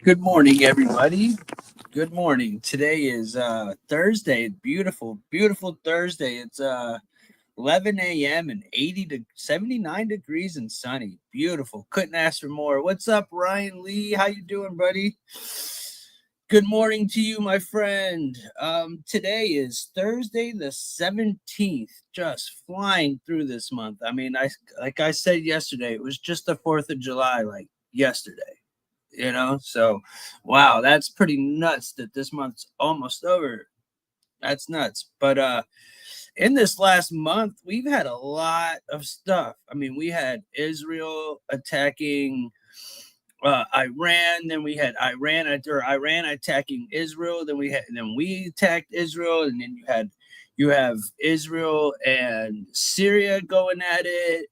Good morning, everybody. Good morning. Today is Thursday. Beautiful, beautiful Thursday. It's 11 a.m. and 79 degrees and sunny. Beautiful. Couldn't ask for more. What's up, Ryan Lee? How you doing, buddy? Good morning to you, my friend. Today is Thursday the 17th. Just flying through this month. I mean, like I said yesterday, it was just the 4th of July, like yesterday. So wow, that's pretty nuts that this month's almost over. That's nuts. But in this last month, we've had a lot of stuff. I mean, we had Israel attacking Iran, then we had Iran attacking Israel, then we attacked Israel, and then you have Israel and Syria going at it.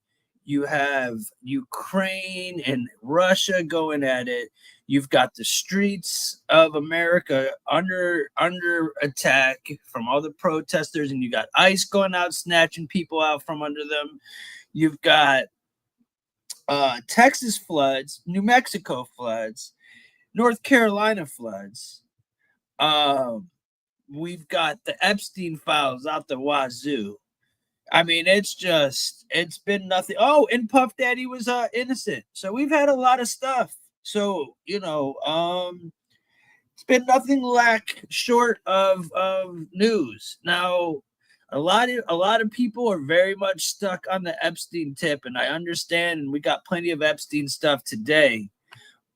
You have Ukraine and Russia going at it. You've got the streets of America under attack from all the protesters, and you got ICE going out snatching people out from under them. You've got Texas floods, New Mexico floods, North Carolina floods. We've got the Epstein files out the wazoo. I mean, it's been nothing. Oh, and Puff Daddy was innocent. So we've had a lot of stuff. So, it's been nothing short of news. Now, a lot of people are very much stuck on the Epstein tip, and I understand, and we got plenty of Epstein stuff today.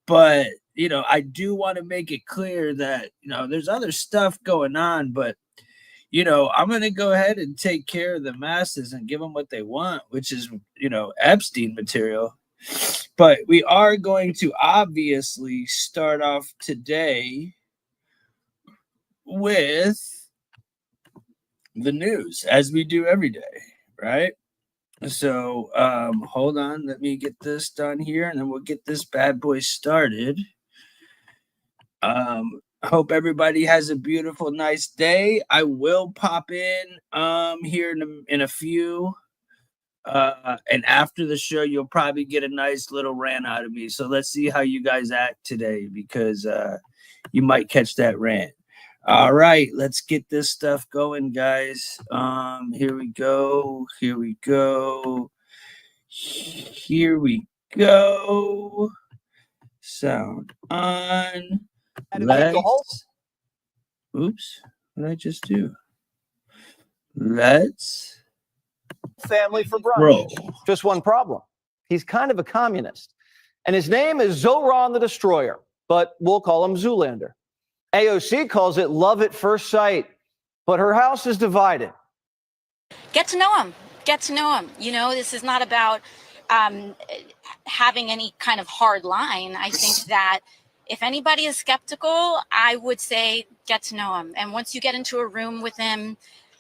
But, I do want to make it clear that, there's other stuff going on, but I'm going to go ahead and take care of the masses and give them what they want, which is, Epstein material. But we are going to obviously start off today with the news, as we do every day, right? So hold on. Let me get this done here, and then we'll get this bad boy started. I hope everybody has a beautiful, nice day. I will pop in here in a few. And after the show, you'll probably get a nice little rant out of me. So let's see how you guys act today, because you might catch that rant. All right, let's get this stuff going, guys. Here we go. Sound on. Oops, what did I just do? Let's family for brunch. Just one problem. He's kind of a communist. And his name is Zoran the Destroyer, but we'll call him Zoolander. AOC calls it love at first sight, but her house is divided. Get to know him. This is not about having any kind of hard line. I think that if anybody is skeptical, I would say get to know him. And once you get into a room with him,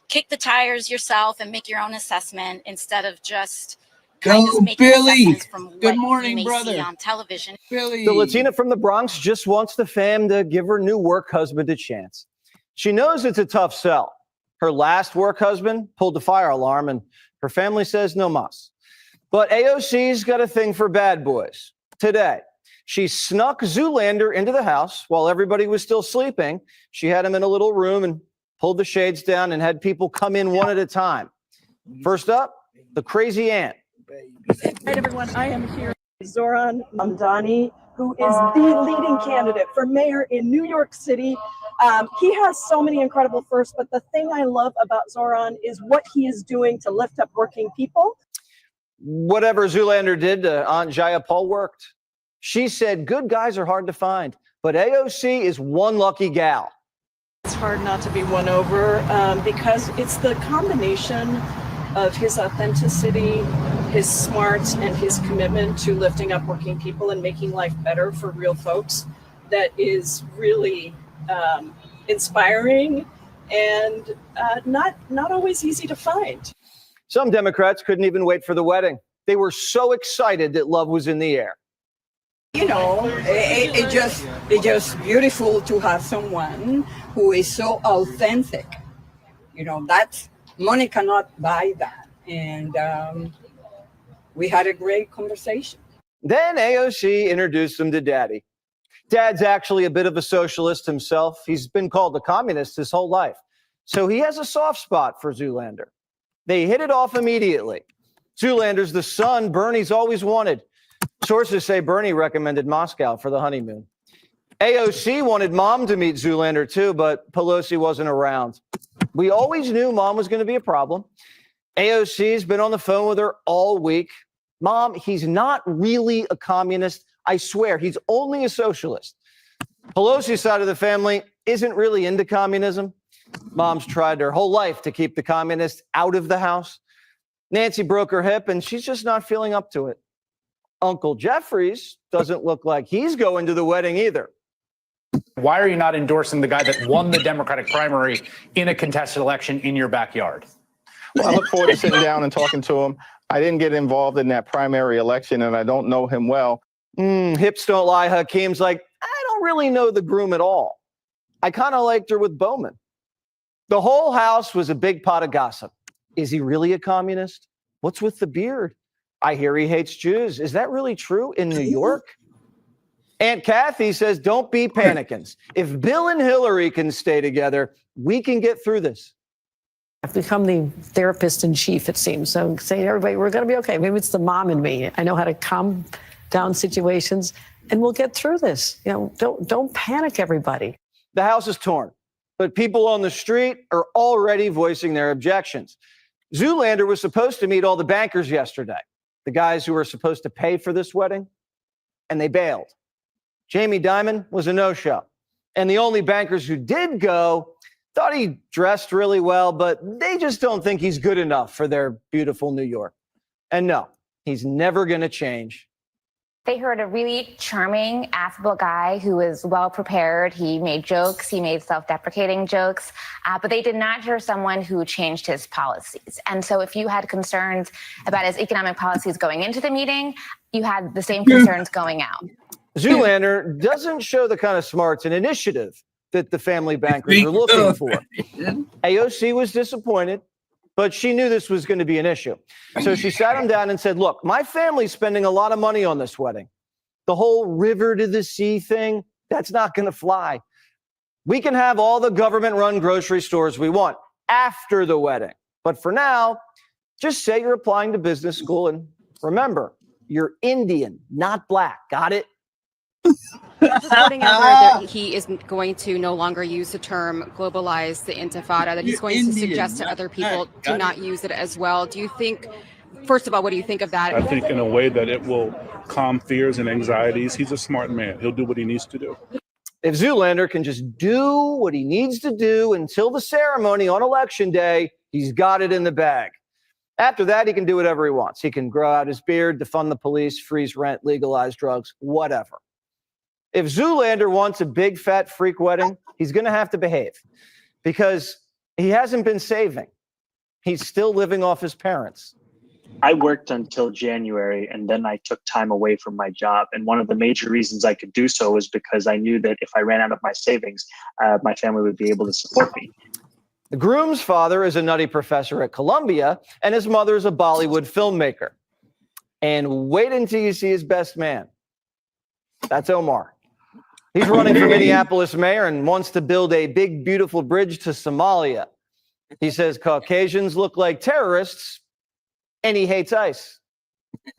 kick the tires yourself and make your own assessment instead of just making assessments from what you may see on television. Billy. The Latina from the Bronx just wants the fam to give her new work husband a chance. She knows it's a tough sell. Her last work husband pulled the fire alarm, and her family says no mas. But AOC's got a thing for bad boys. Today, she snuck Zoolander into the house while everybody was still sleeping. She had him in a little room and pulled the shades down and had people come in one at a time. First up, the crazy aunt. Right, everyone, I am here with Zoran Mamdani, who is the leading candidate for mayor in New York City. He has so many incredible firsts, but the thing I love about Zoran is what he is doing to lift up working people. Whatever Zoolander did to Aunt Jayapal worked. She said good guys are hard to find, but AOC is one lucky gal. It's hard not to be won over because it's the combination of his authenticity, his smarts, and his commitment to lifting up working people and making life better for real folks that is really inspiring and not always easy to find. Some Democrats couldn't even wait for the wedding. They were so excited that love was in the air. It's just beautiful to have someone who is so authentic. That's money cannot buy that. And we had a great conversation. Then AOC introduced him to Daddy. Dad's actually a bit of a socialist himself. He's been called a communist his whole life. So he has a soft spot for Zoolander. They hit it off immediately. Zoolander's the son Bernie's always wanted. Sources say Bernie recommended Moscow for the honeymoon. AOC wanted Mom to meet Zoolander too, but Pelosi wasn't around. We always knew Mom was going to be a problem. AOC's been on the phone with her all week. Mom, he's not really a communist. I swear, he's only a socialist. Pelosi's side of the family isn't really into communism. Mom's tried her whole life to keep the communists out of the house. Nancy broke her hip, and she's just not feeling up to it. Uncle Jeffrey's doesn't look like he's going to the wedding either. Why are you not endorsing the guy that won the Democratic primary in a contested election in your backyard? Well, I look forward to sitting down and talking to him. I didn't get involved in that primary election, and I don't know him well. Hips don't lie. Hakeem's like, I don't really know the groom at all. I kind of liked her with Bowman. The whole house was a big pot of gossip. Is he really a communist? What's with the beard? I hear he hates Jews. Is that really true in New York? Aunt Kathy says, don't be panicking. If Bill and Hillary can stay together, we can get through this. I've become the therapist in chief, it seems. So saying, everybody, we're going to be okay. Maybe it's the mom in me. I know how to calm down situations, and we'll get through this. You know, don't panic, everybody. The house is torn, but people on the street are already voicing their objections. Zoolander was supposed to meet all the bankers yesterday, the guys who were supposed to pay for this wedding, and they bailed. Jamie Dimon was a no-show, and the only bankers who did go thought he dressed really well, but they just don't think he's good enough for their beautiful New York. And no, he's never going to change. They heard a really charming, affable guy who was well prepared. He made jokes. He made self-deprecating jokes. But they did not hear someone who changed his policies. And so if you had concerns about his economic policies going into the meeting, you had the same concerns going out. Zoolander doesn't show the kind of smarts and initiative that the family bankers are looking for. AOC was disappointed, but she knew this was going to be an issue. So she sat him down and said, look, my family's spending a lot of money on this wedding. The whole river to the sea thing, that's not going to fly. We can have all the government-run grocery stores we want after the wedding. But for now, just say you're applying to business school. And remember, you're Indian, not black. Got it? Reporting out there that he is going to no longer use the term globalize the intifada, that he's going to suggest to other people to not use it as well. Do you think, first of all, what do you think of that? I think in a way that it will calm fears and anxieties. He's a smart man. He'll do what he needs to do. If Zoolander can just do what he needs to do until the ceremony on Election Day, he's got it in the bag. After that, he can do whatever he wants. He can grow out his beard, defund the police, freeze rent, legalize drugs, whatever. If Zoolander wants a big fat freak wedding, he's going to have to behave because he hasn't been saving. He's still living off his parents. I worked until January, and then I took time away from my job. And one of the major reasons I could do so was because I knew that if I ran out of my savings, my family would be able to support me. The groom's father is a nutty professor at Columbia, and his mother is a Bollywood filmmaker. And wait until you see his best man. That's Omar. He's running for Minneapolis mayor and wants to build a big, beautiful bridge to Somalia. He says Caucasians look like terrorists, and he hates ICE.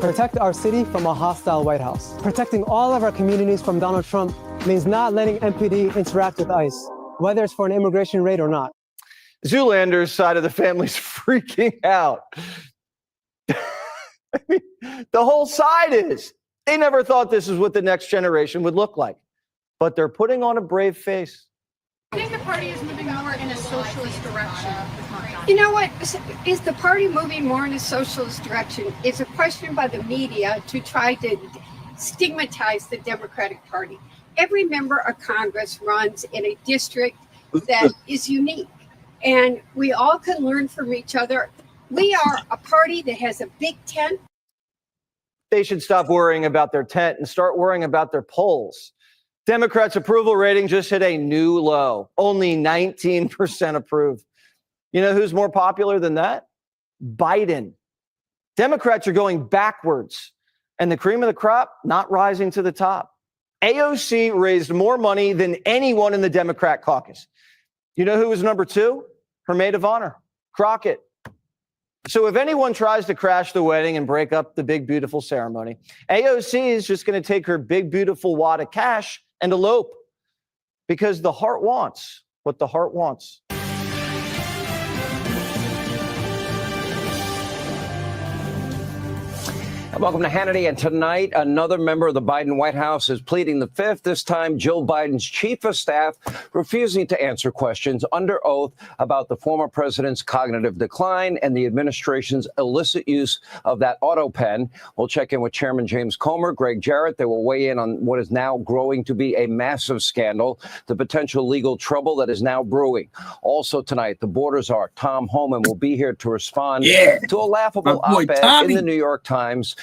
Protect our city from a hostile White House. Protecting all of our communities from Donald Trump means not letting MPD interact with ICE, whether it's for an immigration raid or not. Zoolander's side of the family's freaking out. I mean, the whole side is. They never thought this is what the next generation would look like. But they're putting on a brave face. I think the party is moving more in a socialist direction. You know what? Is the party moving more in a socialist direction? It's a question by the media to try to stigmatize the Democratic Party. Every member of Congress runs in a district that is unique, and we all can learn from each other. We are a party that has a big tent. They should stop worrying about their tent and start worrying about their polls. Democrats' approval rating just hit a new low. Only 19% approved. You know who's more popular than that? Biden. Democrats are going backwards, and the cream of the crop not rising to the top. AOC raised more money than anyone in the Democrat caucus. You know who was number two? Her maid of honor, Crockett. So if anyone tries to crash the wedding and break up the big, beautiful ceremony, AOC is just going to take her big, beautiful wad of cash and elope, because the heart wants what the heart wants. Welcome to Hannity. And tonight, another member of the Biden White House is pleading the fifth, this time Joe Biden's chief of staff refusing to answer questions under oath about the former president's cognitive decline and the administration's illicit use of that auto pen. We'll check in with Chairman James Comer, Greg Jarrett. They will weigh in on what is now growing to be a massive scandal, the potential legal trouble that is now brewing. Also tonight, the border czar, Tom Homan, will be here to respond to a laughable op-ed in the New York Times.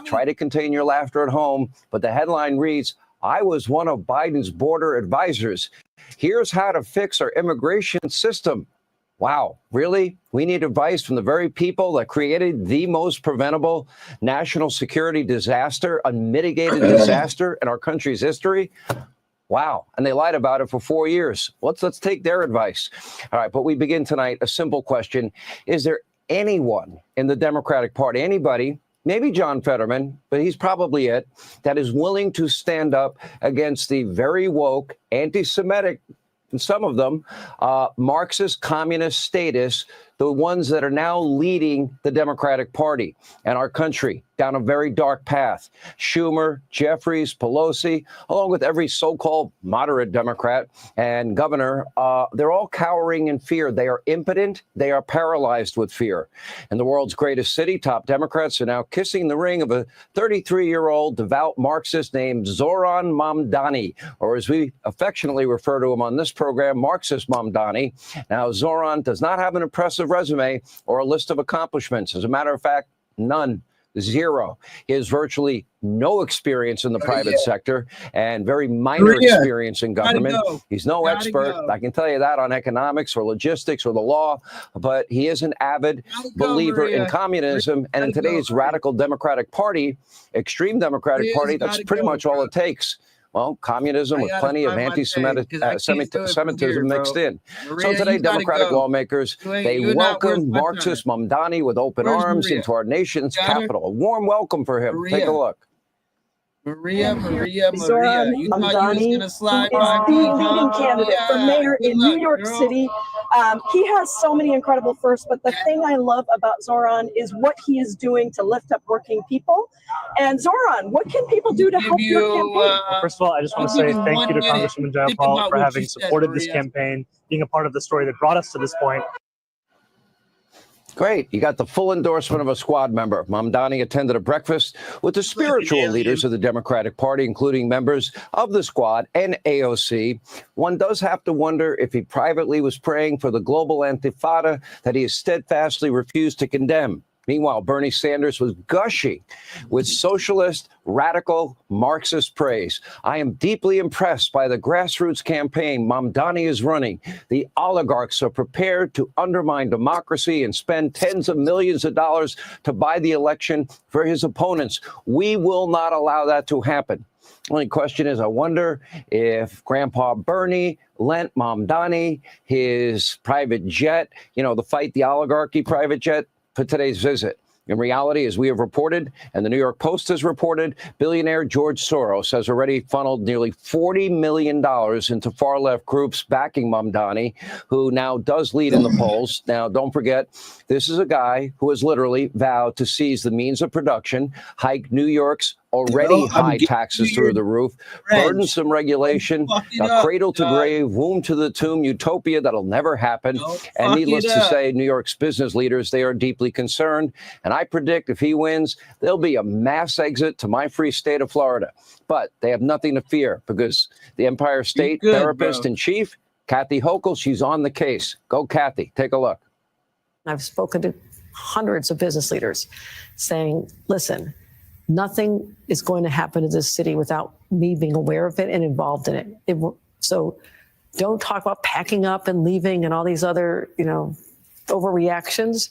Try to contain your laughter at home, but the headline reads, "I was one of Biden's border advisors. Here's how to fix our immigration system." Wow, really? We need advice from the very people that created the most preventable national security disaster, unmitigated disaster in our country's history? Wow. And they lied about it for 4 years. Let's take their advice. All right, but we begin tonight, a simple question. Is there anyone in the Democratic Party, anybody, maybe John Fetterman, but he's probably it, that is willing to stand up against the very woke, anti-Semitic, and some of them, Marxist, communist statists, the ones that are now leading the Democratic Party and our country down a very dark path? Schumer, Jeffries, Pelosi, along with every so-called moderate Democrat and governor, they're all cowering in fear. They are impotent. They are paralyzed with fear. In the world's greatest city, top Democrats are now kissing the ring of a 33-year-old devout Marxist named Zoran Mamdani, or as we affectionately refer to him on this program, Marxist Mamdani. Now, Zoran does not have an impressive resume or a list of accomplishments. As a matter of fact, none. Zero. He has virtually no experience in the private sector and very minor experience in government. He's no expert. I can tell you that on economics or logistics or the law, but he is an avid believer in communism. And in today's radical Democratic Party, extreme Democratic Party, that's pretty much all it takes. Well, communism with plenty of anti-Semitism mixed in. So today, Democratic lawmakers, they welcome Marxist Mamdani with open arms into our nation's capital. A warm welcome for him. Take a look. Maria. Zoran You thought you was gonna slide by the leading candidate for mayor in New York City. He has so many incredible firsts, but the thing I love about Zoran is what he is doing to lift up working people. And Zoran, what can people do to help your campaign? First of all, I just want to say thank you to Congresswoman Jayapal for having supported this campaign, being a part of the story that brought us to this point. Great. You got the full endorsement of a squad member. Mamdani attended a breakfast with the spiritual leaders of the Democratic Party, including members of the squad and AOC. One does have to wonder if he privately was praying for the global intifada that he has steadfastly refused to condemn. Meanwhile, Bernie Sanders was gushing with socialist, radical, Marxist praise. I am deeply impressed by the grassroots campaign Mamdani is running. The oligarchs are prepared to undermine democracy and spend tens of millions of dollars to buy the election for his opponents. We will not allow that to happen. Only question is, I wonder if Grandpa Bernie lent Mamdani his private jet, the Fight the Oligarchy private jet, for today's visit. In reality, as we have reported, and the New York Post has reported, billionaire George Soros has already funneled nearly $40 million into far-left groups backing Mamdani, who now does lead in the polls. Now, don't forget, this is a guy who has literally vowed to seize the means of production, hike New York's already high taxes through the roof, burdensome regulation, a cradle to grave, womb to the tomb utopia that'll never happen. And needless to say, New York's business leaders, they are deeply concerned. And I predict if he wins, there'll be a mass exit to my free state of Florida. But they have nothing to fear because the Empire State Therapist in Chief, Kathy Hochul, she's on the case. Go, Kathy. Take a look. I've spoken to hundreds of business leaders saying, listen, nothing is going to happen to this city without me being aware of it and involved in it. So don't talk about packing up and leaving and all these other, overreactions.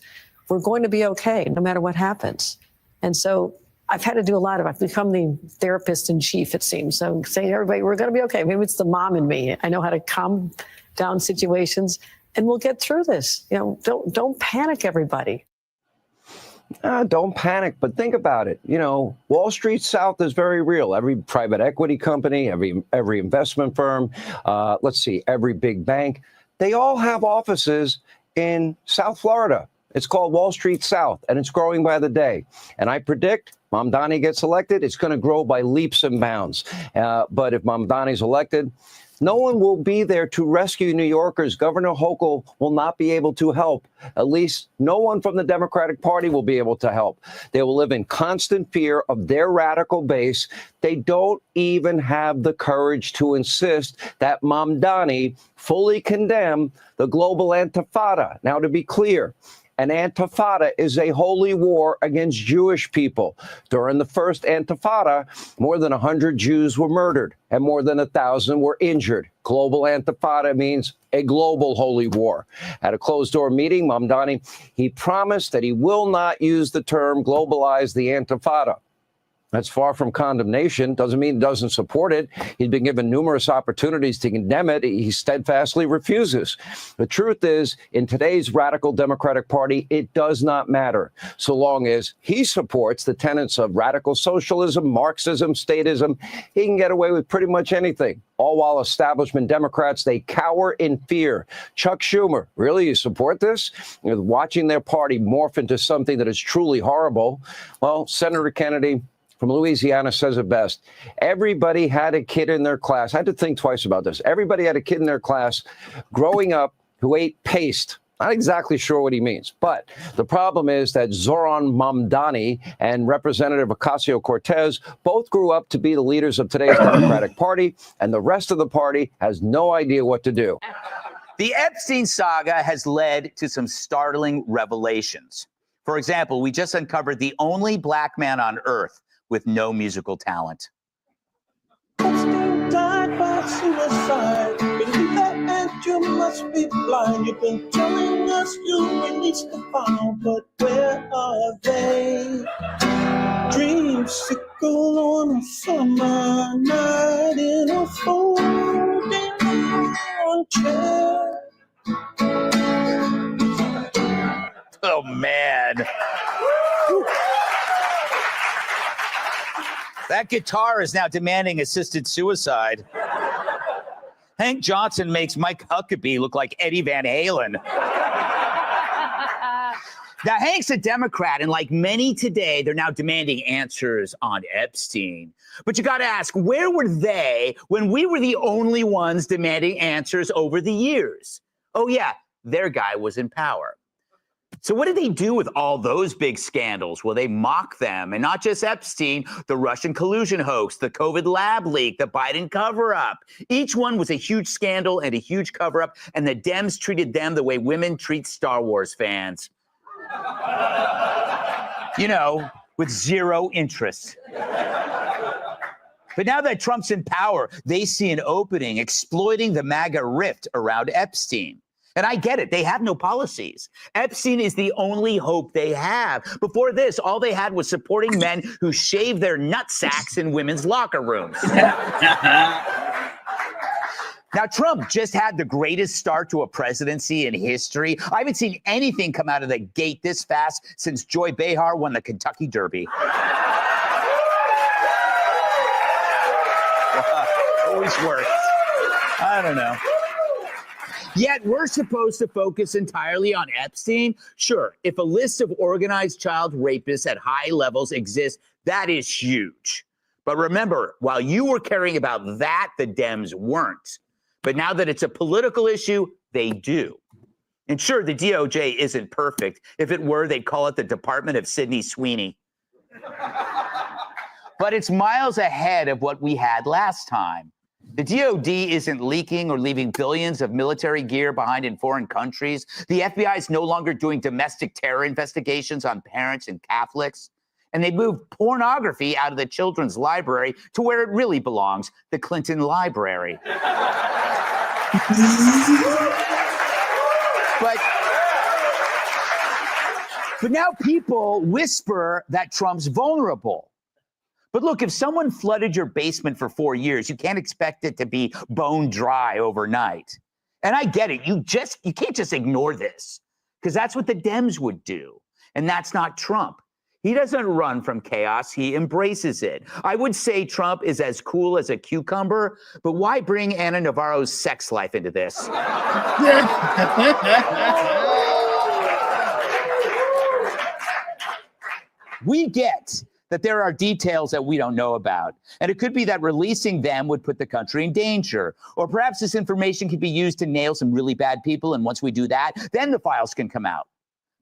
We're going to be okay no matter what happens. And so I've had to do a lot of. I've become the therapist in chief, it seems. So saying, everybody, we're going to be okay. Maybe it's the mom in me. I know how to calm down situations, and we'll get through this. Don't panic, everybody. Don't panic, but think about it. Wall Street South is very real. Every private equity company, every investment firm, every big bank, they all have offices in South Florida. It's called Wall Street South, and it's growing by the day. And I predict Mamdani gets elected, it's going to grow by leaps and bounds. But if Mamdani's elected, no one will be there to rescue New Yorkers. Governor Hochul will not be able to help. At least no one from the Democratic Party will be able to help. They will live in constant fear of their radical base. They don't even have the courage to insist that Mamdani fully condemn the global Intifada. Now, to be clear, an Intifada is a holy war against Jewish people. During the first Intifada, more than 100 Jews were murdered and more than 1,000 were injured. Global Intifada means a global holy war. At a closed-door meeting, Mamdani, he promised that he will not use the term globalize the Intifada. That's far from condemnation. Doesn't mean he doesn't support it. He's been given numerous opportunities to condemn it. He steadfastly refuses. The truth is, in today's radical Democratic Party, it does not matter so long as he supports the tenets of radical socialism, Marxism, statism. He can get away with pretty much anything. All while establishment Democrats, they cower in fear. Chuck Schumer, really, you support this? Watching their party morph into something that is truly horrible. Well, Senator Kennedy from Louisiana says it best. Everybody had a kid in their class. I had to think twice about this. Everybody had a kid in their class growing up who ate paste. Not exactly sure what he means, but the problem is that Zoran Mamdani and Representative Ocasio-Cortez both grew up to be the leaders of today's Democratic Party, and the rest of the party has no idea what to do. The Epstein saga has led to some startling revelations. For example, we just uncovered the only black man on Earth with no musical talent. Epstein died by suicide. Believe that and you must be blind. You've been telling us you released the file, but where are they? Dreamsicle on a summer night in a folding chair. Oh, man. That guitar is now demanding assisted suicide. Hank Johnson makes Mike Huckabee look like Eddie Van Halen. Now, Hank's a Democrat, and like many today, they're now demanding answers on Epstein. But you got to ask, where were they when we were the only ones demanding answers over the years? Oh, yeah, their guy was in power. So what did they do with all those big scandals? Well, they mock them, and not just Epstein, the Russian collusion hoax, the COVID lab leak, the Biden cover-up. Each one was a huge scandal and a huge cover-up, and the Dems treated them the way women treat Star Wars fans. You know, with zero interest. But now that Trump's in power, they see an opening exploiting the MAGA rift around Epstein. And I get it. They have no policies. Epstein is the only hope they have. Before this, all they had was supporting men who shave their nutsacks in women's locker rooms. Now, Trump just had the greatest start to a presidency in history. I haven't seen anything come out of the gate this fast since Joy Behar won the Kentucky Derby. Always works. I don't know. Yet we're supposed to focus entirely on Epstein. Sure, if a list of organized child rapists at high levels exists, that is huge. But remember, while you were caring about that, the Dems weren't. But now that it's a political issue, they do. And sure, the DOJ isn't perfect. If it were, they'd call it the Department of Sidney Sweeney. But it's miles ahead of what we had last time. The DOD isn't leaking or leaving billions of military gear behind in foreign countries. The FBI is no longer doing domestic terror investigations on parents and Catholics. And they moved pornography out of the children's library to where it really belongs, the Clinton Library. But now people whisper that Trump's vulnerable. But look, if someone flooded your basement for 4 years, you can't expect it to be bone dry overnight. And I get it. You can't just ignore this, because that's what the Dems would do. And that's not Trump. He doesn't run from chaos. He embraces it. I would say Trump is as cool as a cucumber, but why bring Ana Navarro's sex life into this? We get that there are details that we don't know about. And it could be that releasing them would put the country in danger. Or perhaps this information could be used to nail some really bad people. And once we do that, then the files can come out.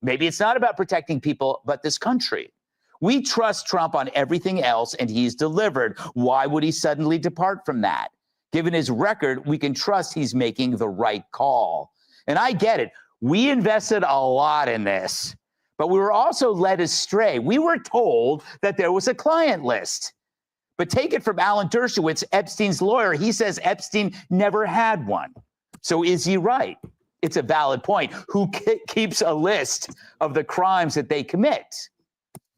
Maybe it's not about protecting people, but this country. We trust Trump on everything else, and he's delivered. Why would he suddenly depart from that? Given his record, we can trust he's making the right call. And I get it. We invested a lot in this, but we were also led astray. We were told that there was a client list. But take it from Alan Dershowitz, Epstein's lawyer. He says Epstein never had one. So is he right? It's a valid point. Who keeps a list of the crimes that they commit?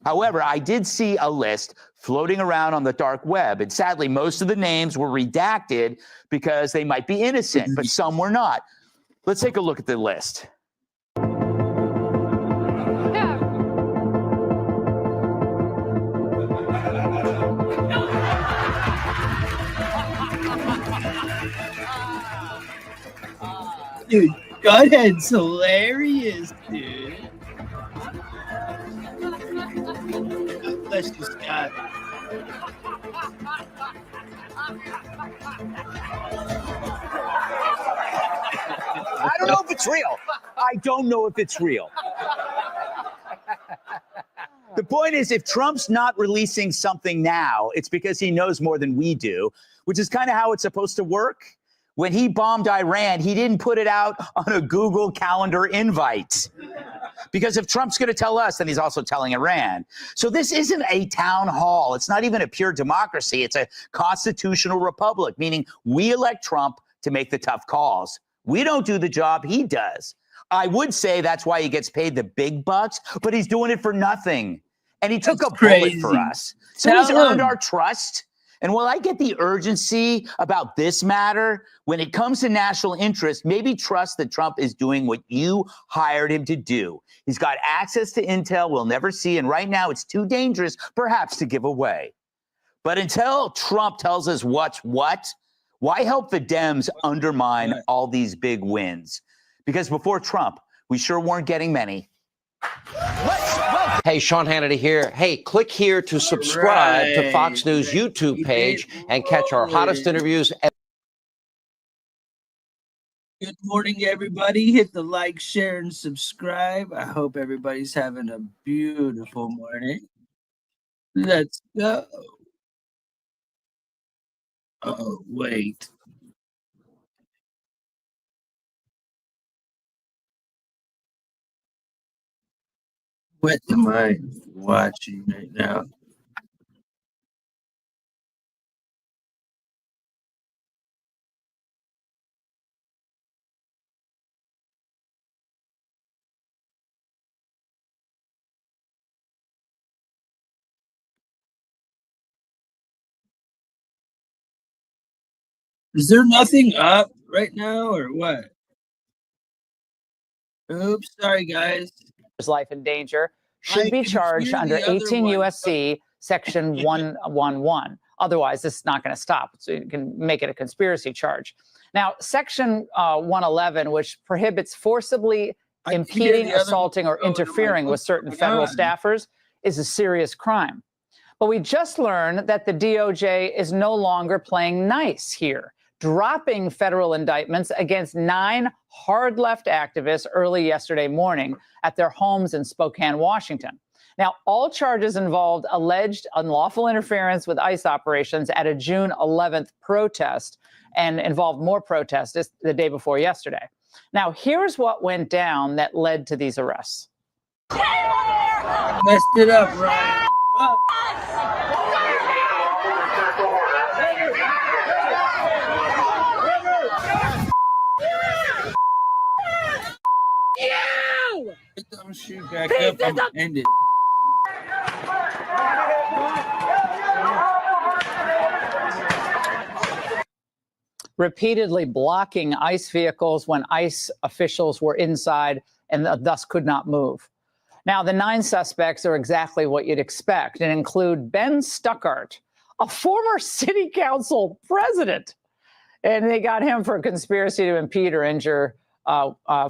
However, I did see a list floating around on the dark web, and sadly, most of the names were redacted because they might be innocent, but some were not. Let's take a look at the list. Dude, Godhead's hilarious, dude. God bless you, Scott. I don't know if it's real. I don't know if it's real. The point is, if Trump's not releasing something now, it's because he knows more than we do, which is kind of how it's supposed to work. When he bombed Iran, he didn't put it out on a Google Calendar invite. Because if Trump's going to tell us, then he's also telling Iran. So this isn't a town hall. It's not even a pure democracy. It's a constitutional republic, meaning we elect Trump to make the tough calls. We don't do the job, he does. I would say that's why he gets paid the big bucks, but he's doing it for nothing. And he took a bullet for us. So he's earned our trust. And while I get the urgency about this matter, when it comes to national interest, maybe trust that Trump is doing what you hired him to do. He's got access to intel we'll never see, and right now it's too dangerous, perhaps, to give away. But until Trump tells us what's what, why help the Dems undermine all these big wins? Because before Trump, we sure weren't getting many. Hey, Sean Hannity here. Hey, click here to subscribe to Fox News YouTube page and catch our hottest interviews. Good morning, everybody. Hit the like, share, and subscribe. I hope everybody's having a beautiful morning. Let's go. Oh, wait. What am I watching right now? Is there nothing up right now or what? Oops, sorry, guys. His life in danger should be charged under 18 U.S.C. Section 111. Otherwise, this is not going to stop. So you can make it a conspiracy charge. Now, Section 111, which prohibits forcibly impeding, assaulting, or interfering with certain federal staffers, is a serious crime. But we just learned that the DOJ is no longer playing nice here, dropping federal indictments against 9 hard-left activists early yesterday morning at their homes in Spokane, Washington. Now, all charges involved alleged unlawful interference with ICE operations at a June 11th protest and involved more protests the day before yesterday. Now, here's what went down that led to these arrests. Messed it up, Ryan. Don't shoot back up. I'm gonna end it. Repeatedly blocking ICE vehicles when ICE officials were inside and thus could not move. Now, the 9 suspects are exactly what you'd expect and include Ben Stuckart, a former city council president. And they got him for a conspiracy to impede or injure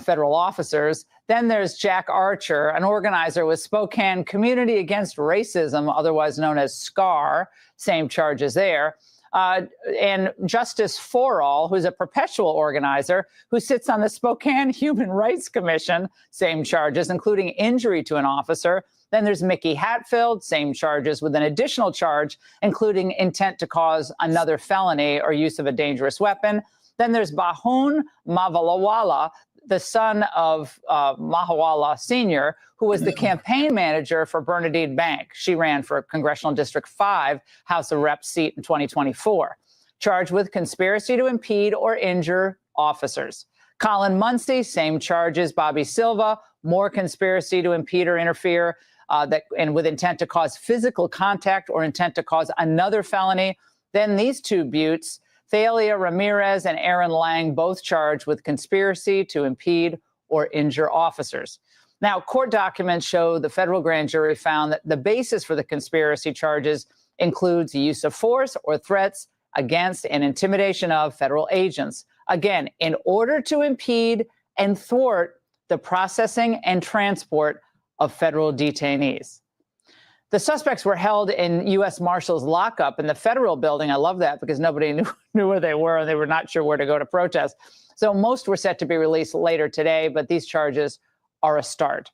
federal officers. Then there's Jack Archer, an organizer with Spokane Community Against Racism, otherwise known as SCAR, same charges there. And Justice For All, who's a perpetual organizer who sits on the Spokane Human Rights Commission, same charges, including injury to an officer. Then there's Mickey Hatfield, same charges, with an additional charge, including intent to cause another felony or use of a dangerous weapon. Then there's Bahun Mavalawala, the son of Mahawala Sr., who was the campaign manager for Bernadine Bank. She ran for Congressional District 5 House of Reps seat in 2024, charged with conspiracy to impede or injure officers. Colin Muncie, same charges. Bobby Silva, more conspiracy to impede or interfere, and with intent to cause physical contact or intent to cause another felony. Then these 2 buttes, Thalia Ramirez and Aaron Lang, both charged with conspiracy to impede or injure officers. Now, court documents show the federal grand jury found that the basis for the conspiracy charges includes the use of force or threats against and intimidation of federal agents. Again, in order to impede and thwart the processing and transport of federal detainees. The suspects were held in U.S. Marshals lockup in the federal building. I love that because nobody knew where they were and they were not sure where to go to protest. So most were set to be released later today, but these charges are a start.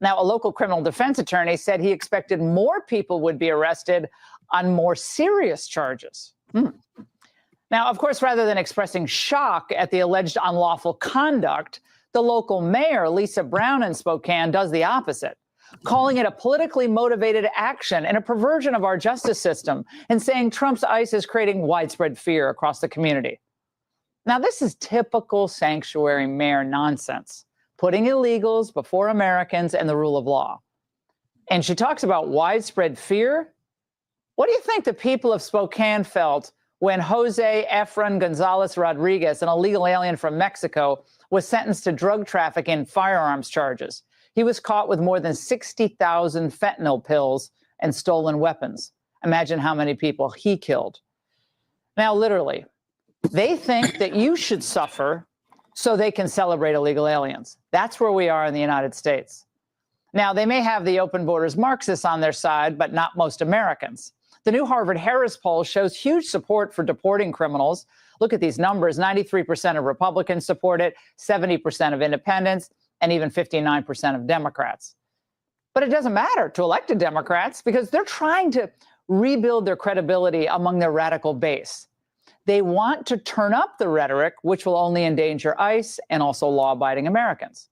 Now, a local criminal defense attorney said he expected more people would be arrested on more serious charges. Now, of course, rather than expressing shock at the alleged unlawful conduct, the local mayor, Lisa Brown in Spokane, does the opposite, calling it a politically motivated action and a perversion of our justice system, and saying Trump's ICE is creating widespread fear across the community. Now, this is typical sanctuary mayor nonsense, putting illegals before Americans and the rule of law. And she talks about widespread fear. What do you think the people of Spokane felt when Jose Efren Gonzalez Rodriguez, an illegal alien from Mexico, was sentenced to drug trafficking and firearms charges? He was caught with more than 60,000 fentanyl pills and stolen weapons. Imagine how many people he killed. Now, literally, they think that you should suffer so they can celebrate illegal aliens. That's where we are in the United States. Now, they may have the open borders Marxists on their side, but not most Americans. The new Harvard-Harris poll shows huge support for deporting criminals. Look at these numbers. 93% of Republicans support it, 70% of independents, and even 59% of Democrats. But it doesn't matter to elected Democrats because they're trying to rebuild their credibility among their radical base. They want to turn up the rhetoric, which will only endanger ICE and also law-abiding Americans.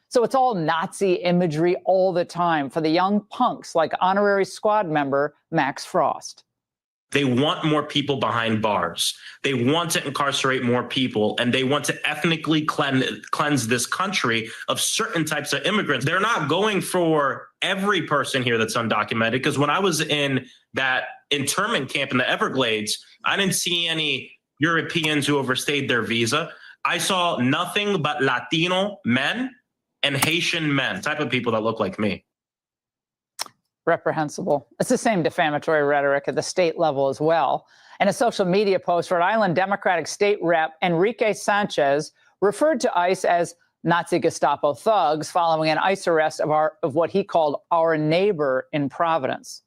So it's all Nazi imagery all the time for the young punks like honorary squad member Max Frost. They want more people behind bars. They want to incarcerate more people, and they want to ethnically cleanse this country of certain types of immigrants. They're not going for every person here that's undocumented, because when I was in that internment camp in the Everglades, I didn't see any Europeans who overstayed their visa. I saw nothing but Latino men and Haitian men, type of people that look like me. Reprehensible. It's the same defamatory rhetoric at the state level as well. In a social media post, Rhode Island Democratic State Rep Enrique Sanchez referred to ICE as Nazi Gestapo thugs following an ICE arrest of what he called our neighbor in Providence.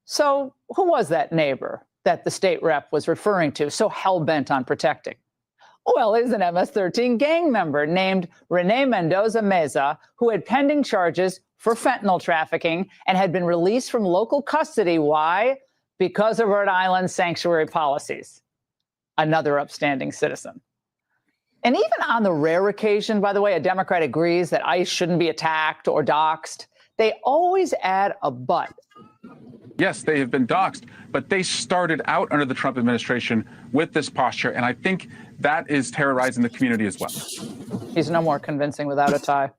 So who was that neighbor that the state rep was referring to, so hell-bent on protecting? Well, it is an MS-13 gang member named Rene Mendoza Meza, who had pending charges for fentanyl trafficking and had been released from local custody. Why? Because of Rhode Island's sanctuary policies. Another upstanding citizen. And even on the rare occasion, by the way, a Democrat agrees that ICE shouldn't be attacked or doxxed, they always add a but. Yes, they have been doxxed, but they started out under the Trump administration with this posture, and I think that is terrorizing the community as well. He's no more convincing without a tie.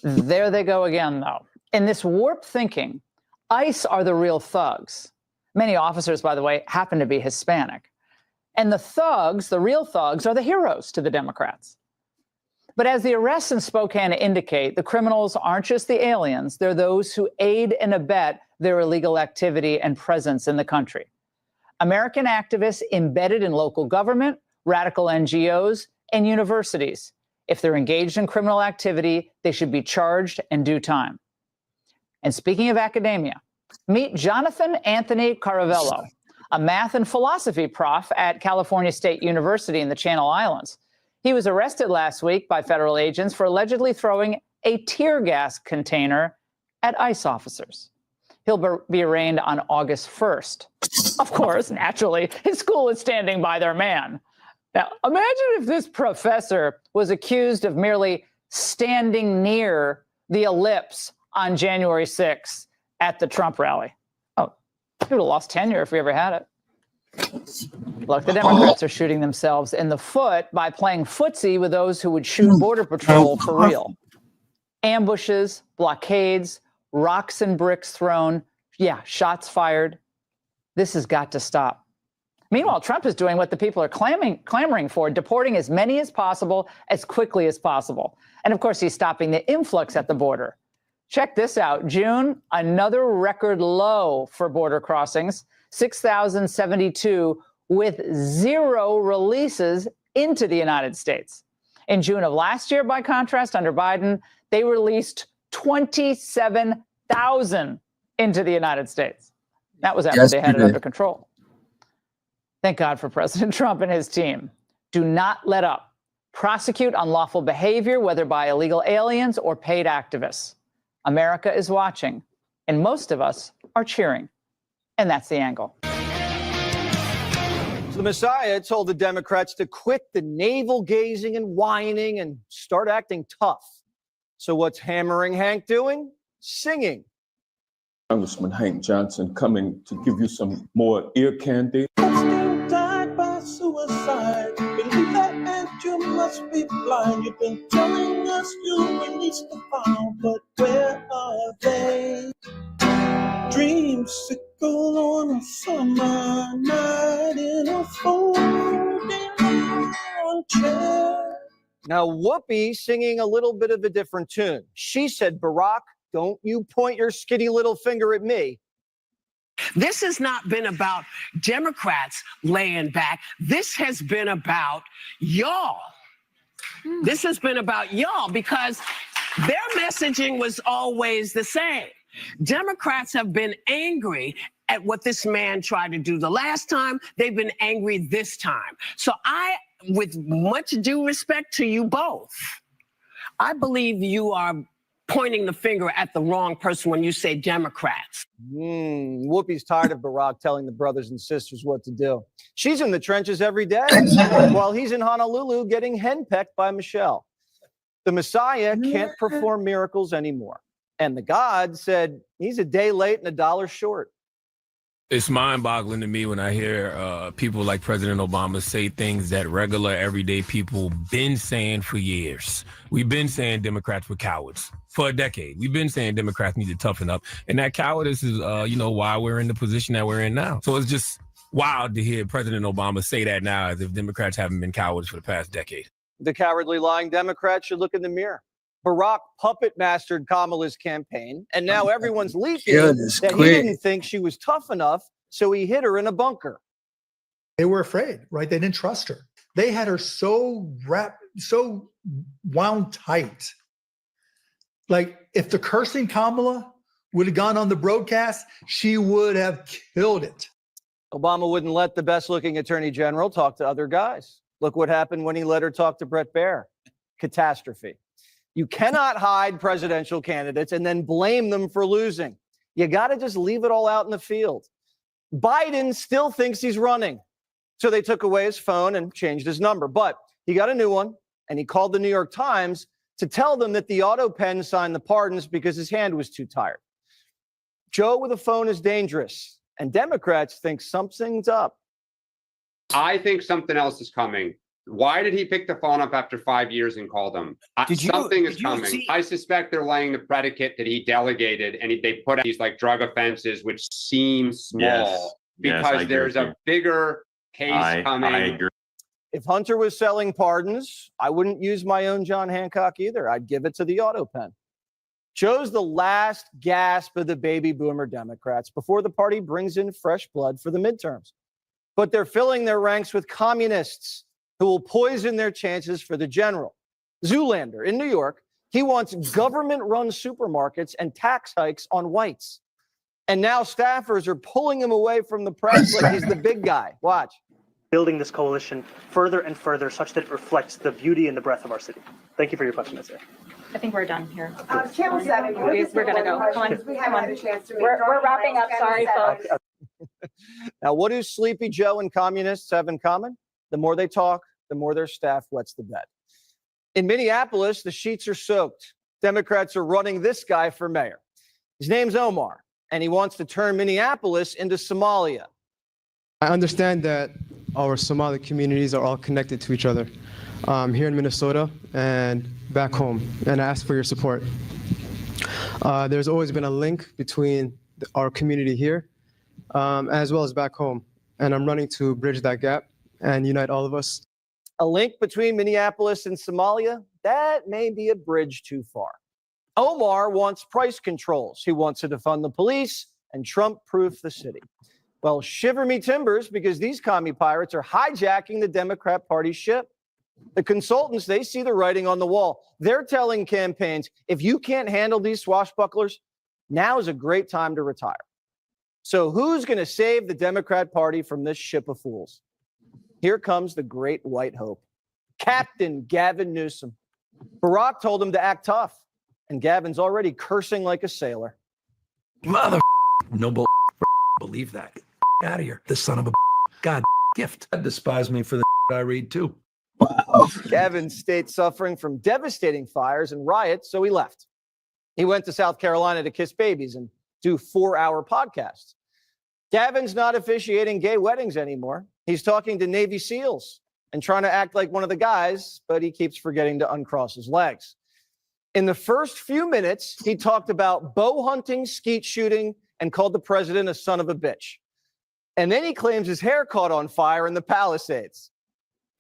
There they go again, though. In this warped thinking, ICE are the real thugs. Many officers, by the way, happen to be Hispanic. And the thugs, the real thugs, are the heroes to the Democrats. But as the arrests in Spokane indicate, the criminals aren't just the aliens. They're those who aid and abet their illegal activity and presence in the country. American activists embedded in local government, radical NGOs, and universities. If they're engaged in criminal activity, they should be charged and do time. And speaking of academia, meet Jonathan Anthony Caravello, a math and philosophy prof at California State University in the Channel Islands. He was arrested last week by federal agents for allegedly throwing a tear gas container at ICE officers. He'll be arraigned on August 1st. Of course, naturally, his school is standing by their man. Now, imagine if this professor was accused of merely standing near the ellipse on January 6th at the Trump rally. Oh, he would have lost tenure if we ever had it. Look, the Democrats are shooting themselves in the foot by playing footsie with those who would shoot Border Patrol for real. Ambushes, blockades, rocks and bricks thrown. Yeah, shots fired. This has got to stop. Meanwhile, Trump is doing what the people are clamoring for, deporting as many as possible, as quickly as possible. And of course, he's stopping the influx at the border. Check this out. June, another record low for border crossings, 6,072, with 0 releases into the United States. In June of last year, by contrast, under Biden, they released 27,000 into the United States. That was after they had it under control. Thank God for President Trump and his team. Do not let up. Prosecute unlawful behavior, whether by illegal aliens or paid activists. America is watching, and most of us are cheering. And that's the angle. So the Messiah told the Democrats to quit the navel-gazing and whining and start acting tough. So what's Hammering Hank doing? Singing. Congressman Hank Johnson coming to give you some more ear candy. Epstein died by suicide. Believe that and you must be blind. You've been telling us you released the file, but where are they? Dreamsicle on a summer night in a folding chair. Now, Whoopi singing a little bit of a different tune. She said, Barack, don't you point your skinny little finger at me. This has not been about Democrats laying back. This has been about y'all. This has been about y'all because their messaging was always the same. Democrats have been angry at what this man tried to do the last time. They've been angry this time. So with much due respect to you both, I believe you are pointing the finger at the wrong person when you say Democrats. Whoopi's tired of Barack telling the brothers and sisters what to do. She's in the trenches every day while he's in Honolulu getting henpecked by Michelle. The Messiah can't perform miracles anymore. And the God said he's a day late and $1 short. It's mind-boggling to me when I hear people like President Obama say things that regular, everyday people been saying for years. We've been saying Democrats were cowards for a decade. We've been saying Democrats need to toughen up. And that cowardice is, why we're in the position that we're in now. So it's just wild to hear President Obama say that now as if Democrats haven't been cowards for the past decade. The cowardly lying Democrats should look in the mirror. Barack puppet mastered Kamala's campaign, and now everyone's leaking that he didn't think she was tough enough, so he hid her in a bunker. They were afraid, right? They didn't trust her. They had her so wound tight. Like, if the cursing Kamala would have gone on the broadcast, she would have killed it. Obama wouldn't let the best-looking attorney general talk to other guys. Look what happened when he let her talk to Brett Baier. Catastrophe. You cannot hide presidential candidates and then blame them for losing. You got to just leave it all out in the field. Biden still thinks he's running. So they took away his phone and changed his number. But he got a new one, and he called the New York Times to tell them that the auto pen signed the pardons because his hand was too tired. Joe with a phone is dangerous, and Democrats think something's up. I think something else is coming. Why did he pick the phone up after 5 years and call them? Something is coming. I suspect they're laying the predicate that he delegated, and they put out these like drug offenses, which seem small because there's a bigger case coming. I agree. If Hunter was selling pardons, I wouldn't use my own John Hancock either. I'd give it to the auto pen. Joe's the last gasp of the baby boomer Democrats before the party brings in fresh blood for the midterms. But they're filling their ranks with communists who will poison their chances for the general. Zoolander in New York, he wants government-run supermarkets and tax hikes on whites. And now staffers are pulling him away from the press like he's the big guy. Watch. Building this coalition further and further such that it reflects the beauty and the breadth of our city. Thank you for your question, Ms. I think we're done here. Channel 7, We're going to go. Come on. we haven't had a chance to make We're wrapping up. Sorry, folks. Now, what do Sleepy Joe and communists have in common? The more they talk, the more their staff wets the bed. In Minneapolis, the sheets are soaked. Democrats are running this guy for mayor. His name's Omar, and he wants to turn Minneapolis into Somalia. I understand that our Somali communities are all connected to each other here in Minnesota and back home, and I ask for your support. There's always been a link between our community here as well as back home, and I'm running to bridge that gap and unite all of us. A link between Minneapolis and Somalia? That may be a bridge too far. Omar wants price controls. He wants to defund the police and Trump-proof the city. Well, shiver me timbers, because these commie pirates are hijacking the Democrat Party ship. The consultants, they see the writing on the wall. They're telling campaigns, if you can't handle these swashbucklers, now is a great time to retire. So who's going to save the Democrat Party from this ship of fools? Here comes the great white hope, Captain Gavin Newsom. Barack told him to act tough, and Gavin's already cursing like a sailor. Mother, no bull, believe that. Get out of here, this son of a God gift. Despise me for the I read too. Wow. Gavin's state suffering from devastating fires and riots, so he left. He went to South Carolina to kiss babies and do 4-hour podcasts. Gavin's not officiating gay weddings anymore. He's talking to Navy SEALs and trying to act like one of the guys, but he keeps forgetting to uncross his legs. In the first few minutes, he talked about bow hunting, skeet shooting, and called the president a son of a bitch. And then he claims his hair caught on fire in the Palisades.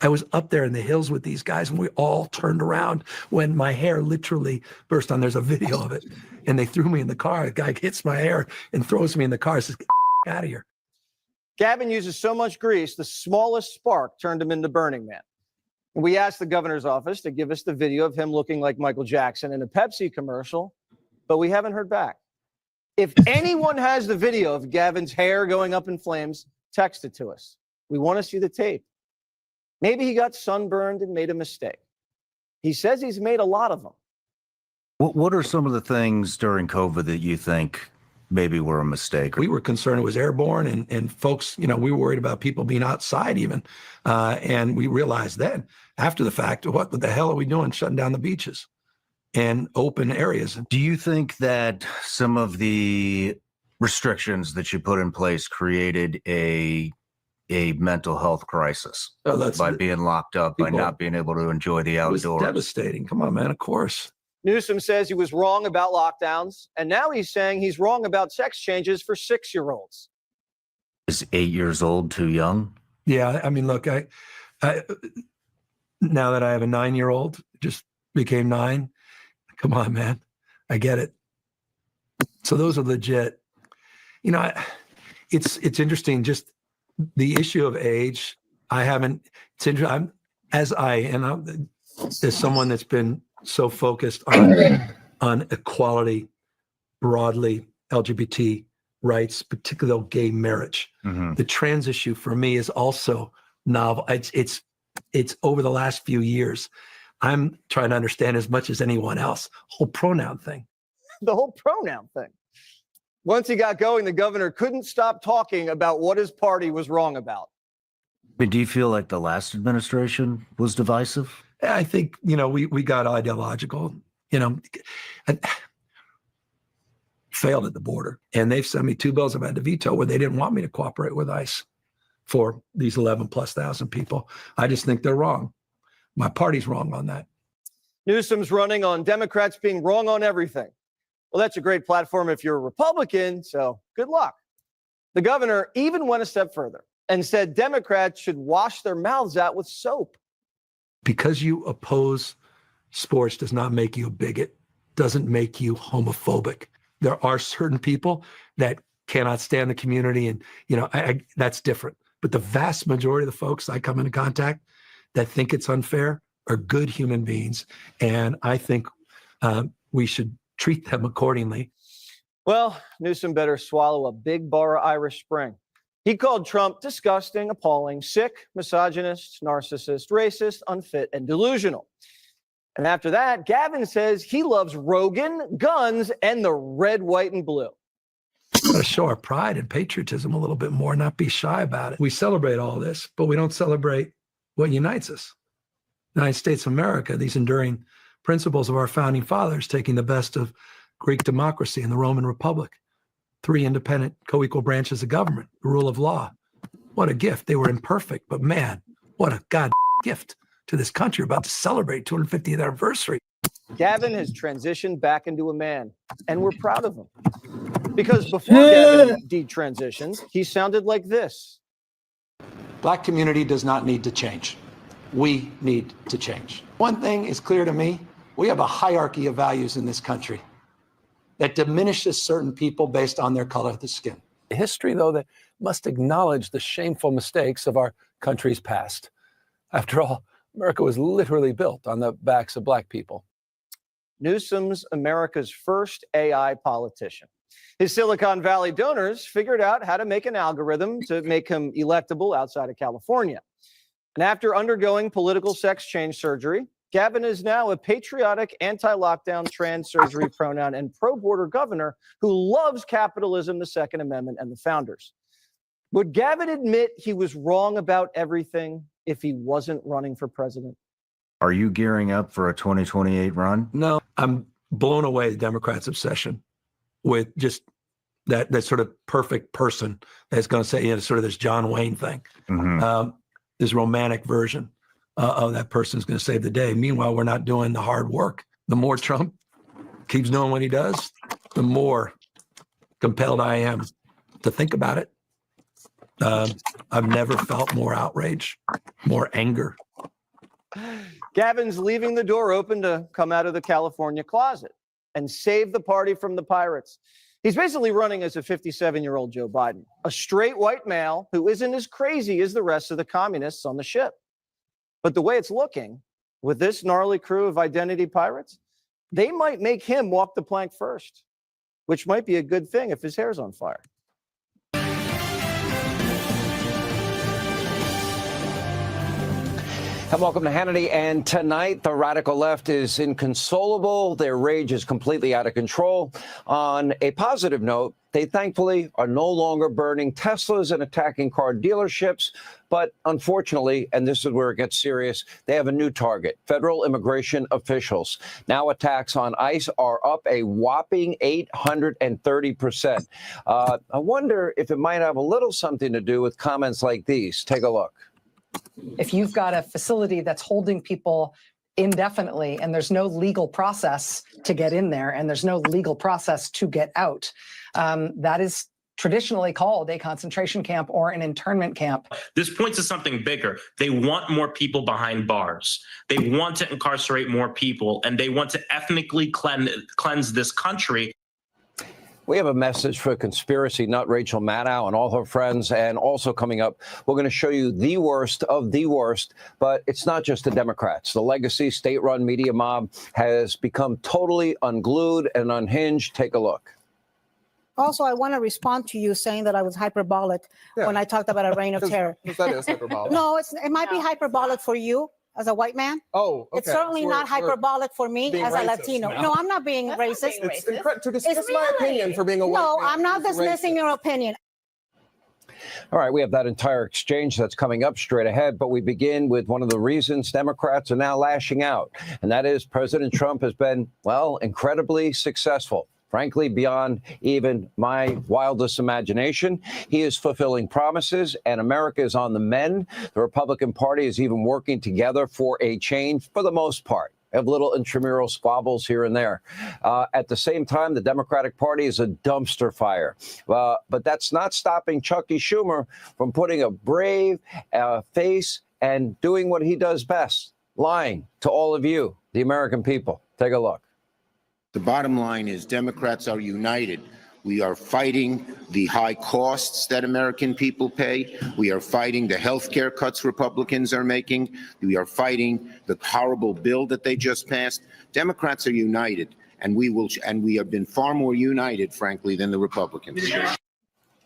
I was up there in the hills with these guys, and we all turned around when my hair literally burst on. There's a video of it. And they threw me in the car. A guy hits my hair and throws me in the car. Says, get out of here. Gavin uses so much grease, the smallest spark turned him into Burning Man. We asked the governor's office to give us the video of him looking like Michael Jackson in a Pepsi commercial, but we haven't heard back. If anyone has the video of Gavin's hair going up in flames, text it to us. We want to see the tape. Maybe he got sunburned and made a mistake. He says he's made a lot of them. What are some of the things during COVID that you think maybe were a mistake? We were concerned it was airborne, and folks, we were worried about people being outside even. And we realized then, after the fact, what the hell are we doing shutting down the beaches and open areas? Do you think that some of the restrictions that you put in place created a mental health crisis by being locked up, by not being able to enjoy the outdoors? It was devastating. Come on, man, of course. Newsom says he was wrong about lockdowns, and now he's saying he's wrong about sex changes for 6-year-olds. Is 8 years old too young? Yeah, I mean, look, I now that I have a 9-year-old, just became 9. Come on, man, I get it. So those are legit. It's interesting. Just the issue of age. It's interesting. As someone that's been so focused on equality, broadly, LGBT rights, particularly gay marriage. Mm-hmm. The trans issue for me is also novel. It's over the last few years, I'm trying to understand as much as anyone else. Whole pronoun thing. The whole pronoun thing. Once he got going, the governor couldn't stop talking about what his party was wrong about. But do you feel like the last administration was divisive? I think, we got ideological, failed at the border. And they've sent me 2 bills I've had to veto where they didn't want me to cooperate with ICE for these 11,000+ people. I just think they're wrong. My party's wrong on that. Newsom's running on Democrats being wrong on everything. Well, that's a great platform if you're a Republican, so good luck. The governor even went a step further and said Democrats should wash their mouths out with soap. Because you oppose sports does not make you a bigot, doesn't make you homophobic. There are certain people that cannot stand the community, and that's different. But the vast majority of the folks I come into contact that think it's unfair are good human beings, and I think we should treat them accordingly. Well, Newsom better swallow a big bar of Irish Spring. He called Trump disgusting, appalling, sick, misogynist, narcissist, racist, unfit, and delusional. And after that, Gavin says he loves Rogan, guns, and the red, white, and blue. We've got to show our pride and patriotism a little bit more, not be shy about it. We celebrate all this, but we don't celebrate what unites us. The United States of America, these enduring principles of our founding fathers, taking the best of Greek democracy and the Roman Republic, 3 independent co-equal branches of government, the rule of law. What a gift. They were imperfect, but man, what a God gift to this country. We're about to celebrate 250th anniversary. Gavin has transitioned back into a man, and we're proud of him. Because before Gavin detransitioned, he sounded like this. Black community does not need to change. We need to change. One thing is clear to me. We have a hierarchy of values in this country that diminishes certain people based on their color of the skin. A history, though, that must acknowledge the shameful mistakes of our country's past. After all, America was literally built on the backs of Black people. Newsom's America's first AI politician. His Silicon Valley donors figured out how to make an algorithm to make him electable outside of California. And after undergoing political sex change surgery, Gavin is now a patriotic, anti-lockdown, trans surgery pronoun, and pro-border governor who loves capitalism, the Second Amendment, and the founders. Would Gavin admit he was wrong about everything if he wasn't running for president? Are you gearing up for a 2028 run? No, I'm blown away the Democrats' obsession with just that sort of perfect person that's going to say, sort of this John Wayne thing, this romantic version of that person's going to save the day. Meanwhile, we're not doing the hard work. The more Trump keeps doing what he does, the more compelled I am to think about it. I've never felt more outrage, more anger. Gavin's leaving the door open to come out of the California closet and save the party from the pirates. He's basically running as a 57-year-old Joe Biden, a straight white male who isn't as crazy as the rest of the communists on the ship. But the way it's looking, with this gnarly crew of identity pirates, they might make him walk the plank first, which might be a good thing if his hair's on fire. And welcome to Hannity. And tonight, the radical left is inconsolable. Their rage is completely out of control. On a positive note, they thankfully are no longer burning Teslas and attacking car dealerships. But unfortunately, and this is where it gets serious, they have a new target, federal immigration officials. Now attacks on ICE are up a whopping 830%. I wonder if it might have a little something to do with comments like these. Take a look. If you've got a facility that's holding people indefinitely and there's no legal process to get in there and there's no legal process to get out, that is traditionally called a concentration camp or an internment camp. This points to something bigger. They want more people behind bars. They want to incarcerate more people, and they want to ethnically cleanse this country. We have a message for conspiracy nut Rachel Maddow and all her friends. And also coming up, we're going to show you the worst of the worst. But it's not just the Democrats. The legacy state-run media mob has become totally unglued and unhinged. Take a look. Also, I want to respond to you saying that I was hyperbolic when I talked about a reign of terror. That is hyperbolic. No, it might be hyperbolic for you as a white man. Oh, okay. It's certainly not hyperbolic for me as a Latino. No, I'm not being racist. To dismiss my opinion for being a white man. No, I'm not dismissing your opinion. All right, we have that entire exchange that's coming up straight ahead, but we begin with one of the reasons Democrats are now lashing out, and that is President Trump has been, well, incredibly successful. Frankly, beyond even my wildest imagination, he is fulfilling promises, and America is on the mend. The Republican Party is even working together for a change for the most part. Have little intramural squabbles here and there. At the same time, the Democratic Party is a dumpster fire. But that's not stopping Chucky Schumer from putting a brave face and doing what he does best, lying to all of you, the American people. Take a look. The bottom line is Democrats are united. We are fighting the high costs that American people pay. We are fighting the health care cuts Republicans are making. We are fighting the horrible bill that they just passed. Democrats are united, and we have been far more united, frankly, than the Republicans.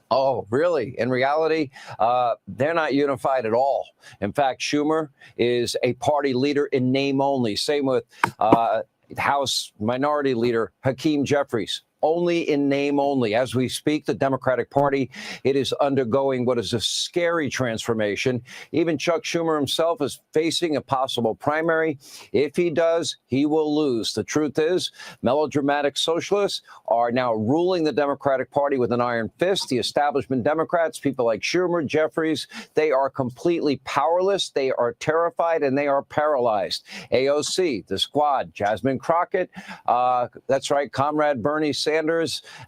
Oh, really? In reality, they're not unified at all. In fact, Schumer is a party leader in name only. Same with House Minority Leader Hakeem Jeffries. Only in name only. As we speak, the Democratic Party, it is undergoing what is a scary transformation. Even Chuck Schumer himself is facing a possible primary. If he does, he will lose. The truth is, melodramatic socialists are now ruling the Democratic Party with an iron fist. The establishment Democrats, people like Schumer, Jeffries, they are completely powerless. They are terrified and they are paralyzed. AOC, the Squad, Jasmine Crockett, that's right, Comrade Bernie Sanders,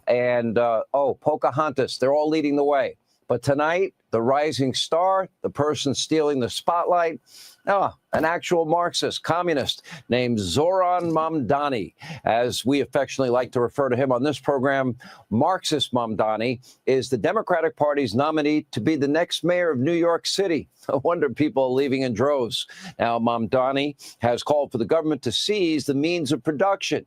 and Pocahontas. They're all leading the way. But tonight, the rising star, the person stealing the spotlight, an actual Marxist, communist named Zoran Mamdani, as we affectionately like to refer to him on this program. Marxist Mamdani is the Democratic Party's nominee to be the next mayor of New York City. No wonder people are leaving in droves. Now, Mamdani has called for the government to seize the means of production.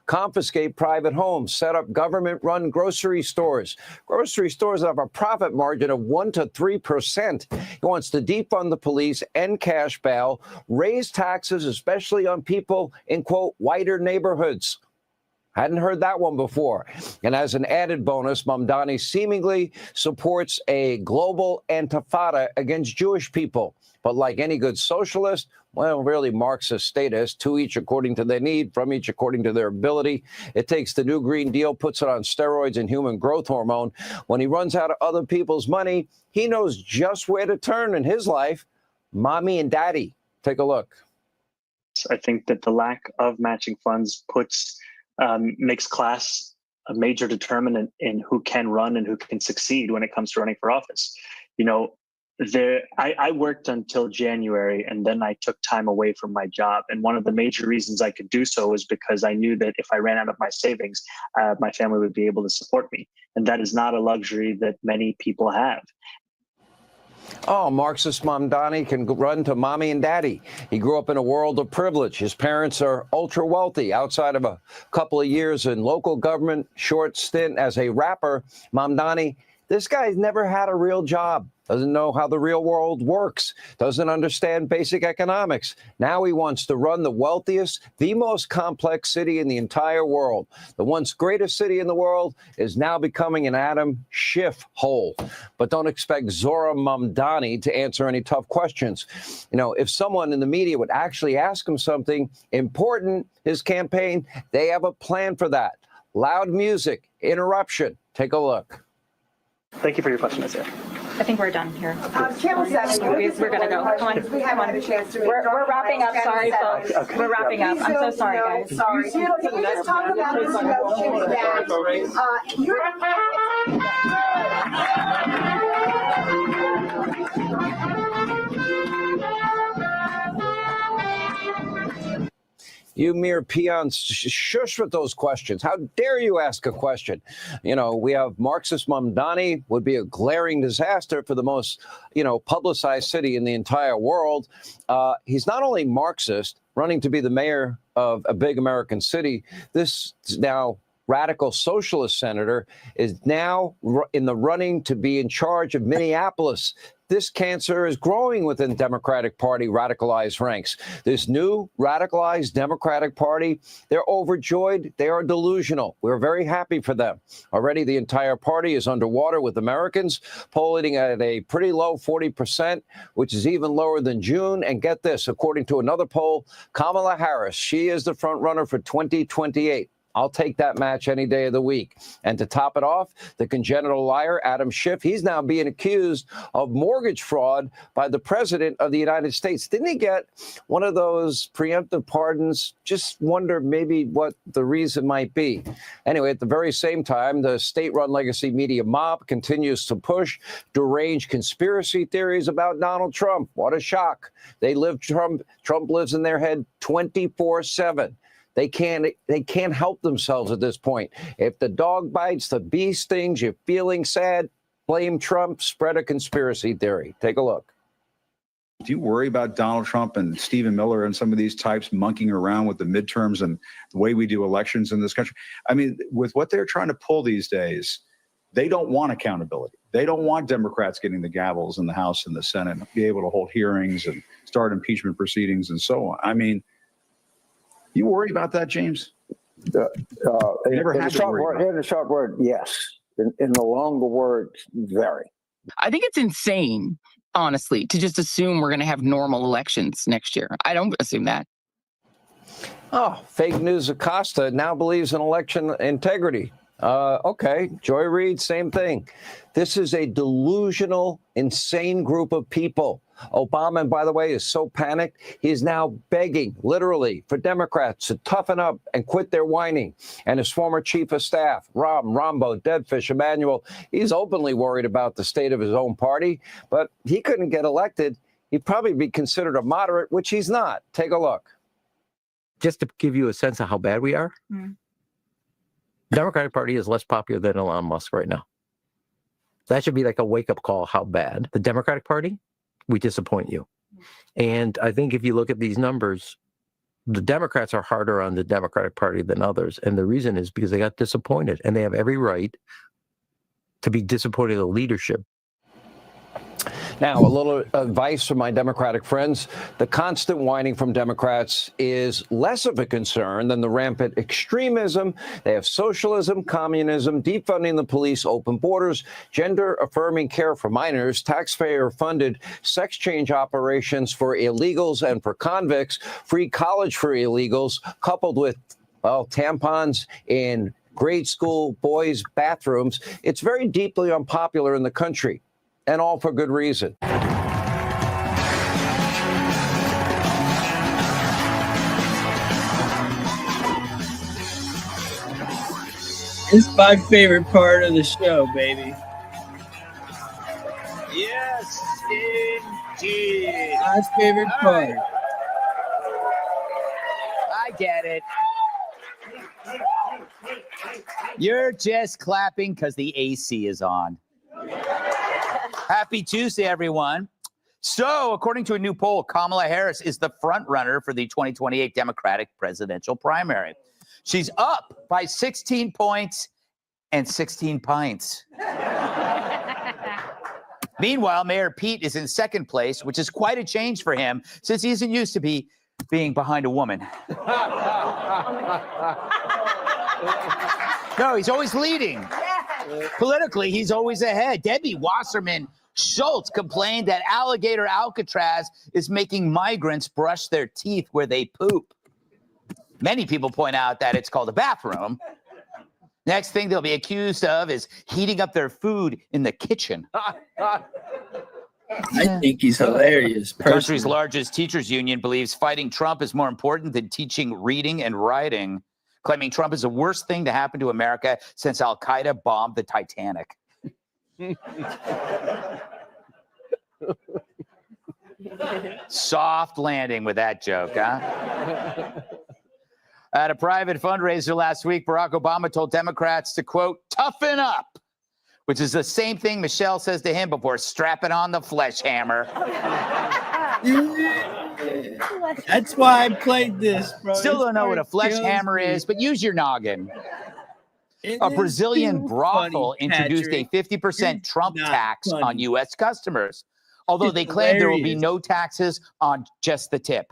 Confiscate private homes, set up government-run grocery stores that have a profit margin of 1% to 3%. He wants to defund the police, end cash bail, raise taxes, especially on people in, quote, whiter neighborhoods. Hadn't heard that one before. And as an added bonus, Mamdani seemingly supports a global intifada against Jewish people. But like any good socialist, well, really Marxist statist, to each according to their need, from each according to their ability. It takes the new Green Deal, puts it on steroids and human growth hormone. When he runs out of other people's money, he knows just where to turn in his life. Mommy and daddy. Take a look. I think that the lack of matching funds makes class a major determinant in who can run and who can succeed when it comes to running for office. You know, I worked until January, and then I took time away from my job. And one of the major reasons I could do so was because I knew that if I ran out of my savings, my family would be able to support me. And that is not a luxury that many people have. Marxist Mamdani can run to mommy and daddy. He grew up in a world of privilege. His parents are ultra wealthy. Outside of a couple of years in local government, short stint as a rapper, Mamdani, this guy's never had a real job. Doesn't know how the real world works, doesn't understand basic economics. Now he wants to run the wealthiest, the most complex city in the entire world. The once greatest city in the world is now becoming an Adam Schiff hole. But don't expect Zoran Mamdani to answer any tough questions. You know, if someone in the media would actually ask him something important, his campaign, they have a plan for that. Loud music, interruption. Take a look. Thank you for your question, Isaiah. I think we're done here. Channel 7, We're going to go. Come on. We haven't had a chance to. We're wrapping up. Sorry, folks. Okay. We're wrapping up. I'm so sorry, guys. Sorry. Can we just talk about this notion that you're You mere peons, shush with those questions. How dare you ask a question? You know, we have Marxist Mamdani, would be a glaring disaster for the most, publicized city in the entire world. He's not only Marxist, running to be the mayor of a big American city. This now radical socialist senator is now in the running to be in charge of Minneapolis. This cancer is growing within Democratic Party radicalized ranks. This new radicalized Democratic Party, they're overjoyed. They are delusional. We're very happy for them. Already the entire party is underwater with Americans, polling at a pretty low 40%, which is even lower than June. And get this, according to another poll, Kamala Harris, she is the front runner for 2028. I'll take that match any day of the week. And to top it off, the congenital liar, Adam Schiff, he's now being accused of mortgage fraud by the president of the United States. Didn't he get one of those preemptive pardons? Just wonder maybe what the reason might be. Anyway, at the very same time, the state-run legacy media mob continues to push deranged conspiracy theories about Donald Trump. What a shock. They live Trump lives in their head 24/7. They can't help themselves at this point. If the dog bites, the bee stings, you're feeling sad, blame Trump, spread a conspiracy theory. Take a look. Do you worry about Donald Trump and Stephen Miller and some of these types monkeying around with the midterms and the way we do elections in this country? I mean, with what they're trying to pull these days, they don't want accountability. They don't want Democrats getting the gavels in the House and the Senate, be able to hold hearings and start impeachment proceedings and so on. I mean, you worry about that, James? In a short word, yes. In the longer word, very. I think it's insane, honestly, to just assume we're going to have normal elections next year. I don't assume that. Oh, fake news Acosta now believes in election integrity. Okay, Joy Reid, same thing. This is a delusional, insane group of people. Obama, by the way, is so panicked, he's now begging, literally, for Democrats to toughen up and quit their whining. And his former chief of staff, Rombo, Deadfish, Emanuel, he's openly worried about the state of his own party. But he couldn't get elected. He'd probably be considered a moderate, which he's not. Take a look. Just to give you a sense of how bad we are, the Democratic Party is less popular than Elon Musk right now. That should be like a wake-up call how bad. The Democratic Party, we disappoint you. And I think if you look at these numbers, the Democrats are harder on the Democratic Party than others. And the reason is because they got disappointed, and they have every right to be disappointed in the leadership. Now, a little advice from my Democratic friends. The constant whining from Democrats is less of a concern than the rampant extremism. They have socialism, communism, defunding the police, open borders, gender-affirming care for minors, taxpayer-funded sex change operations for illegals and for convicts, free college for illegals, coupled with, well, tampons in grade school boys' bathrooms. It's very deeply unpopular in the country. And all for good reason. It's my favorite part of the show, baby. Yes, indeed. My favorite part. I get it. You're just clapping because the AC is on. Happy Tuesday, everyone. So, according to a new poll, Kamala Harris is the front runner for the 2028 Democratic presidential primary. She's up by 16 points and 16 pints. Meanwhile, Mayor Pete is in second place, which is quite a change for him since he isn't used to being behind a woman. No, he's always leading. Politically, he's always ahead. Debbie Wasserman Schultz complained that alligator Alcatraz is making migrants brush their teeth where they poop. Many people point out that it's called a bathroom. Next thing they'll be accused of is heating up their food in the kitchen. I think he's hilarious. The country's largest teachers union believes fighting Trump is more important than teaching reading and writing, claiming Trump is the worst thing to happen to America since Al-Qaeda bombed the Titanic. Soft landing with that joke, huh? At a private fundraiser last week, Barack Obama told Democrats to, quote, toughen up, which is the same thing Michelle says to him before strapping on the flesh hammer. That's why I played this, bro. Still don't know what a flesh hammer is, but use your noggin. A Brazilian brothel introduced a 50% Trump tax on U.S. customers, although they claim there will be no taxes on just the tip.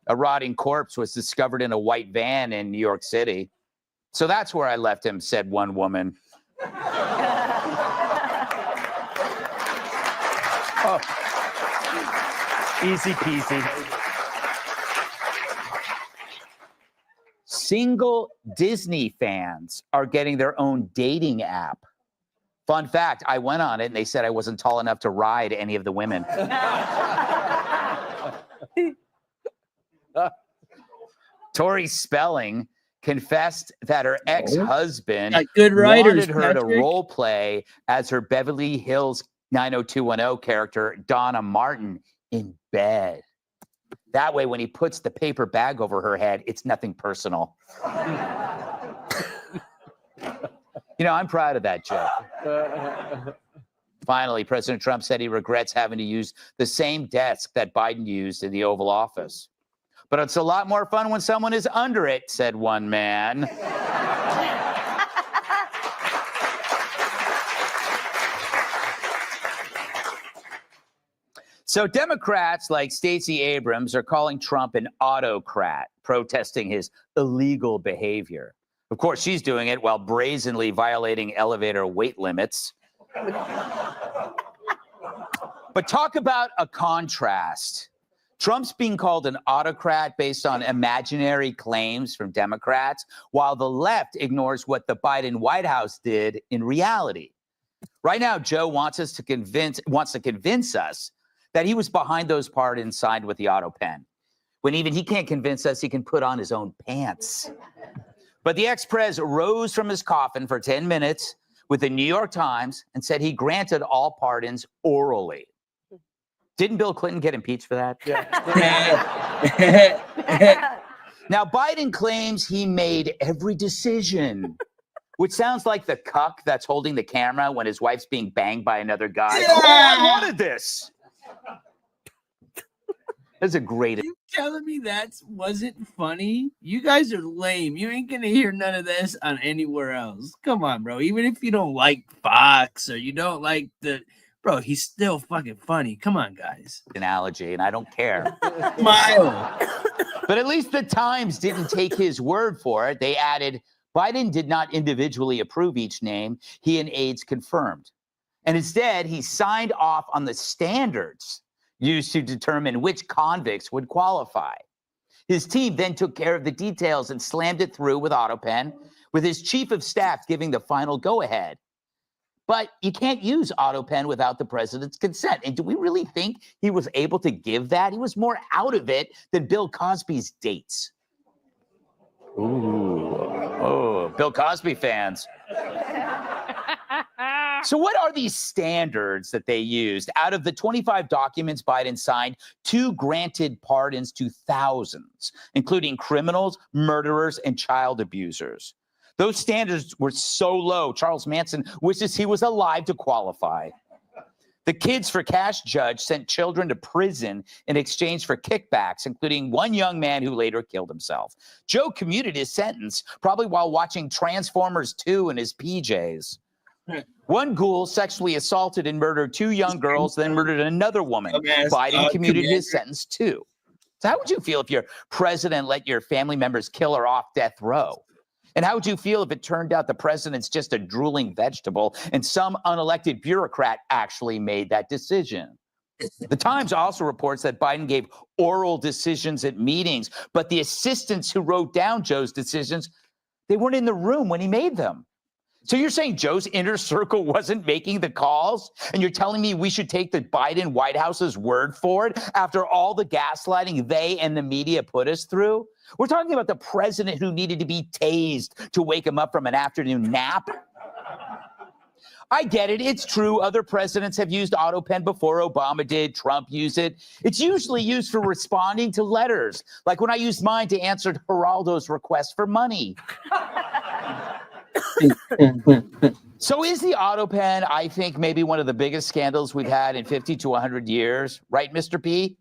A rotting corpse was discovered in a white van in New York City. So that's where I left him, said one woman. Oh. Easy peasy. Single Disney fans are getting their own dating app. Fun fact, I went on it and they said I wasn't tall enough to ride any of the women. Tori Spelling confessed that her ex-husband good writers, wanted her to Patrick. role play as her Beverly Hills 90210 character, Donna Martin, in bed. That way, when he puts the paper bag over her head, it's nothing personal. You know, I'm proud of that joke. Finally, President Trump said he regrets having to use the same desk that Biden used in the Oval Office. But it's a lot more fun when someone is under it, said one man. So Democrats like Stacey Abrams are calling Trump an autocrat, protesting his illegal behavior. Of course, she's doing it while brazenly violating elevator weight limits. But talk about a contrast. Trump's being called an autocrat based on imaginary claims from Democrats, while the left ignores what the Biden White House did in reality. Right now, Joe wants to convince us that he was behind those pardons signed with the auto pen, when even he can't convince us he can put on his own pants. But the ex-pres rose from his coffin for 10 minutes with the New York Times and said he granted all pardons orally. Didn't Bill Clinton get impeached for that? Yeah. Now, Biden claims he made every decision, which sounds like the cuck that's holding the camera when his wife's being banged by another guy. Yeah. Oh, I wanted this. That's a great. You telling me that wasn't funny? You guys are lame. You ain't gonna hear none of this on anywhere else. Come on, bro. Even if you don't like Fox or you don't like bro, he's still fucking funny. Come on, guys. Analogy, and I don't care. Smile. But at least the Times didn't take his word for it. They added, Biden did not individually approve each name he and aides confirmed. And instead, he signed off on the standards used to determine which convicts would qualify. His team then took care of the details and slammed it through with AutoPen, with his chief of staff giving the final go-ahead. But you can't use AutoPen without the president's consent. And do we really think he was able to give that? He was more out of it than Bill Cosby's dates. Ooh. Oh, Bill Cosby fans. So what are these standards that they used? Out of the 25 documents Biden signed, 2 granted pardons to thousands, including criminals, murderers, and child abusers. Those standards were so low, Charles Manson wishes he was alive to qualify. The Kids for Cash judge sent children to prison in exchange for kickbacks, including one young man who later killed himself. Joe commuted his sentence, probably while watching Transformers 2 in his PJs. One ghoul sexually assaulted and murdered 2 young girls, then murdered another woman. Biden commuted his sentence too. So how would you feel if your president let your family members kill her off death row? And how would you feel if it turned out the president's just a drooling vegetable and some unelected bureaucrat actually made that decision? The Times also reports that Biden gave oral decisions at meetings, but the assistants who wrote down Joe's decisions, they weren't in the room when he made them. So you're saying Joe's inner circle wasn't making the calls? And you're telling me we should take the Biden White House's word for it after all the gaslighting they and the media put us through? We're talking about the president who needed to be tased to wake him up from an afternoon nap. I get it. It's true. Other presidents have used AutoPen before. Obama did. Trump used it. It's usually used for responding to letters, like when I used mine to answer Geraldo's request for money. So is the AutoPen, I think, maybe one of the biggest scandals we've had in 50 to 100 years, right, Mr. P?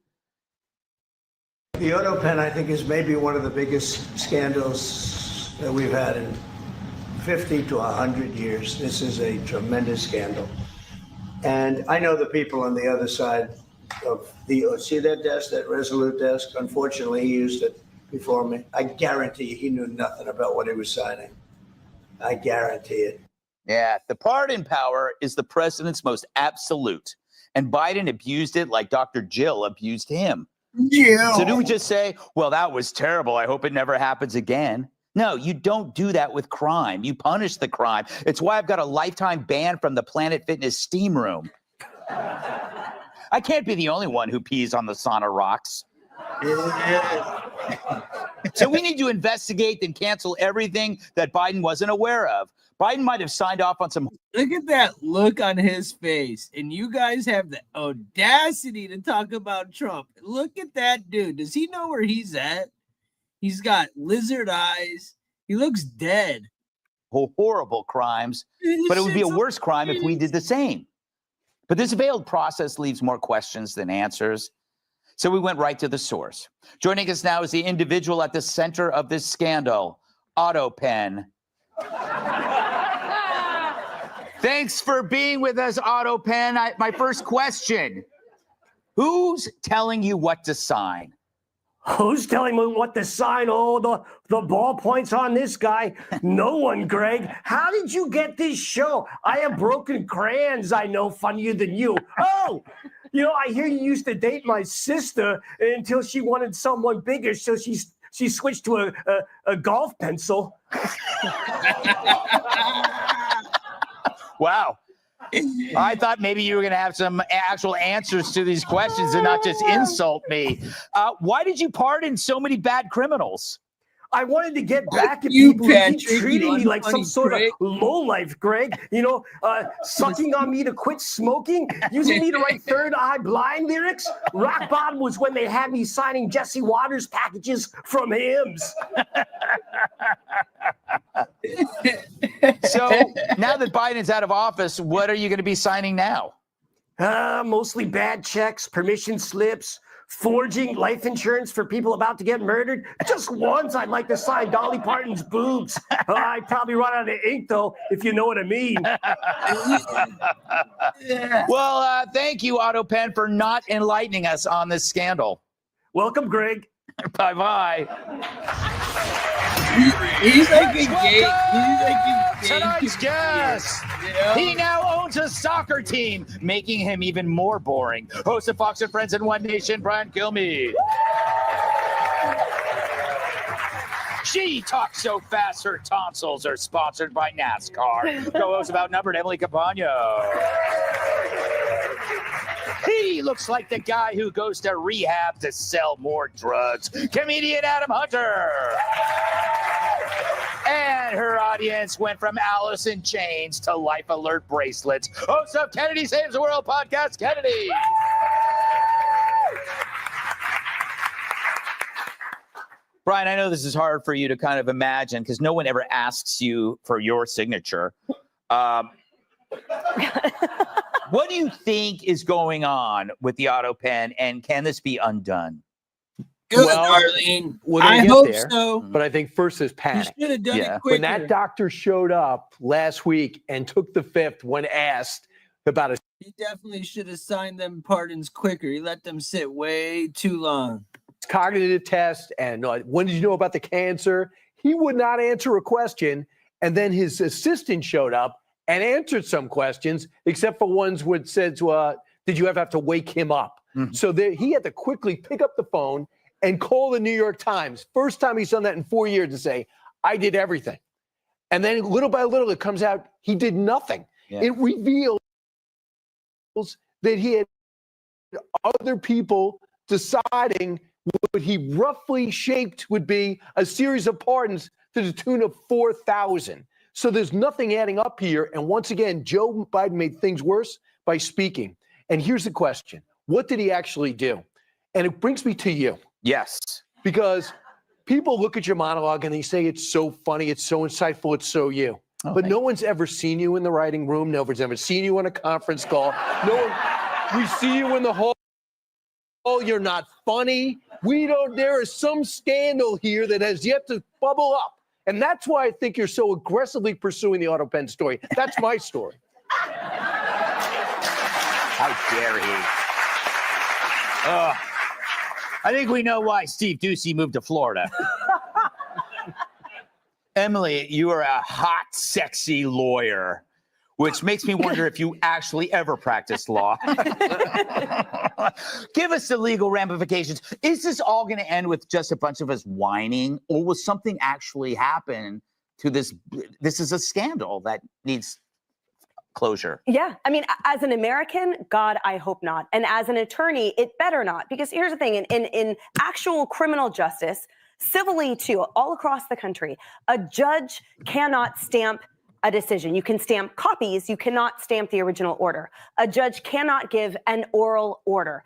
The AutoPen, I think, is maybe one of the biggest scandals that we've had in 50 to 100 years. This is a tremendous scandal. And I know the people on the other side of see that desk, that Resolute desk? Unfortunately, he used it before me. I guarantee he knew nothing about what he was signing. I guarantee it. Yeah, the pardon power is the president's most absolute And Biden abused it like Dr. Jill abused him. Yeah. So do we just say, well, that was terrible. I hope it never happens again? No, you don't do that with crime. You punish the crime. It's why I've got a lifetime ban from the Planet Fitness steam room. I can't be the only one who pees on the sauna rocks. So we need to investigate and cancel everything that Biden wasn't aware of. Biden might have signed off on some. Look at that look on his face. And you guys have the audacity to talk about Trump. Look at that dude. Does he know where he's at? He's got lizard eyes. He looks dead. Horrible crimes, but it would be a worse crime if we did the same. But this veiled process leaves more questions than answers. So we went right to the source. Joining us now is the individual at the center of this scandal, AutoPen. Thanks for being with us, AutoPen. My first question, who's telling you what to sign? Who's telling me what to sign? Oh, the ballpoint's on this guy. No one, Greg. How did you get this show? I have broken crayons, I know, funnier than you. Oh, you know, I hear you used to date my sister until she wanted someone bigger, so she switched to a golf pencil. Wow. I thought maybe you were going to have some actual answers to these questions and not just insult me. Why did you pardon so many bad criminals? I wanted to get back at people who keep treating me like some sort of lowlife, Greg. You know, sucking on me to quit smoking, using me to write Third Eye Blind lyrics. Rock bottom was when they had me signing Jesse Waters packages from hymns. So now that Biden's out of office, what are you going to be signing now? Mostly bad checks, permission slips, forging life insurance for people about to get murdered. Just once, I'd like to sign Dolly Parton's boobs. I'd probably run out of ink, though, if you know what I mean. Well, thank you, AutoPen, for not enlightening us on this scandal. Welcome, Greg. Bye-bye. He's like a gay. Tonight's guest. Yeah. He now owns a soccer team, making him even more boring. Host of Fox and Friends and One Nation, Brian Kilmeade. She talks so fast, her tonsils are sponsored by NASCAR. Co-host About Numbered, Emily Capano. He looks like the guy who goes to rehab to sell more drugs. Comedian Adam Hunter. And her audience went from Alice in Chains to Life Alert bracelets. Host of Kennedy Saves the World podcast, Kennedy. Brian, I know this is hard for you to kind of imagine because no one ever asks you for your signature. What do you think is going on with the AutoPen, and can this be undone? Good, Well, Arlene. we're gonna I get hope there, so. But I think first is panic. You should have done it quicker. When that doctor showed up last week and took the fifth when asked about a He definitely should have signed them pardons quicker. He let them sit way too long. cognitive test and when did you know about the cancer, he would not answer a question. And then his assistant showed up and answered some questions, except for ones which said, did you ever have to wake him up? Mm-hmm. So he had to quickly pick up the phone and call the New York Times. First time he's done that in 4 years, to say, I did everything. And then little by little, it comes out he did nothing. Yeah. It reveals that he had other people deciding what he roughly shaped would be a series of pardons to the tune of 4,000. So there's nothing adding up here. And once again, Joe Biden made things worse by speaking. And here's the question. What did he actually do? And it brings me to you. Yes. Because people look at your monologue and they say it's so funny, it's so insightful, it's so you. Oh, but no one's ever seen you in the writing room. No one's ever seen you on a conference call. We see you in the hall. Oh, you're not funny. There is some scandal here that has yet to bubble up. And that's why I think you're so aggressively pursuing the AutoPen story. That's my story. How dare he? I think we know why Steve Ducey moved to Florida. Emily, you are a hot, sexy lawyer which makes me wonder if you actually ever practiced law. Give us the legal ramifications. Is this all going to end with just a bunch of us whining, or will something actually happen to this? This is a scandal that needs closure. Yeah. I mean, as an American, God, I hope not. And as an attorney, it better not. Because here's the thing, in actual criminal justice, civilly too, all across the country, a judge cannot stamp a decision. You can stamp copies, you cannot stamp the original order. A judge cannot give an oral order.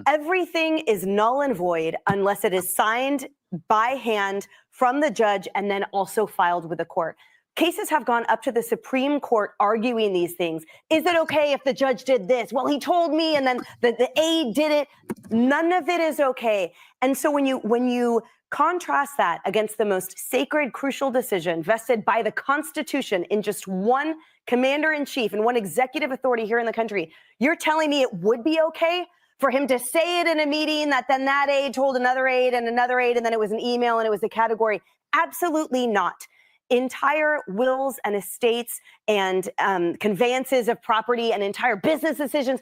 Everything is null and void unless it is signed by hand from the judge and then also filed with the court. Cases have gone up to the Supreme Court arguing these things. Is it okay if the judge did this? Well, he told me, and then the aide did it. None of it is okay. And so when you contrast that against the most sacred, crucial decision vested by the Constitution in just one commander-in-chief and one executive authority here in the country, you're telling me it would be okay for him to say it in a meeting that then that aide told another aide, and then it was an email and it was a category? Absolutely not. Entire wills and estates and conveyances of property and entire business decisions.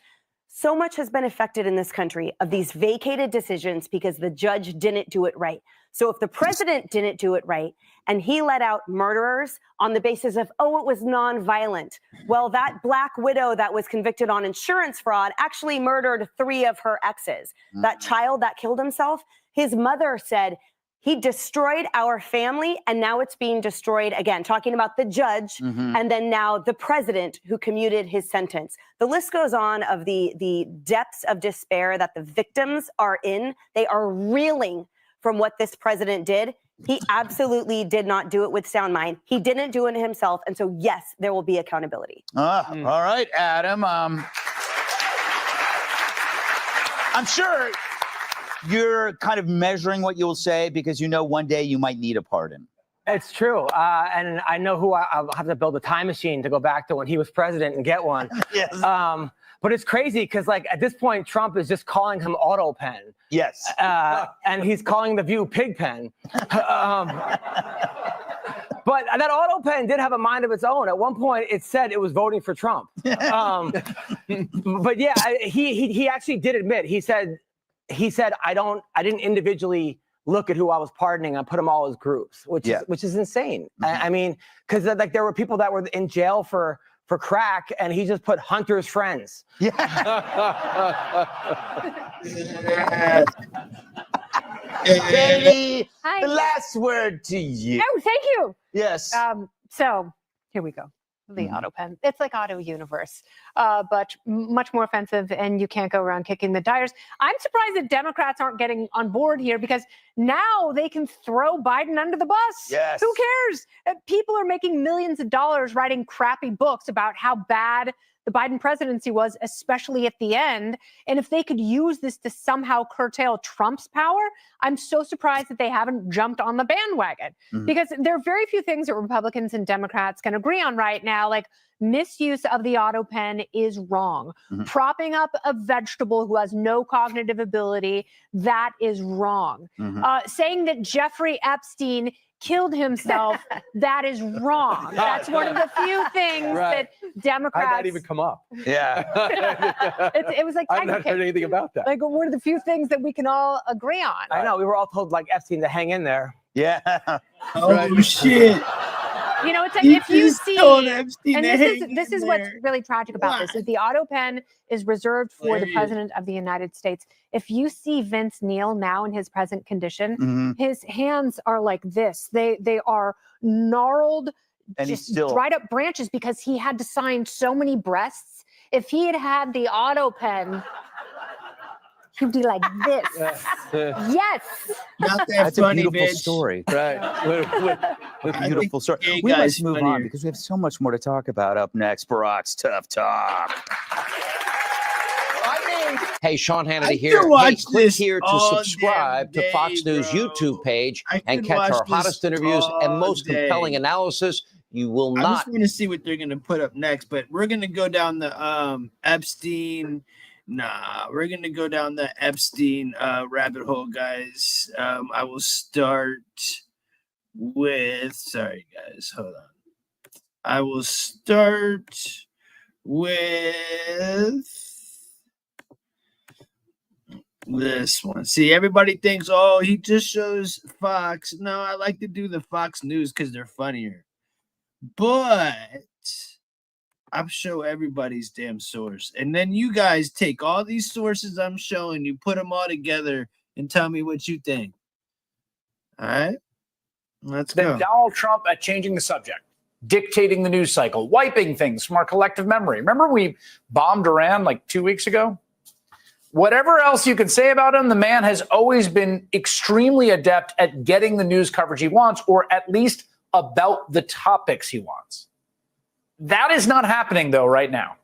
So much has been affected in this country of these vacated decisions because the judge didn't do it right. So if the president didn't do it right and he let out murderers on the basis of, oh, it was nonviolent. Well, that black widow that was convicted on insurance fraud actually murdered 3 of her exes. That child that killed himself, his mother said, he destroyed our family, and now it's being destroyed again. Talking about the judge, and then now the president who commuted his sentence. The list goes on of the depths of despair that the victims are in. They are reeling from what this president did. He absolutely did not do it with sound mind. He didn't do it himself, and so yes, there will be accountability. All right, Adam. I'm sure you're kind of measuring what you'll say because you know one day you might need a pardon. It's true. And I know who I'll have to build a time machine to go back to when he was president and get one. Yes. But it's crazy because, like, at this point, Trump is just calling him auto pen. Yes. And he's calling the View pig pen. But that auto pen did have a mind of its own. At one point, it said it was voting for Trump. But yeah, he actually did admit. He said I didn't individually look at who I was pardoning. I put them all as groups, which is insane. I mean, because like there were people that were in jail for crack, and he just put Hunter's friends. Yeah. Katie, the last word to you. Oh, thank you. Yes. So here we go. The auto pen. It's like Auto Universe, but much more offensive, and you can't go around kicking the tires. I'm surprised that Democrats aren't getting on board here because now they can throw Biden under the bus. Yes. Who cares? People are making millions of dollars writing crappy books about how bad the Biden presidency was, especially at the end. And if they could use this to somehow curtail Trump's power, I'm so surprised that they haven't jumped on the bandwagon. Because there are very few things that Republicans and Democrats can agree on right now, like misuse of the auto pen is wrong. Propping up a vegetable who has no cognitive ability, that is wrong. Saying that Jeffrey Epstein killed himself, that is wrong. That's one of the few things that Democrats... How'd that even come up? Yeah. it was like... I've not heard anything about that. Like one of the few things that we can all agree on. I know, we were all told like Epstein to hang in there. Yeah. Oh, shit. You know, it's like if you see, and this is what's really tragic about this, is the auto pen is reserved for the president of the United States. If you see Vince Neil now in his present condition, his hands are like this. They are gnarled, and just dried up branches because he had to sign so many breasts. If he had had the auto pen, he'd be like this. Yes. Not that That's funny, a beautiful bitch. story. Right. What a beautiful story. gay We guy's must move funnier. on because we have so much more to talk about up next. Barack's Tough Talk. Hey, Sean Hannity I here. could watch Hey, click this here to all subscribe damn to Fox day, News bro. YouTube page I and could catch our watch hottest this interviews and all most day. compelling analysis. You will I not. just want to see what they're going to put up next, but we're going to go down the Epstein. Nah, we're going to go down the Epstein rabbit hole, guys. I will start with, sorry, guys, hold on. I will start with this one. See, everybody thinks, oh, he just shows Fox. No, I like to do the Fox News because they're funnier. But I'll show everybody's damn source. And then you guys take all these sources I'm showing, you put them all together and tell me what you think. All right? Let's go. Donald Trump at changing the subject, dictating the news cycle, wiping things from our collective memory. Remember we bombed Iran like 2 weeks ago? Whatever else you can say about him, the man has always been extremely adept at getting the news coverage he wants, or at least about the topics he wants. That is not happening, though, right now.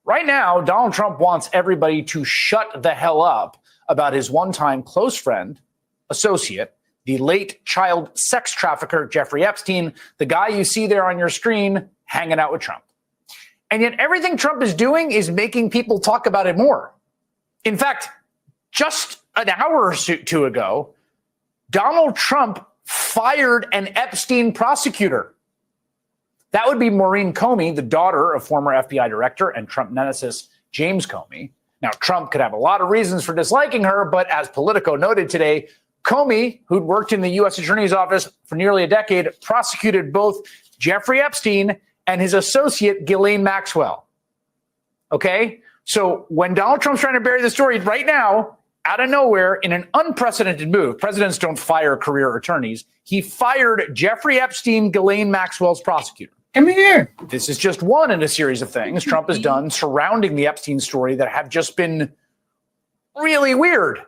Right now, Donald Trump wants everybody to shut the hell up about his one-time close friend, associate, the late child sex trafficker, Jeffrey Epstein, the guy you see there on your screen hanging out with Trump. And yet everything Trump is doing is making people talk about it more. In fact, just an hour or two ago, Donald Trump fired an Epstein prosecutor. That would be Maureen Comey, the daughter of former FBI director and Trump nemesis James Comey. Now, Trump could have a lot of reasons for disliking her, but as Politico noted today, Comey, who'd worked in the U.S. Attorney's Office for nearly a decade, prosecuted both Jeffrey Epstein and his associate, Ghislaine Maxwell. Okay? So when Donald Trump's trying to bury the story right now, out of nowhere, in an unprecedented move, presidents don't fire career attorneys, he fired Jeffrey Epstein, Ghislaine Maxwell's prosecutor. Come here. This is just one in a series of things Trump has done surrounding the Epstein story that have just been really weird.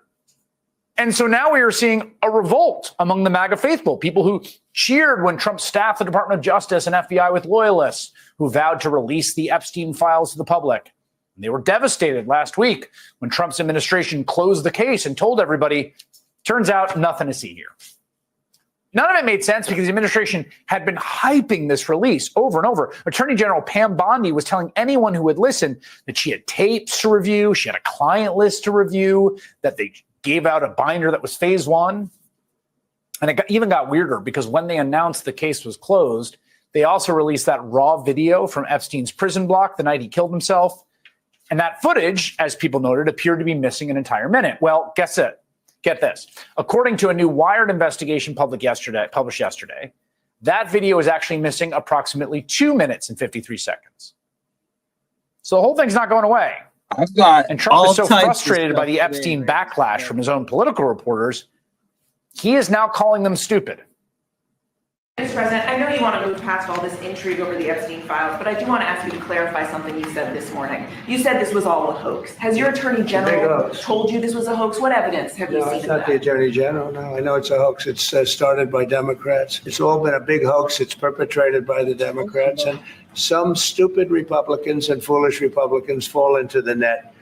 And so now we are seeing a revolt among the MAGA faithful, people who cheered when Trump staffed the Department of Justice and FBI with loyalists who vowed to release the Epstein files to the public. They were devastated last week when Trump's administration closed the case and told everybody, turns out nothing to see here. None of it made sense because the administration had been hyping this release over and over. Attorney General Pam Bondi was telling anyone who would listen that she had tapes to review, she had a client list to review, that they gave out a binder that was phase one. And it even got weirder because when they announced the case was closed, they also released that raw video from Epstein's prison block the night he killed himself. And that footage, as people noted, appeared to be missing an entire minute. Well, guess it. Get this. According to a new Wired investigation published yesterday, that video is actually missing approximately 2 minutes and 53 seconds. So the whole thing's not going away. And Trump is so frustrated by the Epstein backlash from his own political reporters, he is now calling them stupid. Mr. President, I know you want to move past all this intrigue over the Epstein files, but I do want to ask you to clarify something you said this morning. You said this was all a hoax. Has your Attorney General told you this was a hoax? What evidence have you seen? No, it's not the Attorney General. No, I know it's a hoax. It's started by Democrats. It's all been a big hoax. It's perpetrated by the Democrats. And some stupid Republicans and foolish Republicans fall into the net.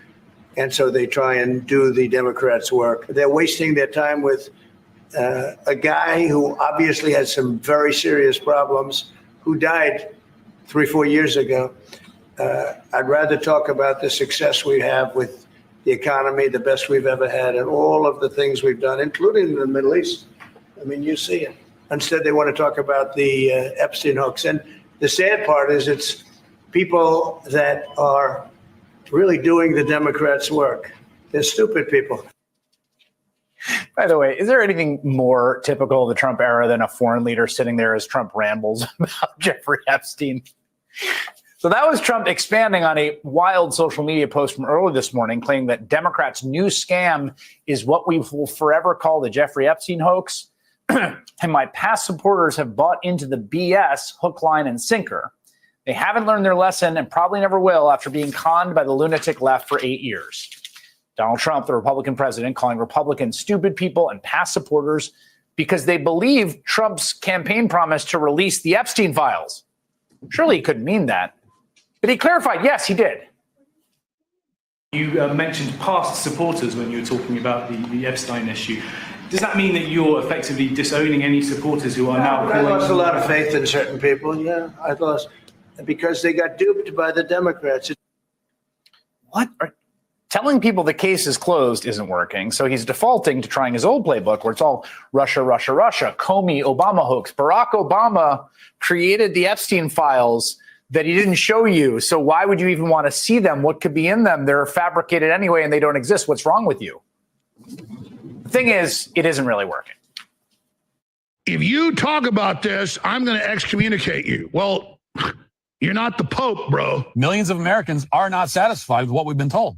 And so they try and do the Democrats' work. They're wasting their time with a guy who obviously has some very serious problems, who died 3-4 years ago. I'd rather talk about the success we have with the economy, the best we've ever had, and all of the things we've done, including in the Middle East. I mean, you see it. Instead, they want to talk about the Epstein hoax. And the sad part is it's people that are really doing the Democrats' work. They're stupid people. By the way, is there anything more typical of the Trump era than a foreign leader sitting there as Trump rambles about Jeffrey Epstein? So that was Trump expanding on a wild social media post from early this morning, claiming that Democrats' new scam is what we will forever call the Jeffrey Epstein hoax. And my past supporters have bought into the BS hook, line, and sinker. They haven't learned their lesson and probably never will after being conned by the lunatic left for 8 years. Donald Trump, the Republican president, calling Republicans stupid people and past supporters because they believe Trump's campaign promise to release the Epstein files. Surely he couldn't mean that. But he clarified, yes, he did. You mentioned past supporters when you were talking about the Epstein issue. Does that mean that you're effectively disowning any supporters who are now I lost a lot of faith in certain people. Yeah, I lost because they got duped by the Democrats. What? Telling people the case is closed isn't working, so he's defaulting to trying his old playbook where it's all Russia, Russia, Russia, Comey, Obama hoax. Barack Obama created the Epstein files that he didn't show you. So why would you even want to see them? What could be in them? They're fabricated anyway, and they don't exist. What's wrong with you? The thing is, it isn't really working. If you talk about this, I'm going to excommunicate you. Well, you're not the Pope, bro. Millions of Americans are not satisfied with what we've been told.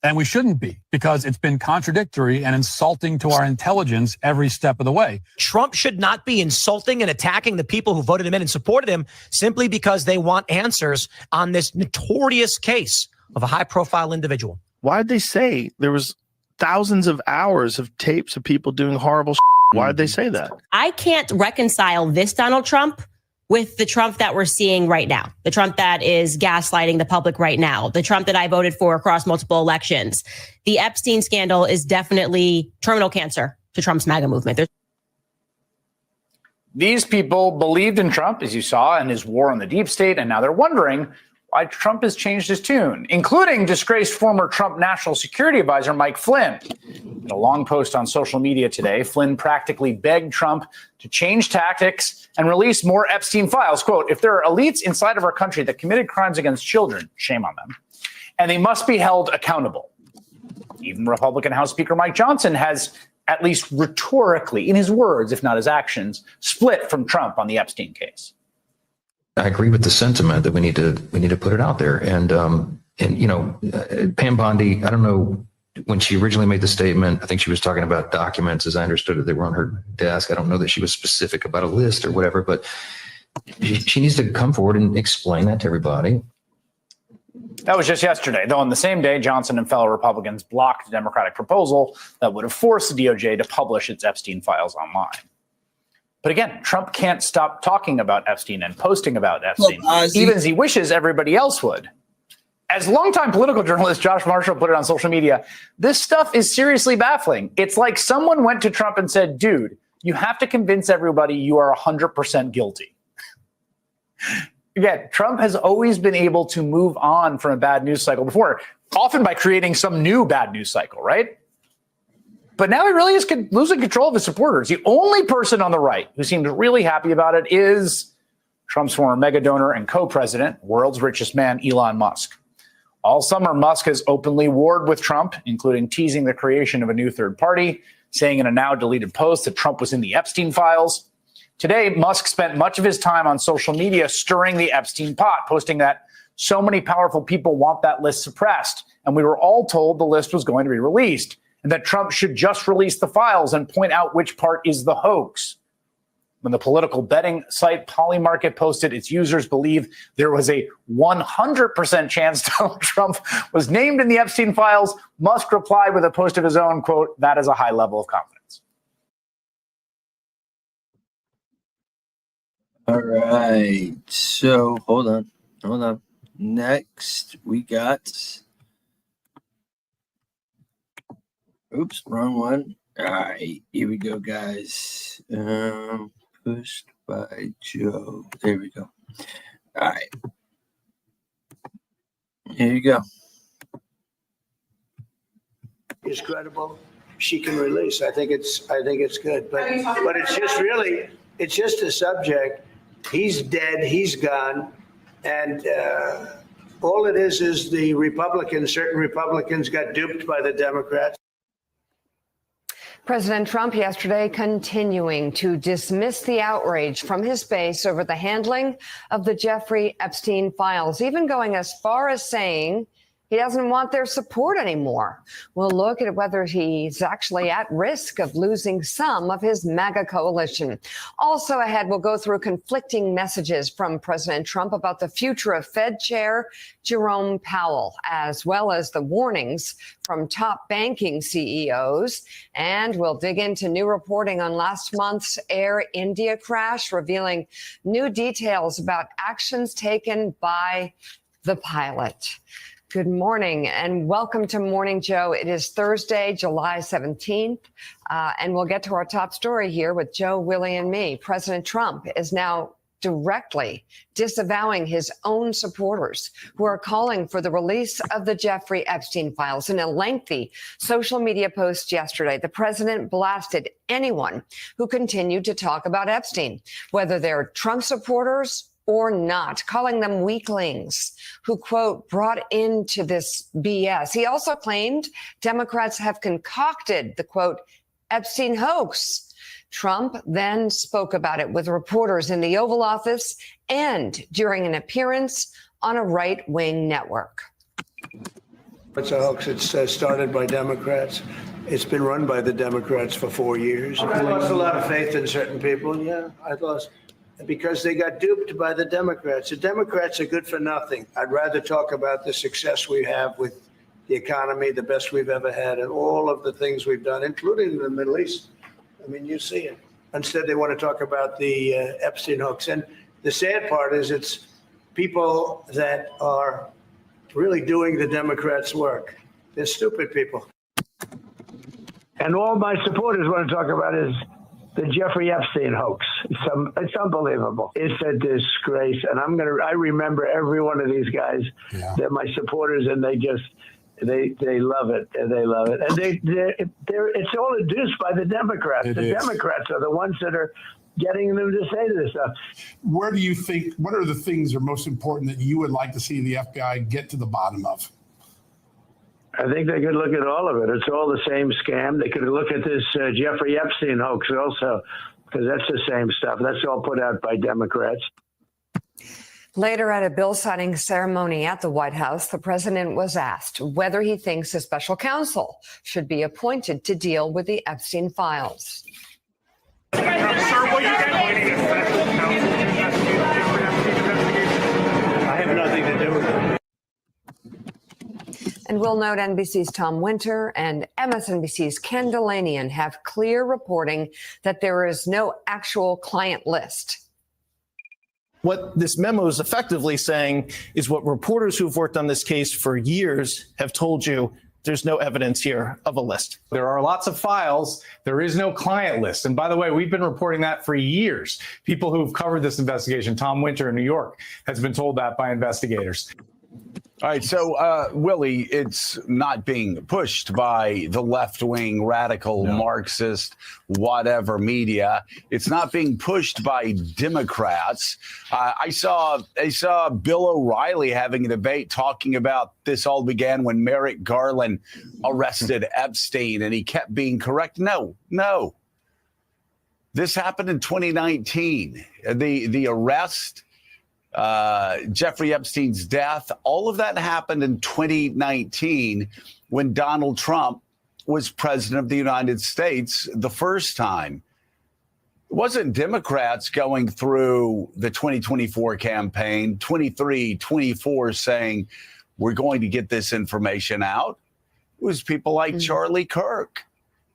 And we shouldn't be, because it's been contradictory and insulting to our intelligence every step of the way. Trump should not be insulting and attacking the people who voted him in and supported him simply because they want answers on this notorious case of a high-profile individual. Why did they say there was thousands of hours of tapes of people doing horrible shit? Why did they say that? I can't reconcile this Donald Trump with the Trump that we're seeing right now, the Trump that is gaslighting the public right now, the Trump that I voted for across multiple elections. The Epstein scandal is definitely terminal cancer to Trump's MAGA movement. These people believed in Trump, as you saw, and his war on the deep state, and now they're wondering why Trump has changed his tune, including disgraced former Trump National Security Advisor Mike Flynn. In a long post on social media today, Flynn practically begged Trump to change tactics and release more Epstein files. Quote, if there are elites inside of our country that committed crimes against children, shame on them, and they must be held accountable. Even Republican House Speaker Mike Johnson has, at least rhetorically, in his words, if not his actions, split from Trump on the Epstein case. I agree with the sentiment that we need to put it out there. And you know, Pam Bondi, I don't know, when she originally made the statement, I think she was talking about documents, as I understood it, they were on her desk. I don't know that she was specific about a list or whatever, but she needs to come forward and explain that to everybody. That was just yesterday, though on the same day, Johnson and fellow Republicans blocked a Democratic proposal that would have forced the DOJ to publish its Epstein files online. But again, Trump can't stop talking about Epstein and posting about Epstein, even as he wishes everybody else would. As longtime political journalist Josh Marshall put it on social media, this stuff is seriously baffling. It's like someone went to Trump and said, dude, you have to convince everybody you are 100% guilty. Again, Trump has always been able to move on from a bad news cycle before, often by creating some new bad news cycle, right? But now he really is losing control of his supporters. The only person on the right who seems really happy about it is Trump's former mega donor and co-president, world's richest man, Elon Musk. All summer, Musk has openly warred with Trump, including teasing the creation of a new third party, saying in a now deleted post that Trump was in the Epstein files. Today, Musk spent much of his time on social media stirring the Epstein pot, posting that so many powerful people want that list suppressed, and we were all told the list was going to be released, and that Trump should just release the files and point out which part is the hoax. When the political betting site Polymarket posted its users believe there was a 100% chance Donald Trump was named in the Epstein files, Musk replied with a post of his own, quote, that is a high level of confidence. All right. So hold on. Next, we got. Oops, wrong one. All right, here we go, guys. Pushed by Joe. There we go. All right. Here you go. Is credible. She can release. I think it's good. But it's just a subject. He's dead. He's gone. And all it is certain Republicans got duped by the Democrats. President Trump yesterday continuing to dismiss the outrage from his base over the handling of the Jeffrey Epstein files, even going as far as saying he doesn't want their support anymore. We'll look at whether he's actually at risk of losing some of his MAGA coalition. Also ahead, we'll go through conflicting messages from President Trump about the future of Fed Chair Jerome Powell, as well as the warnings from top banking CEOs. And we'll dig into new reporting on last month's Air India crash, revealing new details about actions taken by the pilot. Good morning and welcome to Morning Joe. It is Thursday, July 17th, and we'll get to our top story here with Joe, Willie, and me. President Trump is now directly disavowing his own supporters who are calling for the release of the Jeffrey Epstein files. In a lengthy social media post yesterday, the president blasted anyone who continued to talk about Epstein, whether they're Trump supporters or not, calling them weaklings who, quote, brought into this BS. He also claimed Democrats have concocted the, quote, Epstein hoax. Trump then spoke about it with reporters in the Oval Office and during an appearance on a right-wing network. It's a hoax. It's started by Democrats. It's been run by the Democrats for 4 years. I lost a lot of faith in certain people. Yeah, I lost because they got duped by the Democrats. The Democrats are good for nothing. I'd rather talk about the success we have with the economy, the best we've ever had, and all of the things we've done, including the Middle East. I mean, you see it. Instead, they want to talk about the Epstein hoax. And the sad part is it's people that are really doing the Democrats' work. They're stupid people. And all my supporters want to talk about is the Jeffrey Epstein hoax. It's unbelievable. It's a disgrace. And I remember every one of these guys. Yeah. They're my supporters, and they love it. And they love it. And it's all induced by the Democrats. The Democrats are the ones that are getting them to say this stuff. Where do you think, what are the things that are most important that you would like to see the FBI get to the bottom of? I think they could look at all of it. It's all the same scam. They could look at this Jeffrey Epstein hoax also, because that's the same stuff. That's all put out by Democrats. Later at a bill signing ceremony at the White House, the president was asked whether he thinks a special counsel should be appointed to deal with the Epstein files. Sir, will you get appointing a special counsel to investigate the investigation? I have nothing to do with it. And we'll note NBC's Tom Winter and MSNBC's Ken Delanian have clear reporting that there is no actual client list. What this memo is effectively saying is what reporters who've worked on this case for years have told you. There's no evidence here of a list. There are lots of files. There is no client list. And by the way, we've been reporting that for years. People who've covered this investigation, Tom Winter in New York, has been told that by investigators. All right. So, Willie, it's not being pushed by the left-wing, radical, Marxist, whatever media. It's not being pushed by Democrats. I saw Bill O'Reilly having a debate talking about this all began when Merrick Garland arrested Epstein, and he kept being correct. No. This happened in 2019. The arrest, Jeffrey Epstein's death, all of that happened in 2019 when Donald Trump was president of the United States the first time. It wasn't Democrats going through the 2024 campaign, 23, 24, saying we're going to get this information out. It was people like Charlie Kirk.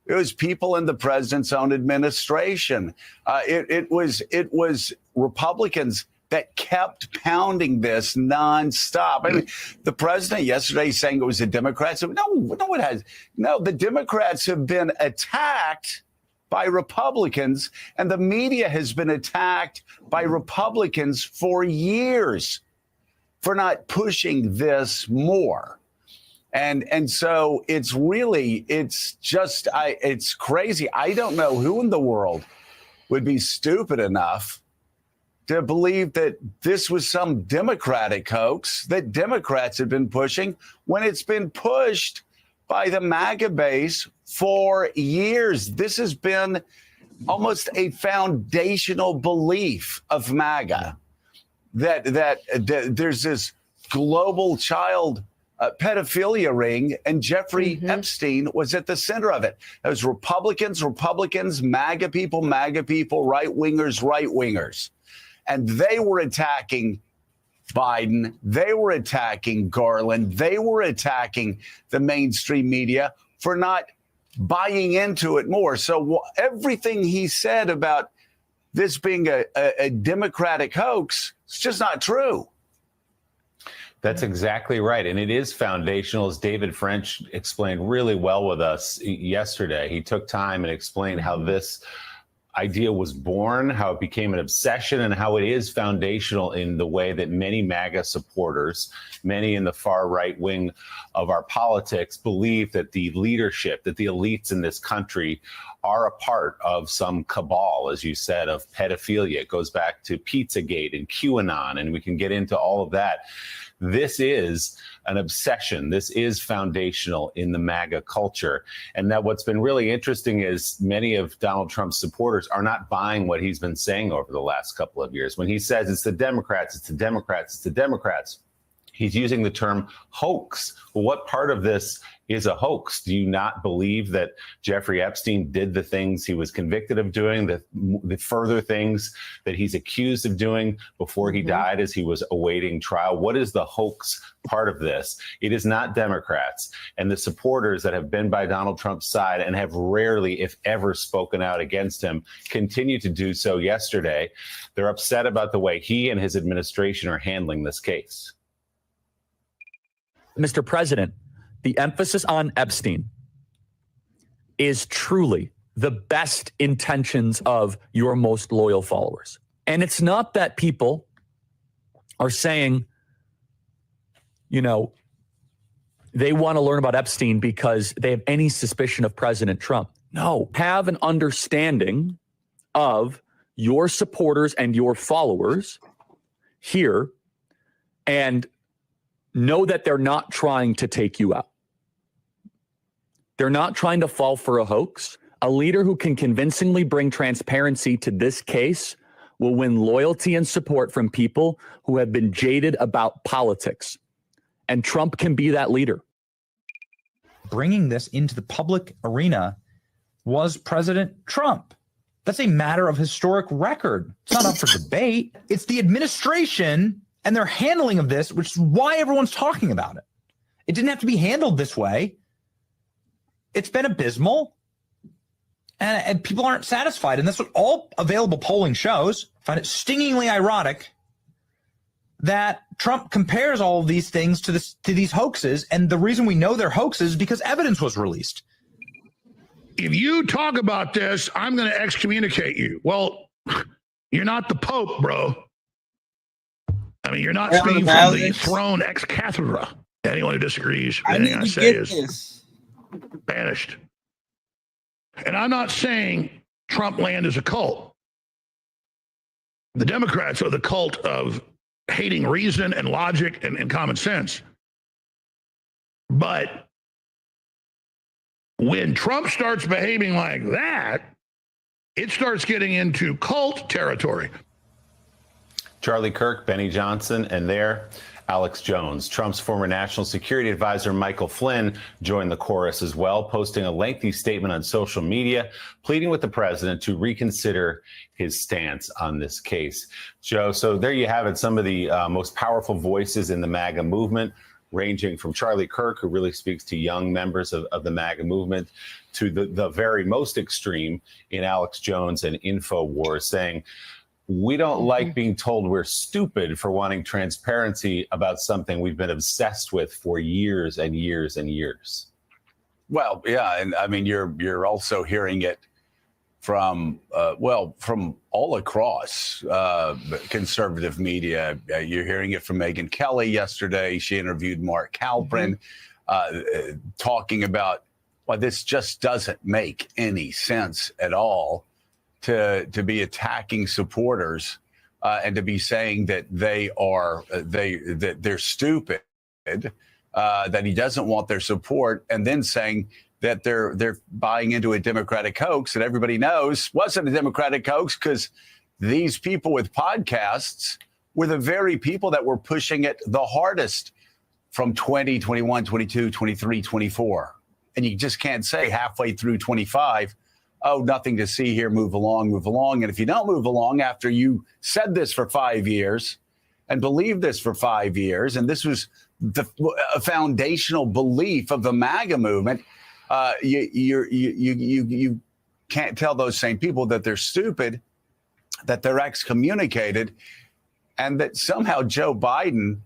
It was people in the president's own administration. It was Republicans that kept pounding this nonstop. I mean, the president yesterday saying it was the Democrats. No, it has. No, the Democrats have been attacked by Republicans, and the media has been attacked by Republicans for years for not pushing this more. And so it's crazy. I don't know who in the world would be stupid enough to believe that this was some Democratic hoax that Democrats had been pushing when it's been pushed by the MAGA base for years. This has been almost a foundational belief of MAGA that there's this global child pedophilia ring, and Jeffrey Epstein was at the center of it. It was Republicans, MAGA people, right-wingers. And they were attacking Biden. They were attacking Garland. They were attacking the mainstream media for not buying into it more. So everything he said about this being a Democratic hoax, it's just not true. That's exactly right. And it is foundational, as David French explained really well with us yesterday. He took time and explained how this idea was born, how it became an obsession, and how it is foundational in the way that many MAGA supporters, many in the far right wing of our politics, believe that the leadership, that the elites in this country are a part of some cabal, as you said, of pedophilia. It goes back to Pizzagate and QAnon, and we can get into all of that. This is an obsession. This is foundational in the MAGA culture. And that what's been really interesting is many of Donald Trump's supporters are not buying what he's been saying over the last couple of years. When he says it's the Democrats, it's the Democrats, it's the Democrats, he's using the term hoax. Well, what part of this is a hoax? Do you not believe that Jeffrey Epstein did the things he was convicted of doing, the further things that he's accused of doing before he died as he was awaiting trial? What is the hoax part of this? It is not Democrats. And the supporters that have been by Donald Trump's side and have rarely, if ever, spoken out against him continue to do so yesterday. They're upset about the way he and his administration are handling this case. Mr. President, the emphasis on Epstein is truly the best intentions of your most loyal followers. And it's not that people are saying, you know, they want to learn about Epstein because they have any suspicion of President Trump. No, have an understanding of your supporters and your followers here and know that they're not trying to take you out. They're not trying to fall for a hoax. A leader who can convincingly bring transparency to this case will win loyalty and support from people who have been jaded about politics. And Trump can be that leader. Bringing this into the public arena was President Trump. That's a matter of historic record. It's not up for debate. It's the administration and their handling of this, which is why everyone's talking about it. It didn't have to be handled this way. It's been abysmal, and people aren't satisfied. And that's what all available polling shows. I find it stingingly ironic that Trump compares all of these things to these hoaxes. And the reason we know they're hoaxes is because evidence was released. If you talk about this, I'm going to excommunicate you. Well, you're not the Pope, bro. I mean, you're not speaking from the throne ex cathedra. Anyone who disagrees with anything I say is banished. And I'm not saying Trump land is a cult. The Democrats are the cult of hating reason and logic and common sense. But when Trump starts behaving like that, it starts getting into cult territory. Charlie Kirk, Benny Johnson, and there, Alex Jones. Trump's former national security advisor, Michael Flynn, joined the chorus as well, posting a lengthy statement on social media, pleading with the president to reconsider his stance on this case. Joe, so there you have it, some of the most powerful voices in the MAGA movement, ranging from Charlie Kirk, who really speaks to young members of the MAGA movement, to the very most extreme in Alex Jones and InfoWars, saying, we don't like being told we're stupid for wanting transparency about something we've been obsessed with for years and years and years. Well, yeah, and I mean, you're also hearing it from from all across conservative media. You're hearing it from Megyn Kelly yesterday. She interviewed Mark Halperin, talking about, well, this just doesn't make any sense at all to be attacking supporters and to be saying that they're stupid, that he doesn't want their support, and then saying that they're buying into a Democratic hoax that everybody knows wasn't a Democratic hoax, because these people with podcasts were the very people that were pushing it the hardest from 20, 21, 22, 23, 24. And you just can't say halfway through 25, oh, nothing to see here, move along, move along. And if you don't move along after you said this for 5 years and believed this for 5 years, and this was a foundational belief of the MAGA movement, you can't tell those same people that they're stupid, that they're excommunicated, and that somehow Joe Biden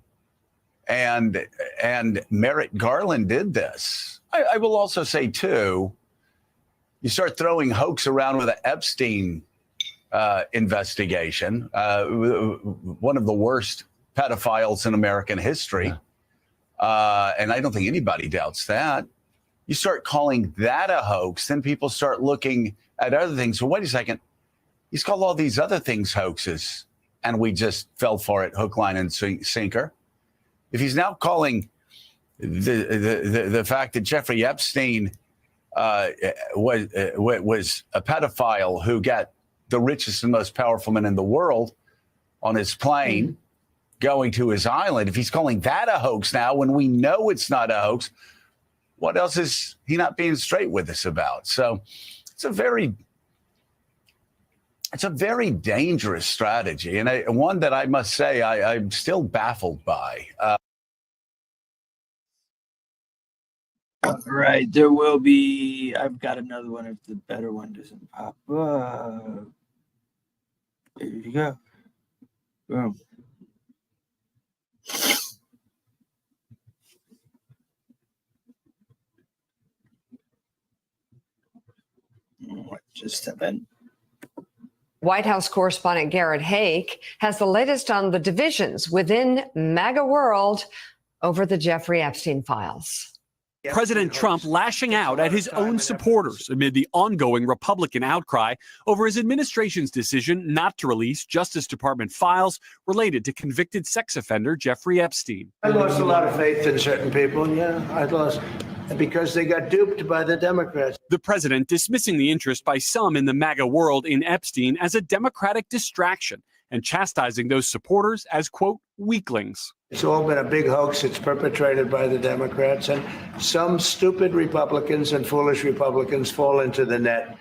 and Merrick Garland did this. I will also say, too, you start throwing hoax around with the Epstein investigation, one of the worst pedophiles in American history. And I don't think anybody doubts that. You start calling that a hoax, then people start looking at other things. So wait a second. He's called all these other things hoaxes, and we just fell for it, hook, line, and sinker. If he's now calling the fact that Jeffrey Epstein was a pedophile who got the richest and most powerful man in the world on his plane going to his island, if he's calling that a hoax now when we know it's not a hoax, what else is he not being straight with us about? So it's a very dangerous strategy, and one that I must say I'm still baffled by. All right, there will be. I've got another one if the better one doesn't pop up. There you go. Boom. What just happened? White House correspondent Garrett Haake has the latest on the divisions within MAGA world over the Jeffrey Epstein files. President Trump lashing out at his own supporters amid the ongoing Republican outcry over his administration's decision not to release Justice Department files related to convicted sex offender Jeffrey Epstein. I lost a lot of faith in certain people. Yeah, I lost because they got duped by the Democrats. The president dismissing the interest by some in the MAGA world in Epstein as a Democratic distraction and chastising those supporters as, quote, weaklings. It's all been a big hoax. It's perpetrated by the Democrats, and some stupid Republicans and foolish Republicans fall into the net.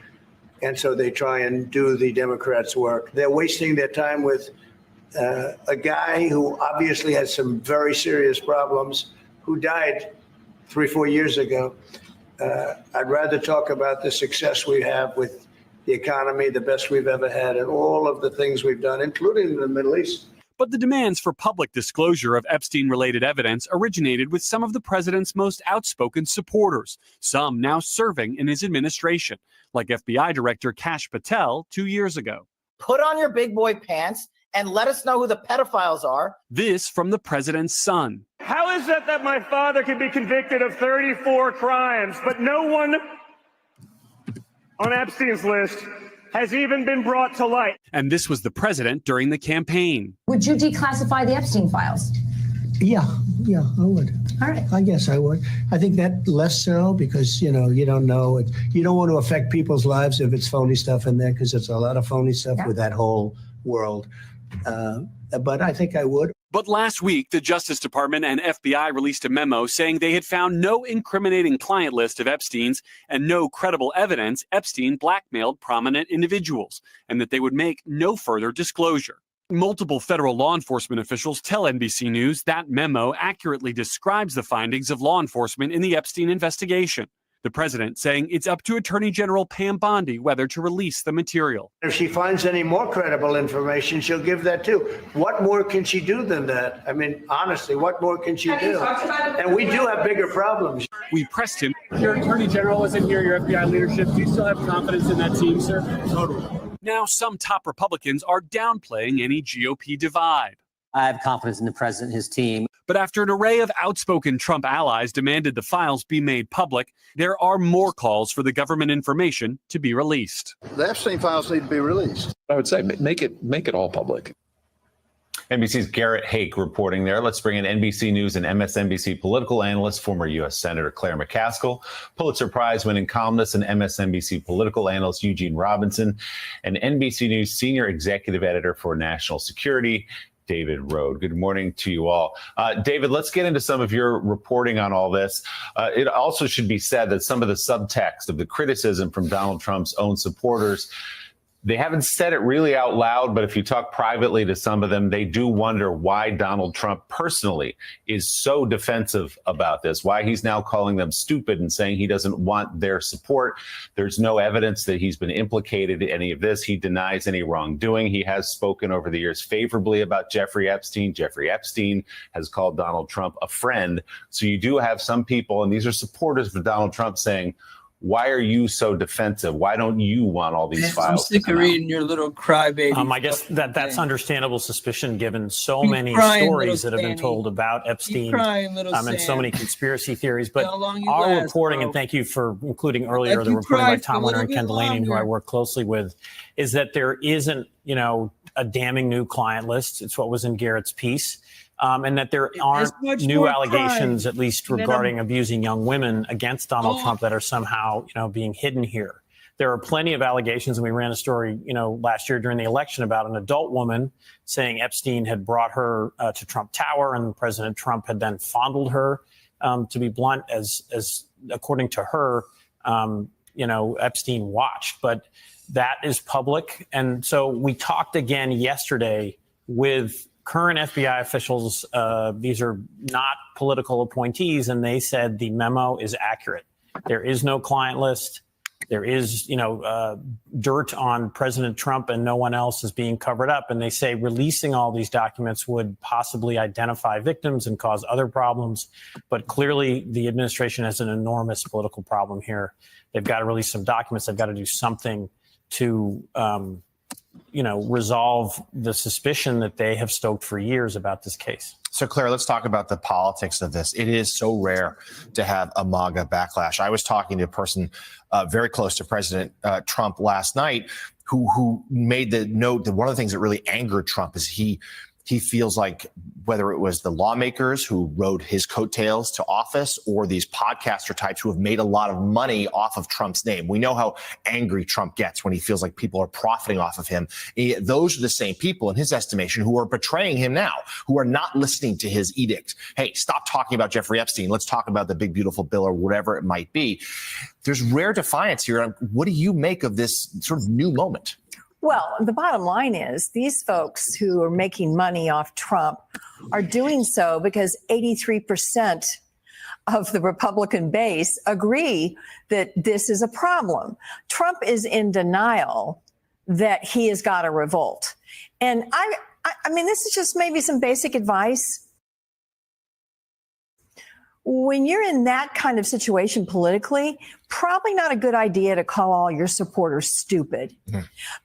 And so they try and do the Democrats' work. They're wasting their time with a guy who obviously has some very serious problems, who died 3-4 years ago. I'd rather talk about the success we have with the economy, the best we've ever had, and all of the things we've done, including in the Middle East. But the demands for public disclosure of Epstein-related evidence originated with some of the president's most outspoken supporters, some now serving in his administration, like FBI Director Kash Patel 2 years ago. Put on your big boy pants and let us know who the pedophiles are. This from the president's son. How is it that my father can be convicted of 34 crimes, but no one on Epstein's list has even been brought to light? And this was the president during the campaign. Would you declassify the Epstein files? Yeah, I would. All right. I guess I would. I think that less so because, you don't know. You don't want to affect people's lives if it's phony stuff in there, because it's a lot of phony stuff with that whole world. But I think I would. But last week, the Justice Department and FBI released a memo saying they had found no incriminating client list of Epstein's and no credible evidence Epstein blackmailed prominent individuals, and that they would make no further disclosure. Multiple federal law enforcement officials tell NBC News that memo accurately describes the findings of law enforcement in the Epstein investigation. The president saying it's up to Attorney General Pam Bondi whether to release the material. If she finds any more credible information, she'll give that too. What more can she do than that? I mean, honestly, what more can she do? And we do have bigger problems. We pressed him. Your Attorney General isn't here, your FBI leadership. Do you still have confidence in that team, sir? Totally. Now, some top Republicans are downplaying any GOP divide. I have confidence in the president and his team. But after an array of outspoken Trump allies demanded the files be made public, there are more calls for the government information to be released. The Epstein files need to be released. I would say make it all public. NBC's Garrett Haake reporting there. Let's bring in NBC News and MSNBC political analyst, former U.S. Senator Claire McCaskill, Pulitzer Prize-winning columnist and MSNBC political analyst Eugene Robinson, and NBC News senior executive editor for national security, David Rode. Good morning to you all. David, let's get into some of your reporting on all this. It also should be said that some of the subtext of the criticism from Donald Trump's own supporters, they haven't said it really out loud, but if you talk privately to some of them, they do wonder why Donald Trump personally is so defensive about this, why he's now calling them stupid and saying he doesn't want their support. There's no evidence that he's been implicated in any of this. He denies any wrongdoing. He has spoken over the years favorably about Jeffrey Epstein. Jeffrey Epstein has called Donald Trump a friend. So you do have some people, and these are supporters of Donald Trump, saying, Why are you so defensive? Why don't you want all these I'm files? sick of reading your little crybaby. I guess that's understandable suspicion given so Keep many crying, stories little that have been Sammy. told about Epstein Keep crying, little and so Sam. many conspiracy theories. But How long you our last, reporting, bro? and thank you for including earlier Let the you reporting cry by for a Tom Winter little and bit Ken Delaney, who I longer. work closely with, is that there isn't, a damning new client list. It's what was in Garrett's piece. And that there aren't much new more allegations, crime. at least And then regarding abusing young women against Donald Oh. Trump, that are somehow, being hidden here. There are plenty of allegations, and we ran a story, last year during the election about an adult woman saying Epstein had brought her to Trump Tower, and President Trump had then fondled her. To be blunt, as according to her, Epstein watched, but that is public. And so we talked again yesterday with current FBI officials. These are not political appointees, and they said the memo is accurate. There is no client list. There is, dirt on President Trump, and no one else is being covered up. And they say releasing all these documents would possibly identify victims and cause other problems. But clearly, the administration has an enormous political problem here. They've got to release some documents. They've got to do something to, resolve the suspicion that they have stoked for years about this case. So, Claire, let's talk about the politics of this. It is so rare to have a MAGA backlash. I was talking to a person very close to President Trump last night who made the note that one of the things that really angered Trump is he feels like whether it was the lawmakers who rode his coattails to office or these podcaster types who have made a lot of money off of Trump's name. We know how angry Trump gets when he feels like people are profiting off of him. Those are the same people, in his estimation, who are betraying him now, who are not listening to his edict. Hey, stop talking about Jeffrey Epstein. Let's talk about the big, beautiful bill or whatever it might be. There's rare defiance here. What do you make of this sort of new moment? Well, the bottom line is these folks who are making money off Trump are doing so because 83% of the Republican base agree that this is a problem. Trump is in denial that he has got to revolt. And I mean, this is just maybe some basic advice. When you're in that kind of situation politically, probably not a good idea to call all your supporters stupid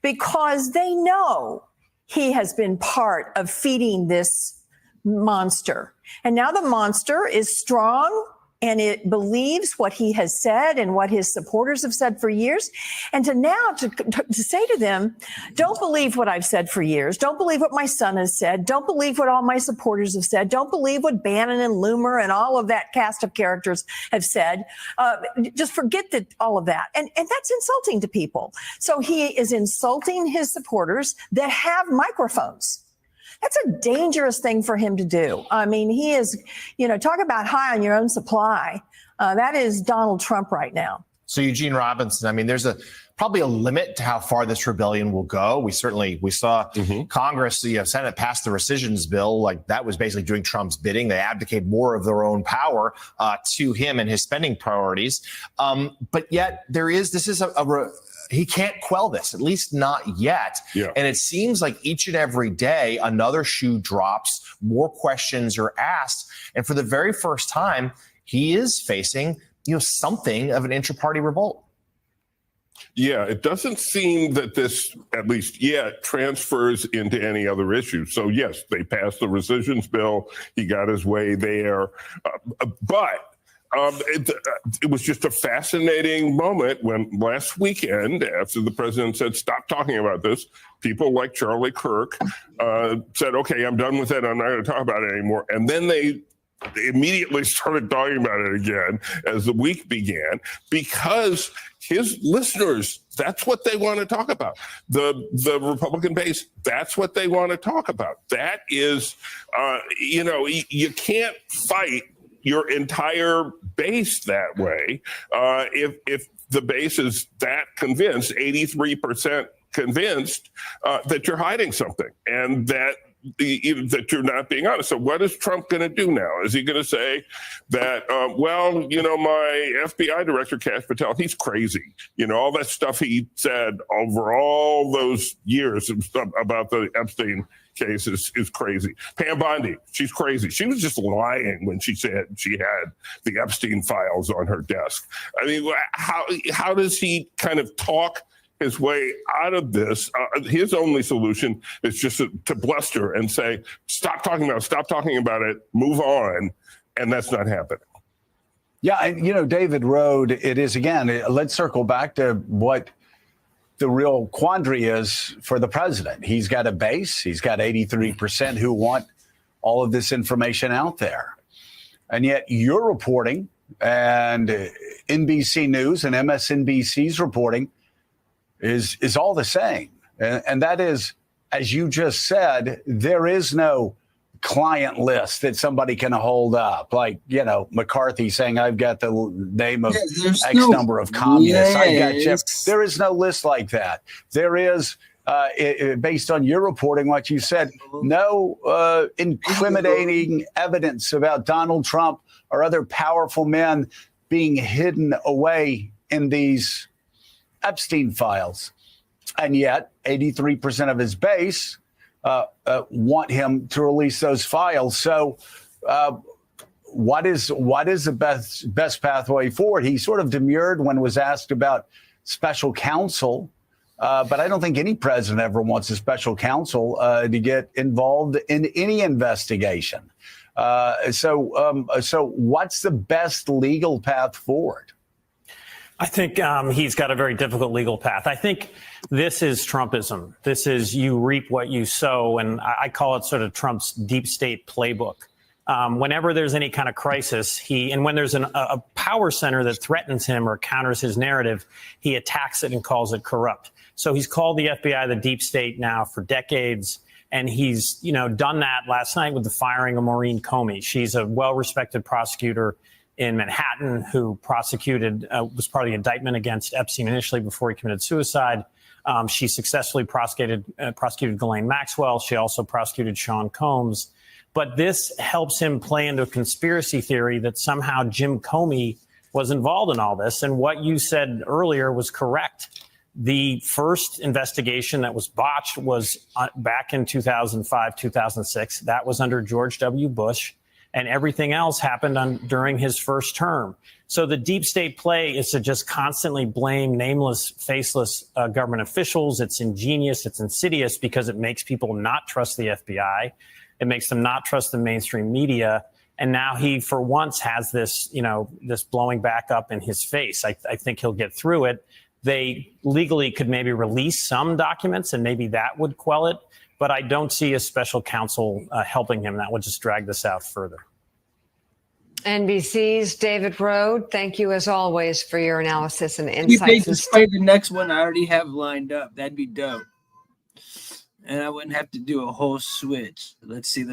because they know he has been part of feeding this monster. And now the monster is strong and it believes what he has said and what his supporters have said for years. And to say to them, don't believe what I've said for years. Don't believe what my son has said. Don't believe what all my supporters have said. Don't believe what Bannon and Loomer and all of that cast of characters have said. Just forget all of that. And that's insulting to people. So he is insulting his supporters that have microphones. That's a dangerous thing for him to do. I mean, he is, talk about high on your own supply. That is Donald Trump right now. So Eugene Robinson, I mean, there's probably a limit to how far this rebellion will go. We saw Congress, Senate passed the rescissions bill. Like that was basically doing Trump's bidding. They abdicate more of their own power to him and his spending priorities. But yet he can't quell this, at least not yet. Yeah. And it seems like each and every day, another shoe drops, more questions are asked. And for the very first time, he is facing, something of an intra-party revolt. Yeah, it doesn't seem that this, at least yet, transfers into any other issue. So, yes, they passed the rescissions bill. He got his way there. But it was just a fascinating moment when last weekend, after the president said, stop talking about this, people like Charlie Kirk said, okay, I'm done with it. I'm not going to talk about it anymore. And then they immediately started talking about it again as the week began because his listeners, that's what they want to talk about. The Republican base, that's what they want to talk about. That is, you can't fight your entire base that way. If the base is that convinced, 83% convinced that you're hiding something and that that you're not being honest. So what is Trump going to do now? Is he going to say that, well, you know, my FBI director, Kash Patel, he's crazy. You know, all that stuff he said over all those years about the Epstein case is crazy. Pam Bondi, she's crazy. She was just lying when she said she had the Epstein files on her desk. I mean, how does he kind of talk his way out of this? His only solution is just to bluster and say, stop talking about it, move on. And that's not happening. Yeah, and you know, David Rode, it is again, let's circle back to what the real quandary is for the president. He's got a base, he's got 83% who want all of this information out there. And yet you're reporting, and NBC News and MSNBC's reporting is all the same. And that is, as you just said, there is no client list that somebody can hold up. Like, you know, McCarthy saying, I've got the name of X number of communists. I got Jeff. There is no list like that. There is, based on your reporting, what you said, no incriminating evidence about Donald Trump or other powerful men being hidden away in these Epstein files. And yet 83% of his base want him to release those files. So what is the best pathway forward? He sort of demurred when was asked about special counsel, but I don't think any president ever wants a special counsel to get involved in any investigation. So what's the best legal path forward? I think he's got a very difficult legal path. I think this is Trumpism. This is you reap what you sow. And I call it sort of Trump's deep state playbook. Whenever there's any kind of crisis, and when there's a power center that threatens him or counters his narrative, he attacks it and calls it corrupt. So he's called the FBI the deep state now for decades. And he's, you know, done that last night with the firing of Maureen Comey. She's a well-respected prosecutor in Manhattan who prosecuted, was part of the indictment against Epstein initially before he committed suicide. She successfully prosecuted Ghislaine Maxwell. She also prosecuted Sean Combs. But this helps him play into a conspiracy theory that somehow Jim Comey was involved in all this. And what you said earlier was correct. The first investigation that was botched was back in 2005, 2006. That was under George W. Bush. And everything else happened during his first term. So the deep state play is to just constantly blame nameless, faceless government officials. It's ingenious. It's insidious because it makes people not trust the FBI. It makes them not trust the mainstream media. And now he, for once, has this, you know, this blowing back up in his face. I think he'll get through it. They legally could maybe release some documents and maybe that would quell it. But I don't see a special counsel helping him. That would just drag this out further. NBC's David Rode, thank you as always for your analysis and If they insights. just play the next one I already have lined up, that'd be dope. And I wouldn't have to do a whole switch. Let's see.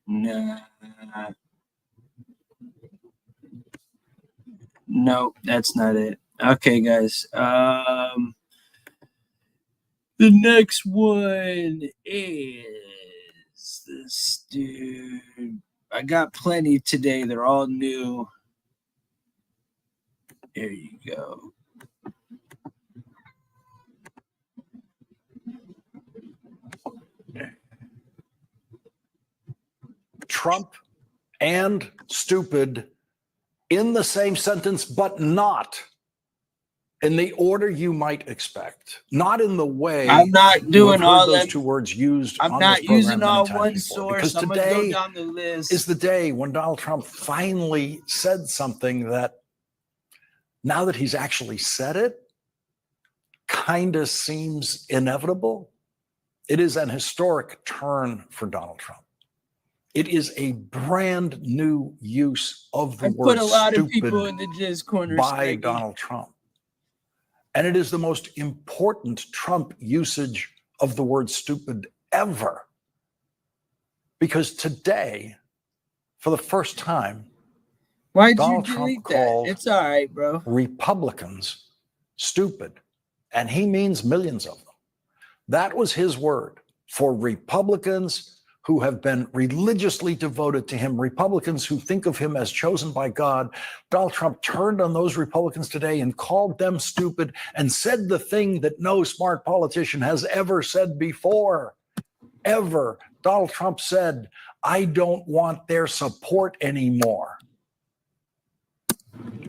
Nah. Nope, that's not it. Okay, guys. The next one is this dude. I got plenty today. They're all new. There you go. Trump and stupid in the same sentence, but not in the order you might expect. Not in the way I'm not doing all those them. two words used. I'm on not this program using all many times one before. source. Because I'm gonna go today down the list. is the day when Donald Trump finally said something that, now that he's actually said it, kind of seems inevitable. It is an historic turn for Donald Trump. It is a brand new use of the I word put a lot of stupid people in the jizz corner. by Steggy. Donald Trump. And it is the most important Trump usage of the word stupid ever. Because today, for the first time, Why'd Donald you Trump delete called that? It's all right, bro. Republicans stupid. And he means millions of them. That was his word. for Republicans who have been religiously devoted to him, Republicans who think of him as chosen by God. Donald Trump turned on those Republicans today and called them stupid and said the thing that no smart politician has ever said before. Ever. Donald Trump said, I don't want their support anymore.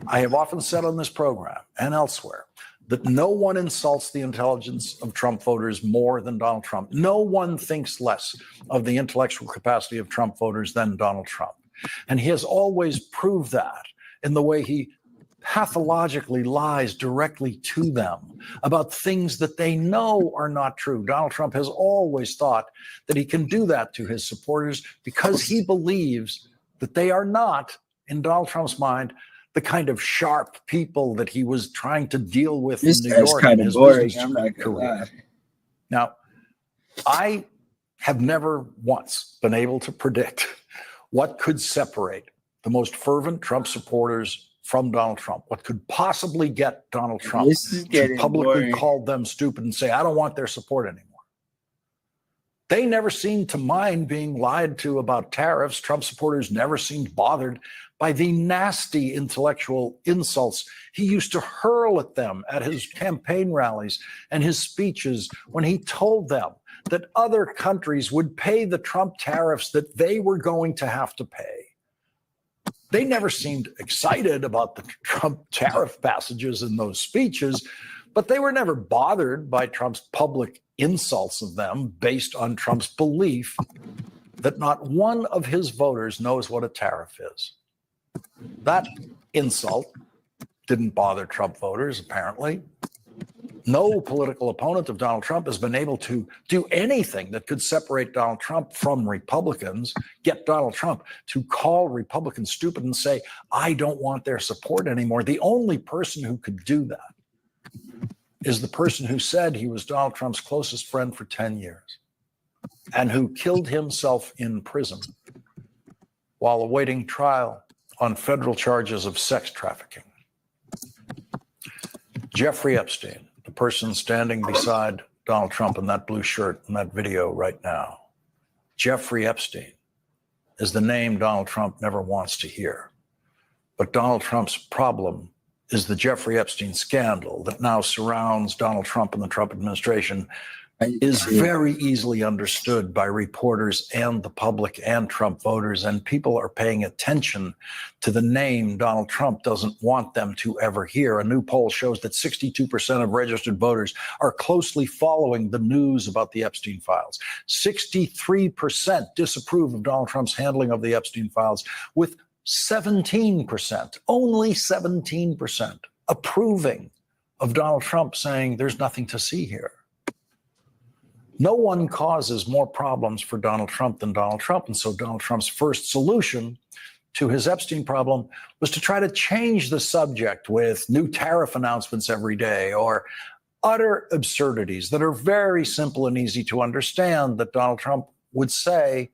I have often said on this program and elsewhere that no one insults the intelligence of Trump voters more than Donald Trump. No one thinks less of the intellectual capacity of Trump voters than Donald Trump. And he has always proved that in the way he pathologically lies directly to them about things that they know are not true. Donald Trump has always thought that he can do that to his supporters because he believes that they are not, in Donald Trump's mind, the kind of sharp people that he was trying to deal with in New York in his business career. Now, I have never once been able to predict what could separate the most fervent Trump supporters from Donald Trump, what could possibly get Donald Trump to publicly call them stupid and say, I don't want their support anymore. They never seemed to mind being lied to about tariffs. Trump supporters never seemed bothered by the nasty intellectual insults he used to hurl at them at his campaign rallies and his speeches when he told them that other countries would pay the Trump tariffs that they were going to have to pay. They never seemed excited about the Trump tariff passages in those speeches, but they were never bothered by Trump's public insults of them based on Trump's belief that not one of his voters knows what a tariff is. That insult didn't bother Trump voters, apparently. No political opponent of Donald Trump has been able to do anything that could separate Donald Trump from Republicans, get Donald Trump to call Republicans stupid and say, I don't want their support anymore. The only person who could do that is the person who said he was Donald Trump's closest friend for 10 years and who killed himself in prison while awaiting trial on federal charges of sex trafficking. Jeffrey Epstein, the person standing beside Donald Trump in that blue shirt in that video right now. Jeffrey Epstein is the name Donald Trump never wants to hear. But Donald Trump's problem is the Jeffrey Epstein scandal that now surrounds Donald Trump and the Trump administration is very easily understood by reporters and the public and Trump voters, and people are paying attention to the name Donald Trump doesn't want them to ever hear. A new poll shows that 62% of registered voters are closely following the news about the Epstein files. 63% disapprove of Donald Trump's handling of the Epstein files, with 17%, only 17%, approving of Donald Trump, saying there's nothing to see here. No one causes more problems for Donald Trump than Donald Trump. And so Donald Trump's first solution to his Epstein problem was to try to change the subject with new tariff announcements every day or utter absurdities that are very simple and easy to understand that Donald Trump would say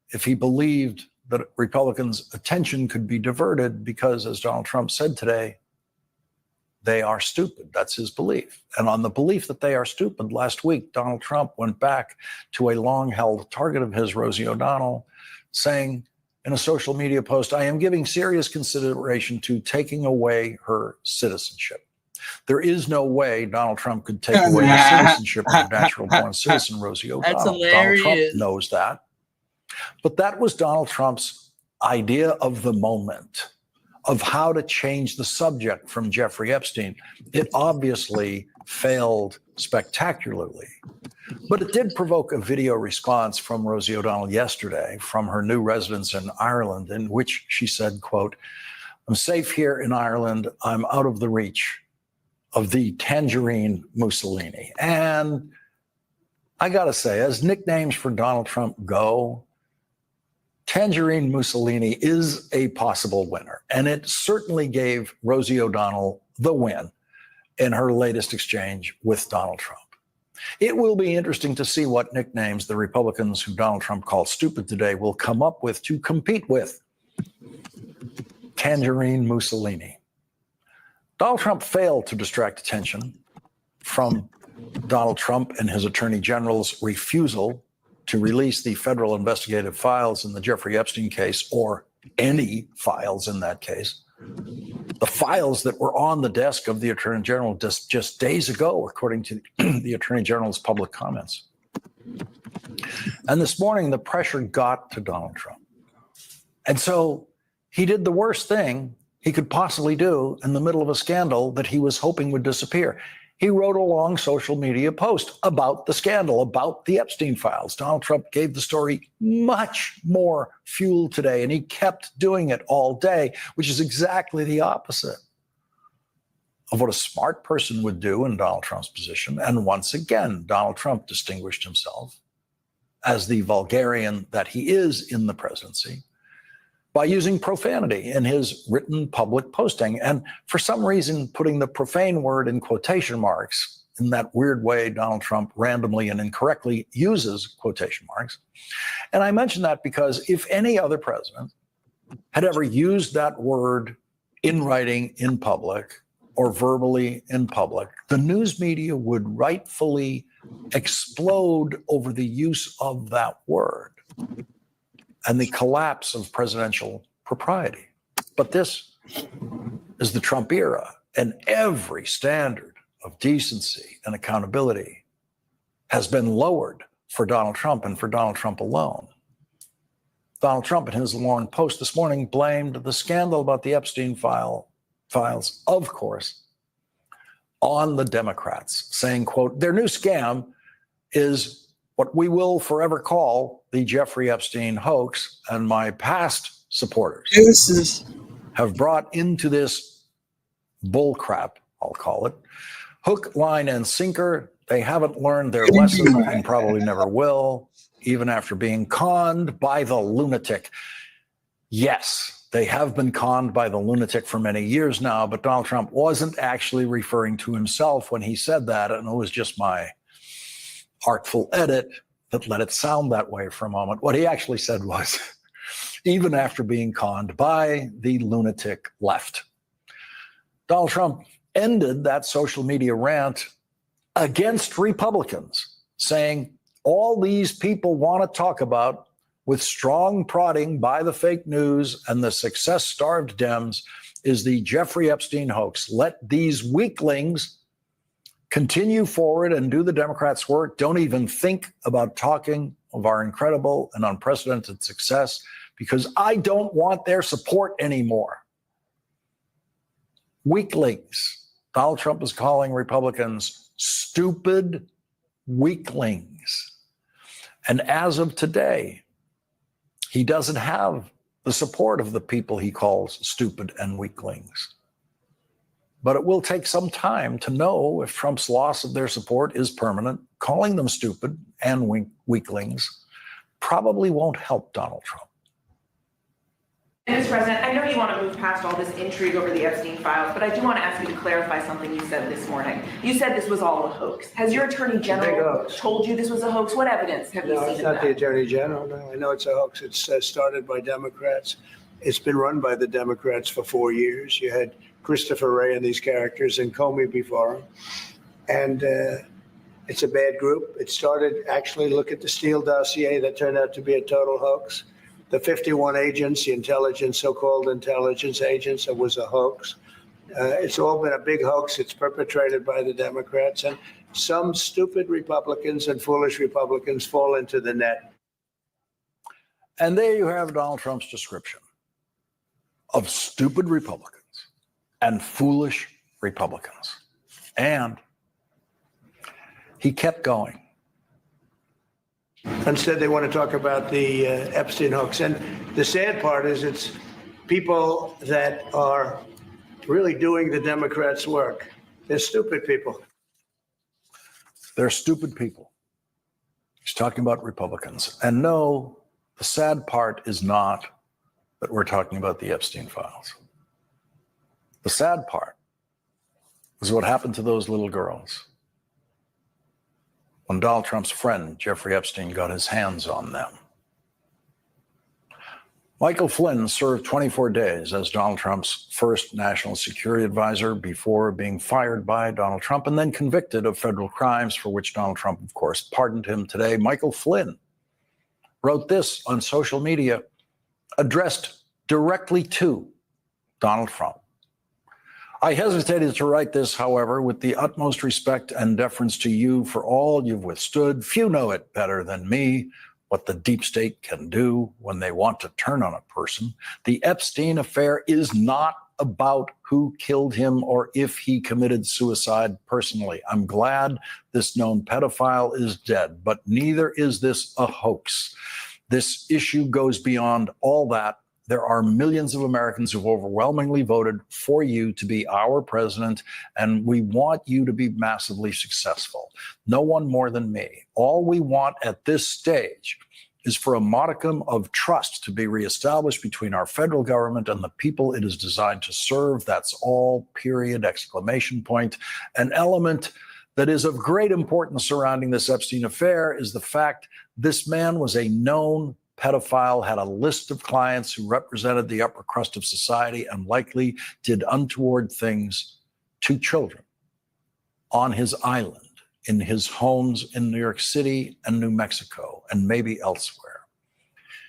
if he believed that Republicans' attention could be diverted because, as Donald Trump said today, they are stupid. That's his belief. And on the belief that they are stupid, last week, Donald Trump went back to a long-held target of his, Rosie O'Donnell, saying in a social media post, I am giving serious consideration to taking away her citizenship. There is no way Donald Trump could take away the citizenship of a natural-born citizen, Rosie O'Donnell. That's hilarious. Donald Trump knows that. But that was Donald Trump's idea of the moment, of how to change the subject from Jeffrey Epstein. It obviously failed spectacularly, but it did provoke a video response from Rosie O'Donnell yesterday from her new residence in Ireland, in which she said, quote, I'm safe here in Ireland. I'm out of the reach of the tangerine Mussolini. And I gotta say, as nicknames for Donald Trump go, Tangerine Mussolini is a possible winner, and it certainly gave Rosie O'Donnell the win in her latest exchange with Donald Trump. It will be interesting to see what nicknames the Republicans who Donald Trump called stupid today will come up with to compete with Tangerine Mussolini. Donald Trump failed to distract attention from Donald Trump and his attorney general's refusal to release the federal investigative files in the Jeffrey Epstein case, or any files in that case, the files that were on the desk of the attorney general just days ago, according to the attorney general's public comments. And this morning, the pressure got to Donald Trump. And so he did the worst thing he could possibly do in the middle of a scandal that he was hoping would disappear. He wrote a long social media post about the scandal, about the Epstein files. Donald Trump gave the story much more fuel today, and he kept doing it all day, which is exactly the opposite of what a smart person would do in Donald Trump's position. And once again, Donald Trump distinguished himself as the vulgarian that he is in the presidency by using profanity in his written public posting. And for some reason, putting the profane word in quotation marks in that weird way Donald Trump randomly and incorrectly uses quotation marks. And I mention that because if any other president had ever used that word in writing in public or verbally in public, the news media would rightfully explode over the use of that word and the collapse of presidential propriety. But this is the Trump era, and every standard of decency and accountability has been lowered for Donald Trump and for Donald Trump alone. Donald Trump, in his long post this morning, blamed the scandal about the Epstein files, of course, on the Democrats, saying, quote, their new scam is what we will forever call the Jeffrey Epstein hoax, and my past supporters have brought into this bullcrap, I'll call it, hook, line, and sinker. They haven't learned their lesson and probably never will, even after being conned by the lunatic. Yes, they have been conned by the lunatic for many years now, but Donald Trump wasn't actually referring to himself when he said that, and it was just my artful edit that let it sound that way for a moment. What he actually said was, even after being conned by the lunatic left. Donald Trump ended that social media rant against Republicans, saying all these people want to talk about, with strong prodding by the fake news and the success-starved Dems, is the Jeffrey Epstein hoax. Let these weaklings continue forward and do the Democrats' work. Don't even think about talking of our incredible and unprecedented success, because I don't want their support anymore. Weaklings. Donald Trump is calling Republicans stupid weaklings. And as of today, he doesn't have the support of the people he calls stupid and weaklings. But it will take some time to know if Trump's loss of their support is permanent. Calling them stupid and weaklings probably won't help Donald Trump. Mr. President, I know you want to move past all this intrigue over the Epstein files, but I do want to ask you to clarify something you said this morning. You said this was all a hoax. Has your attorney general told you this was a hoax? What evidence have you seen? No, it's not the attorney general. No, I know it's a hoax. It's started by Democrats. It's been run by the Democrats for 4 years. You had Christopher Wray and these characters, and Comey before him. And it's a bad group. It started, actually, look at the Steele dossier that turned out to be a total hoax. The 51 agents, the intelligence, so-called intelligence agents, it was a hoax. It's all been a big hoax. It's perpetrated by the Democrats. And some stupid Republicans and foolish Republicans fall into the net. And there you have Donald Trump's description of stupid Republicans and foolish Republicans. And he kept going. Instead, they want to talk about the Epstein hoax. And the sad part is it's people that are really doing the Democrats' work. They're stupid people. They're stupid people. He's talking about Republicans. And no, the sad part is not that we're talking about the Epstein files. The sad part is what happened to those little girls when Donald Trump's friend, Jeffrey Epstein, got his hands on them. Michael Flynn served 24 days as Donald Trump's first national security advisor before being fired by Donald Trump and then convicted of federal crimes for which Donald Trump, of course, pardoned him today. Michael Flynn wrote this on social media, addressed directly to Donald Trump. I hesitated to write this, however, with the utmost respect and deference to you for all you've withstood. Few know it better than me, what the deep state can do when they want to turn on a person. The Epstein affair is not about who killed him or if he committed suicide personally. I'm glad this known pedophile is dead, but neither is this a hoax. This issue goes beyond all that. There are millions of Americans who've overwhelmingly voted for you to be our president, and we want you to be massively successful. No one more than me. All we want at this stage is for a modicum of trust to be reestablished between our federal government and the people it is designed to serve. That's all, period, exclamation point. An element that is of great importance surrounding this Epstein affair is the fact this man was a known pedophile, had a list of clients who represented the upper crust of society and likely did untoward things to children on his island, in his homes in New York City and New Mexico, and maybe elsewhere.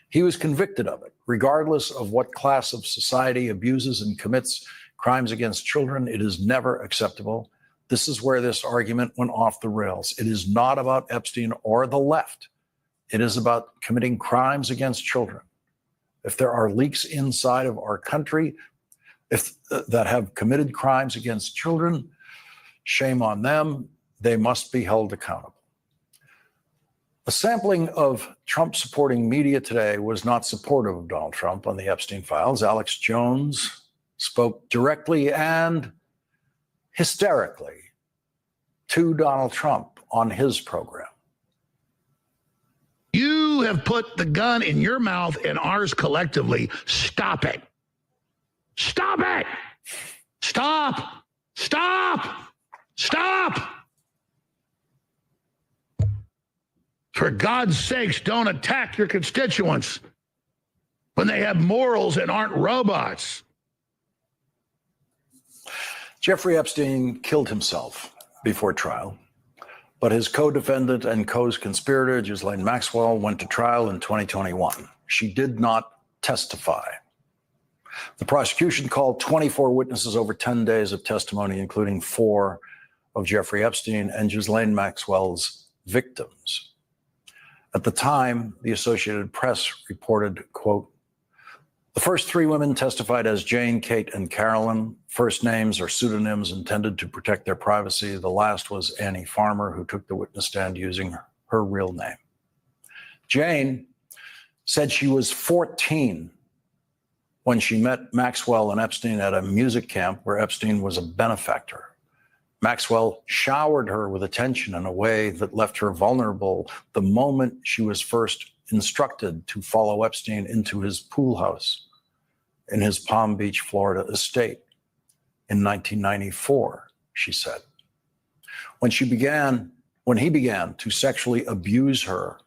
He was convicted of it, regardless of what class of society abuses and commits crimes against children. It is never acceptable. This is where this argument went off the rails. It is not about Epstein or the left. It is about committing crimes against children. If there are leaks inside of our country that have committed crimes against children, shame on them. They must be held accountable. A sampling of Trump-supporting media today was not supportive of Donald Trump on the Epstein files. Alex Jones spoke directly and hysterically to Donald Trump on his program. You have put the gun in your mouth and ours collectively. Stop it. Stop it. Stop. Stop. Stop. For God's sakes, don't attack your constituents when they have morals and aren't robots. Jeffrey Epstein killed himself before trial, but his co-defendant and co-conspirator, Ghislaine Maxwell, went to trial in 2021. She did not testify. The prosecution called 24 witnesses over 10 days of testimony, including 4 of Jeffrey Epstein and Ghislaine Maxwell's victims. At the time, the Associated Press reported, quote, the first 3 women testified as Jane, Kate, and Carolyn. First names are pseudonyms intended to protect their privacy. The last was Annie Farmer, who took the witness stand using her real name. Jane said she was 14 when she met Maxwell and Epstein at a music camp where Epstein was a benefactor. Maxwell showered her with attention in a way that left her vulnerable the moment she was first instructed to follow Epstein into his pool house in his Palm Beach, Florida estate in 1994, she said. When he began to sexually abuse her,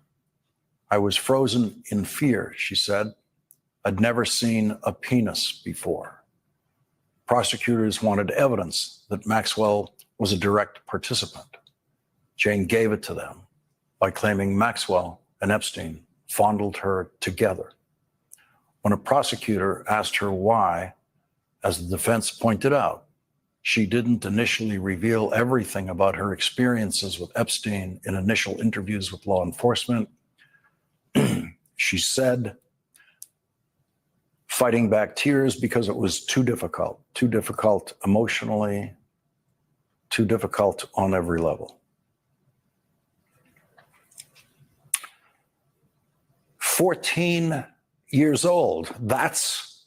I was frozen in fear, she said. I'd never seen a penis before. Prosecutors wanted evidence that Maxwell was a direct participant. Jane gave it to them by claiming Maxwell and Epstein fondled her together. When a prosecutor asked her why, as the defense pointed out, she didn't initially reveal everything about her experiences with Epstein in initial interviews with law enforcement. She said, fighting back tears because it was too difficult emotionally, too difficult on every level. 14 years old. That's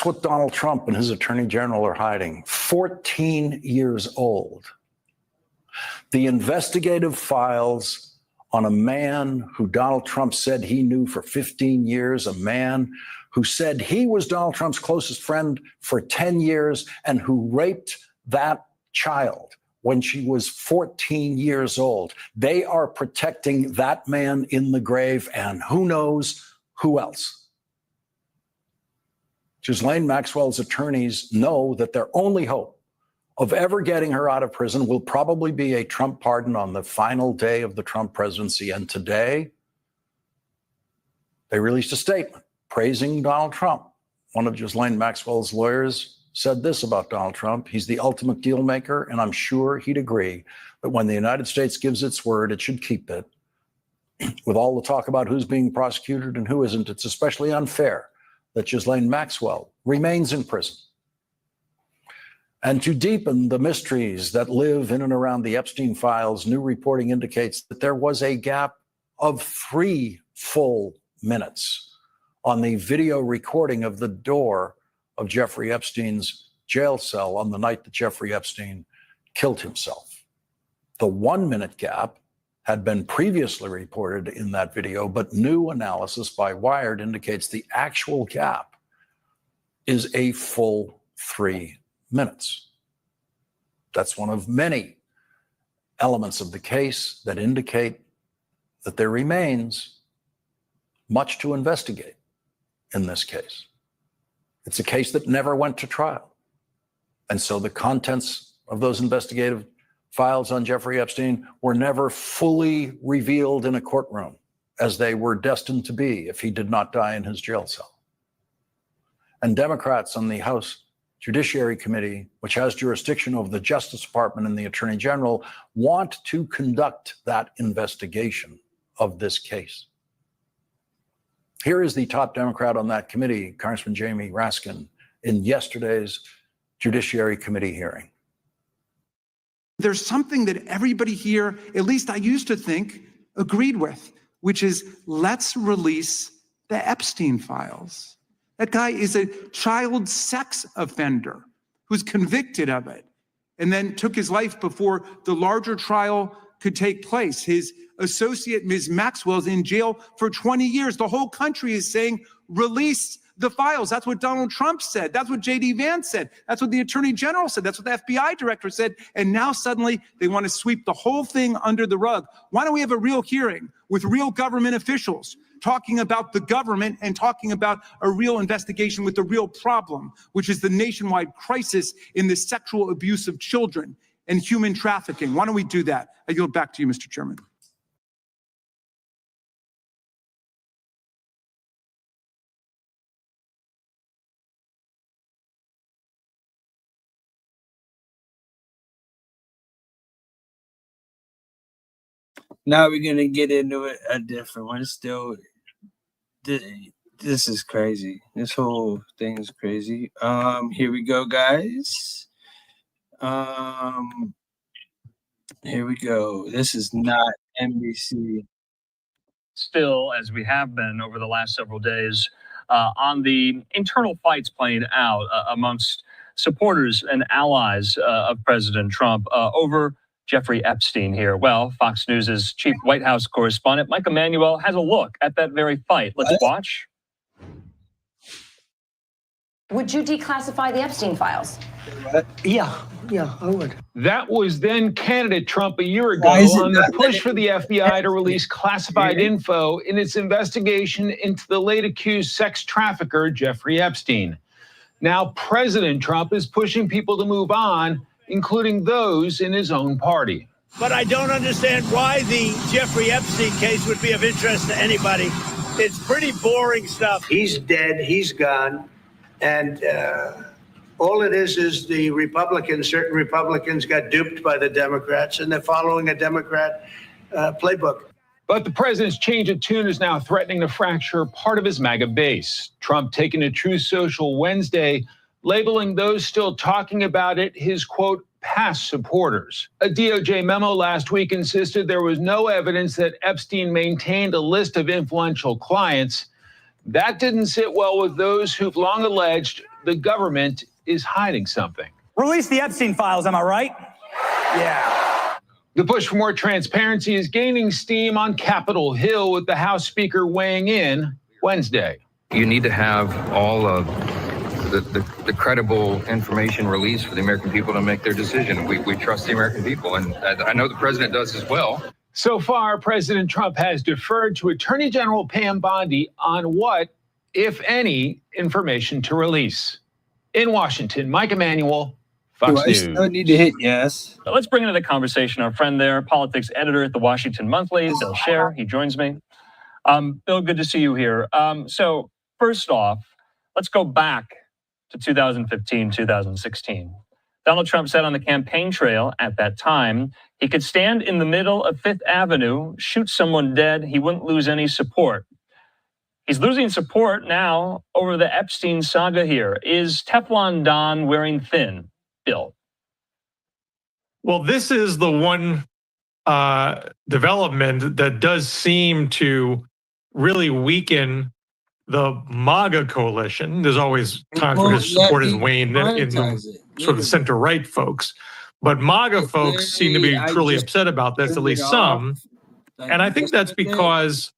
what Donald Trump and his attorney general are hiding. 14 years old. The investigative files on a man who Donald Trump said he knew for 15 years, a man who said he was Donald Trump's closest friend for 10 years and who raped that child when she was 14 years old. They are protecting that man in the grave and who knows who else. Ghislaine Maxwell's attorneys know that their only hope of ever getting her out of prison will probably be a Trump pardon on the final day of the Trump presidency. And today, they released a statement praising Donald Trump. One of Ghislaine Maxwell's lawyers said this about Donald Trump: he's the ultimate deal maker, and I'm sure he'd agree that when the United States gives its word, it should keep it. With all the talk about who's being prosecuted and who isn't, it's especially unfair that Ghislaine Maxwell remains in prison. And to deepen the mysteries that live in and around the Epstein files, new reporting indicates that there was a gap of 3 full minutes on the video recording of the door of Jeffrey Epstein's jail cell on the night that Jeffrey Epstein killed himself. The 1-minute gap had been previously reported in that video, but new analysis by Wired indicates the actual gap is a full 3 minutes. That's one of many elements of the case that indicate that there remains much to investigate in this case. It's a case that never went to trial. And so the contents of those investigative files on Jeffrey Epstein were never fully revealed in a courtroom, as they were destined to be if he did not die in his jail cell. And Democrats on the House Judiciary Committee, which has jurisdiction over the Justice Department and the Attorney General, want to conduct that investigation of this case. Here is the top Democrat on that committee, Congressman Jamie Raskin, in yesterday's Judiciary Committee hearing. There's something that everybody here, at least I used to think, agreed with, which is let's release the Epstein files. That guy is a child sex offender who's convicted of it and then took his life before the larger trial could take place. His associate, Ms. Maxwell, is in jail for 20 years. The whole country is saying, release the files. That's what Donald Trump said. That's what J.D. Vance said. That's what the Attorney General said. That's what the FBI director said. And now suddenly they want to sweep the whole thing under the rug. Why don't we have a real hearing with real government officials talking about the government and talking about a real investigation with the real problem, which is the nationwide crisis in the sexual abuse of children and human trafficking? Why don't we do that? I yield back to you, Mr. Chairman. Now we're gonna get into a different one. Still, this is crazy. This whole thing is crazy. Here we go, guys. Here we go. This is not NBC. Still, as we have been over the last several days, on the internal fights playing out amongst supporters and allies of President Trump over Jeffrey Epstein here. Well, Fox News' chief White House correspondent, Mike Emanuel, has a look at that very fight. Let's watch. Would you declassify the Epstein files? Yeah, I would. That was then candidate Trump a year ago on the push for the FBI to release classified info in its investigation into the late accused sex trafficker, Jeffrey Epstein. Now, President Trump is pushing people to move on, including those in his own party. But I don't understand why the Jeffrey Epstein case would be of interest to anybody. It's pretty boring stuff. He's dead. He's gone. And all it is the Republicans, certain Republicans got duped by the Democrats, and they're following a Democrat playbook. But the president's change of tune is now threatening to fracture part of his MAGA base. Trump taking to Truth Social Wednesday, labeling those still talking about it his, quote, past supporters. A DOJ memo last week insisted there was no evidence that Epstein maintained a list of influential clients. That didn't sit well with those who've long alleged the government is hiding something. Release the Epstein files, am I right? Yeah. The push for more transparency is gaining steam on Capitol Hill, with the House Speaker weighing in Wednesday. You need to have all of the credible information released for the American people to make their decision. We trust the American people, and I know the president does as well. So far, President Trump has deferred to Attorney General Pam Bondi on what if any, information to release. In Washington, Mike Emanuel, Fox Do I News. still need to hit yes? So let's bring into the conversation our friend there, politics editor at the Washington Monthly, Bill Scher. He joins me. Bill, good to see you here. So first off, let's go back to 2015, 2016. Donald Trump said on the campaign trail at that time, he could stand in the middle of Fifth Avenue, shoot someone dead, he wouldn't lose any support. He's losing support now over the Epstein saga here. Is Teflon Don wearing thin, Bill? Well, this is the one development that does seem to really weaken the MAGA coalition. There's always times where his support has waned in the sort of center-right folks. But MAGA folks seem to be truly upset about this, at least some. And I think that's because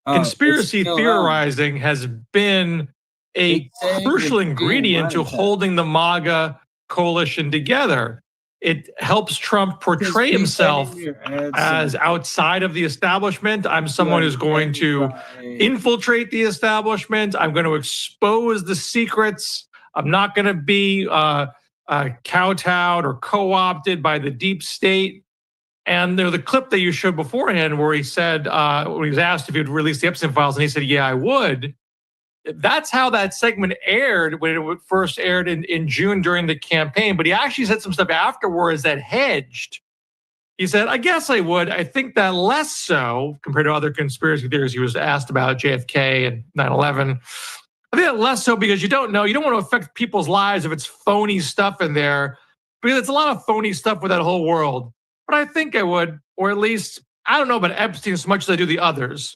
conspiracy theorizing has been a crucial ingredient to holding the MAGA coalition together. It helps Trump portray himself as outside of the establishment. I'm someone who's going to infiltrate the establishment. I'm going to expose the secrets. I'm not going to be kowtowed or co-opted by the deep state. And the clip that you showed beforehand where he said, when he was asked if he would release the Epstein files, and he said, yeah, I would. That's how that segment aired when it first aired in June during the campaign. But he actually said some stuff afterwards that hedged. He said, I guess I would. I think that less so compared to other conspiracy theories he was asked about, JFK and 9/11. I think that less so because you don't know. You don't want to affect people's lives if it's phony stuff in there. Because it's a lot of phony stuff with that whole world. But I think I would, or at least, I don't know about Epstein as much as I do the others.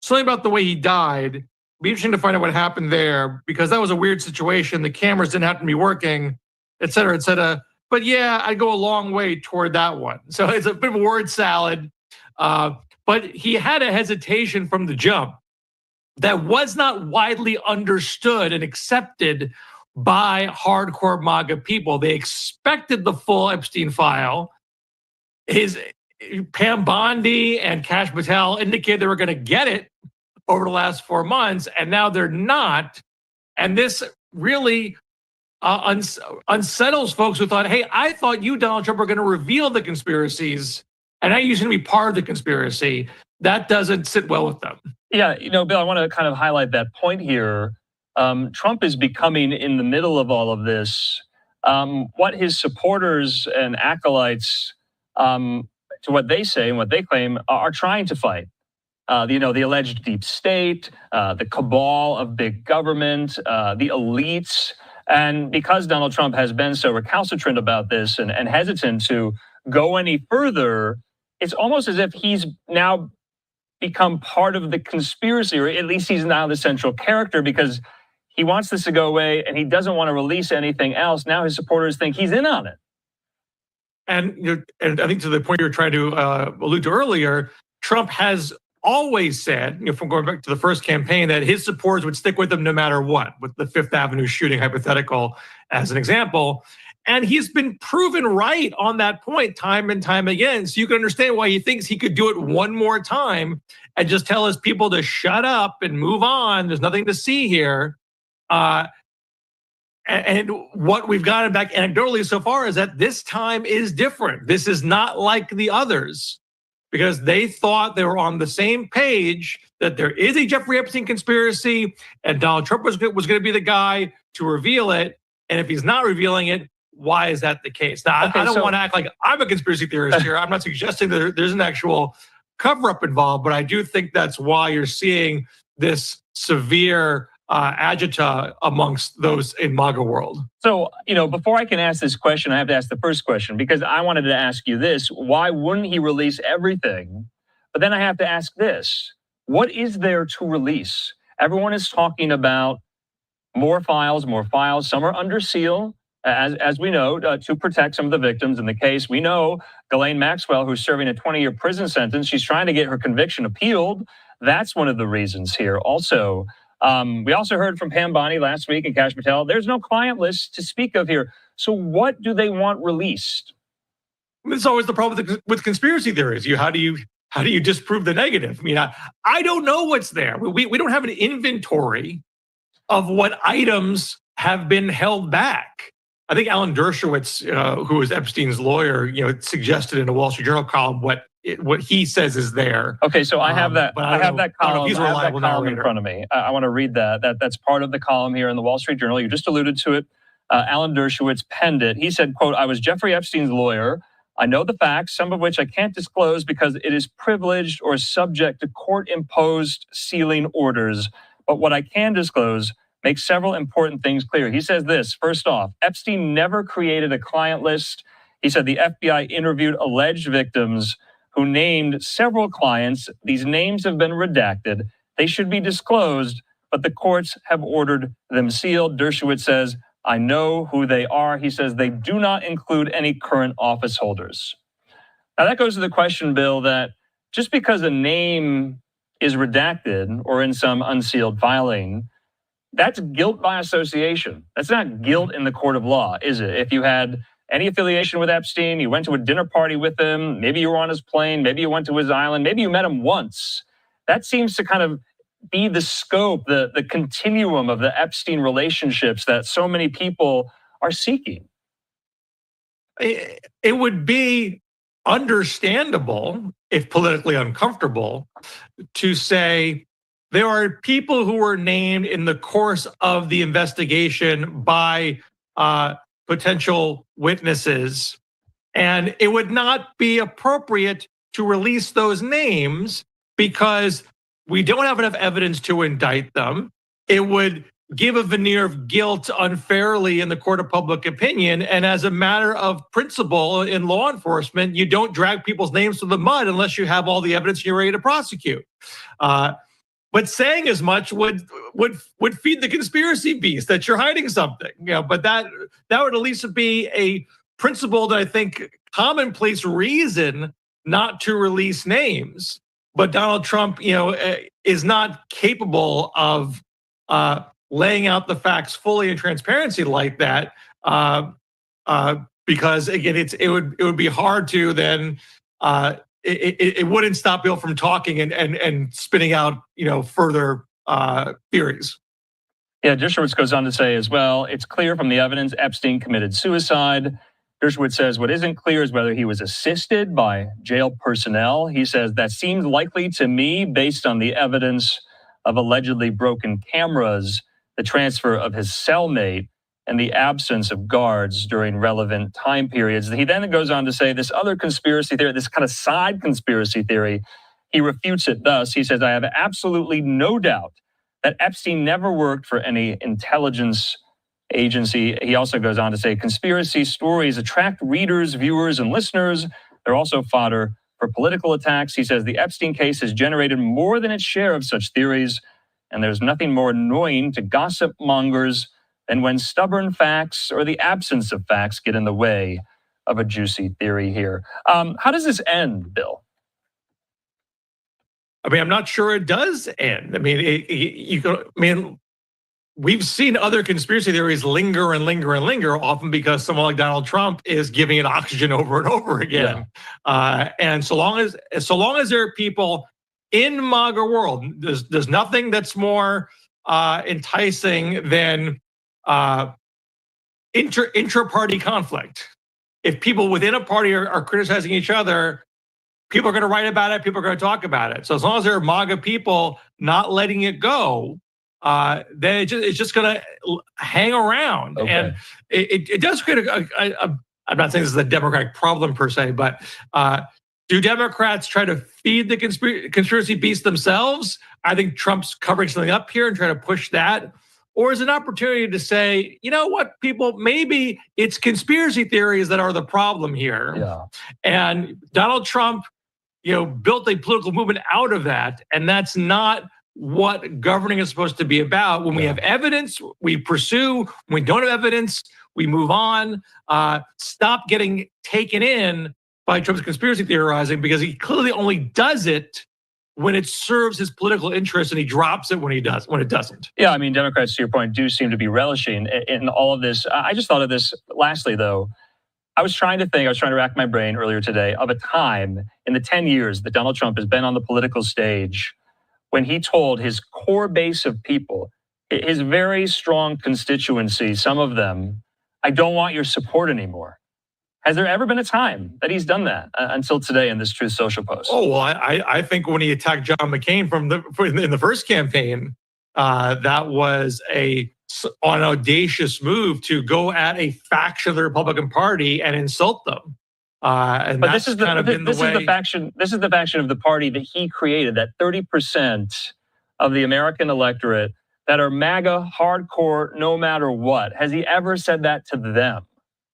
Something about the way he died. It'd be interesting to find out what happened there, because that was a weird situation. The cameras didn't happen to be working, et cetera, et cetera. But yeah, I'd go a long way toward that one. So it's a bit of a word salad. But he had a hesitation from the jump that was not widely understood and accepted by hardcore MAGA people. They expected the full Epstein file. His Pam Bondi and Kash Patel indicated they were going to get it over the last 4 months, and now they're not. And this really unsettles folks who thought, hey, I thought you, Donald Trump, were going to reveal the conspiracies, and now you're going to be part of the conspiracy. That doesn't sit well with them. Yeah, Bill, I want to kind of highlight that point here. Trump is becoming, in the middle of all of this, what his supporters and acolytes, to what they say and what they claim, are trying to fight. The alleged deep state, the cabal of big government, the elites. And because Donald Trump has been so recalcitrant about this and hesitant to go any further, it's almost as if he's now become part of the conspiracy, or at least he's now the central character, because he wants this to go away and he doesn't want to release anything else. Now his supporters think he's in on it. And I think to the point you were trying to allude to earlier, Trump has always said, from going back to the first campaign, that his supporters would stick with him no matter what, with the Fifth Avenue shooting hypothetical as an example. And he's been proven right on that point time and time again. So you can understand why he thinks he could do it one more time and just tell his people to shut up and move on. There's nothing to see here. And what we've gotten back anecdotally so far is that this time is different. This is not like the others, because they thought they were on the same page that there is a Jeffrey Epstein conspiracy and Donald Trump was going to be the guy to reveal it. And if he's not revealing it, why is that the case? Now, I don't want to act like I'm a conspiracy theorist here. I'm not suggesting that there's an actual cover-up involved, but I do think that's why you're seeing this severe agita amongst those in MAGA world. So, before I can ask this question, I have to ask the first question, because I wanted to ask you this: why wouldn't he release everything? But then I have to ask this: what is there to release? Everyone is talking about more files. Some are under seal, as we know, to protect some of the victims in the case. We know Ghislaine Maxwell, who's serving a 20-year prison sentence, she's trying to get her conviction appealed. That's one of the reasons here. Also, we also heard from Pam Bondi last week and Kash Patel. There's no client list to speak of here. So what do they want released? This is always the problem with conspiracy theories. How do you how do you disprove the negative? I mean, I don't know what's there. We don't have an inventory of what items have been held back. I think Alan Dershowitz, who was Epstein's lawyer, suggested in a Wall Street Journal column what he says is there. Okay, so I have that. I have that column. He's a reliable in front of me. I want to read that. That's part of the column here in the Wall Street Journal. You just alluded to it. Alan Dershowitz penned it. He said, "quote I was Jeffrey Epstein's lawyer. I know the facts, some of which I can't disclose because it is privileged or subject to court-imposed sealing orders. But what I can disclose makes several important things clear." He says this, first off, Epstein never created a client list. He said the FBI interviewed alleged victims who named several clients. These names have been redacted. They should be disclosed, but the courts have ordered them sealed. Dershowitz says, I know who they are. He says they do not include any current office holders. Now that goes to the question, Bill, that just because a name is redacted or in some unsealed filing, that's guilt by association. That's not guilt in the court of law, is it? If you had any affiliation with Epstein, you went to a dinner party with him, maybe you were on his plane, maybe you went to his island, maybe you met him once. That seems to kind of be the scope, the continuum of the Epstein relationships that so many people are seeking. It would be understandable, if politically uncomfortable, to say there are people who were named in the course of the investigation by potential witnesses, and it would not be appropriate to release those names because we don't have enough evidence to indict them. It would give a veneer of guilt unfairly in the court of public opinion. And as a matter of principle in law enforcement, you don't drag people's names through the mud unless you have all the evidence and you're ready to prosecute. But saying as much would feed the conspiracy beast that you're hiding something. But that would at least be a principle that I think commonplace reason not to release names. But Donald Trump, is not capable of laying out the facts fully in transparency like that, because again, it would be hard to then. It wouldn't stop Bill from talking and spitting out further theories. Yeah, Dershowitz goes on to say as well, it's clear from the evidence Epstein committed suicide. Dershowitz says what isn't clear is whether he was assisted by jail personnel. He says that seems likely to me based on the evidence of allegedly broken cameras, the transfer of his cellmate, and the absence of guards during relevant time periods. He then goes on to say this other conspiracy theory, this kind of side conspiracy theory, he refutes it thus. He says, I have absolutely no doubt that Epstein never worked for any intelligence agency. He also goes on to say conspiracy stories attract readers, viewers, and listeners. They're also fodder for political attacks. He says the Epstein case has generated more than its share of such theories, and there's nothing more annoying to gossip mongers than when stubborn facts or the absence of facts get in the way of a juicy theory here. How does this end, Bill? I mean, I'm not sure it does end. I mean, we've seen other conspiracy theories linger and linger and linger, often because someone like Donald Trump is giving it oxygen over and over again. Yeah. And so long as there are people in MAGA world, there's nothing that's more enticing than intra-party conflict. If people within a party are criticizing each other, people are going to write about it, people are going to talk about it. So as long as there are MAGA people not letting it go, then it's just going to hang around. Okay. And it does create I'm not saying this is a Democratic problem per se, but do Democrats try to feed the conspiracy beast themselves? I think Trump's covering something up here and trying to push that. Or is it an opportunity to say, you know what, people, maybe it's conspiracy theories that are the problem here. Yeah. And Donald Trump, built a political movement out of that. And that's not what governing is supposed to be about. When we have evidence, we pursue. When we don't have evidence, we move on. Stop getting taken in by Trump's conspiracy theorizing, because he clearly only does it when it serves his political interests, and he drops it when it doesn't. Yeah, I mean, Democrats, to your point, do seem to be relishing in all of this. I just thought of this lastly, though. I was trying to rack my brain earlier today of a time in the 10 years that Donald Trump has been on the political stage when he told his core base of people, his very strong constituency, some of them, I don't want your support anymore. Has there ever been a time that he's done that until today in this Truth Social post? Oh, well, I think when he attacked John McCain in the first campaign, that was an audacious move to go at a faction of the Republican Party and insult them. And but that's this is the faction. This is the faction of the party that he created. That 30% of the American electorate that are MAGA hardcore, no matter what. Has he ever said that to them?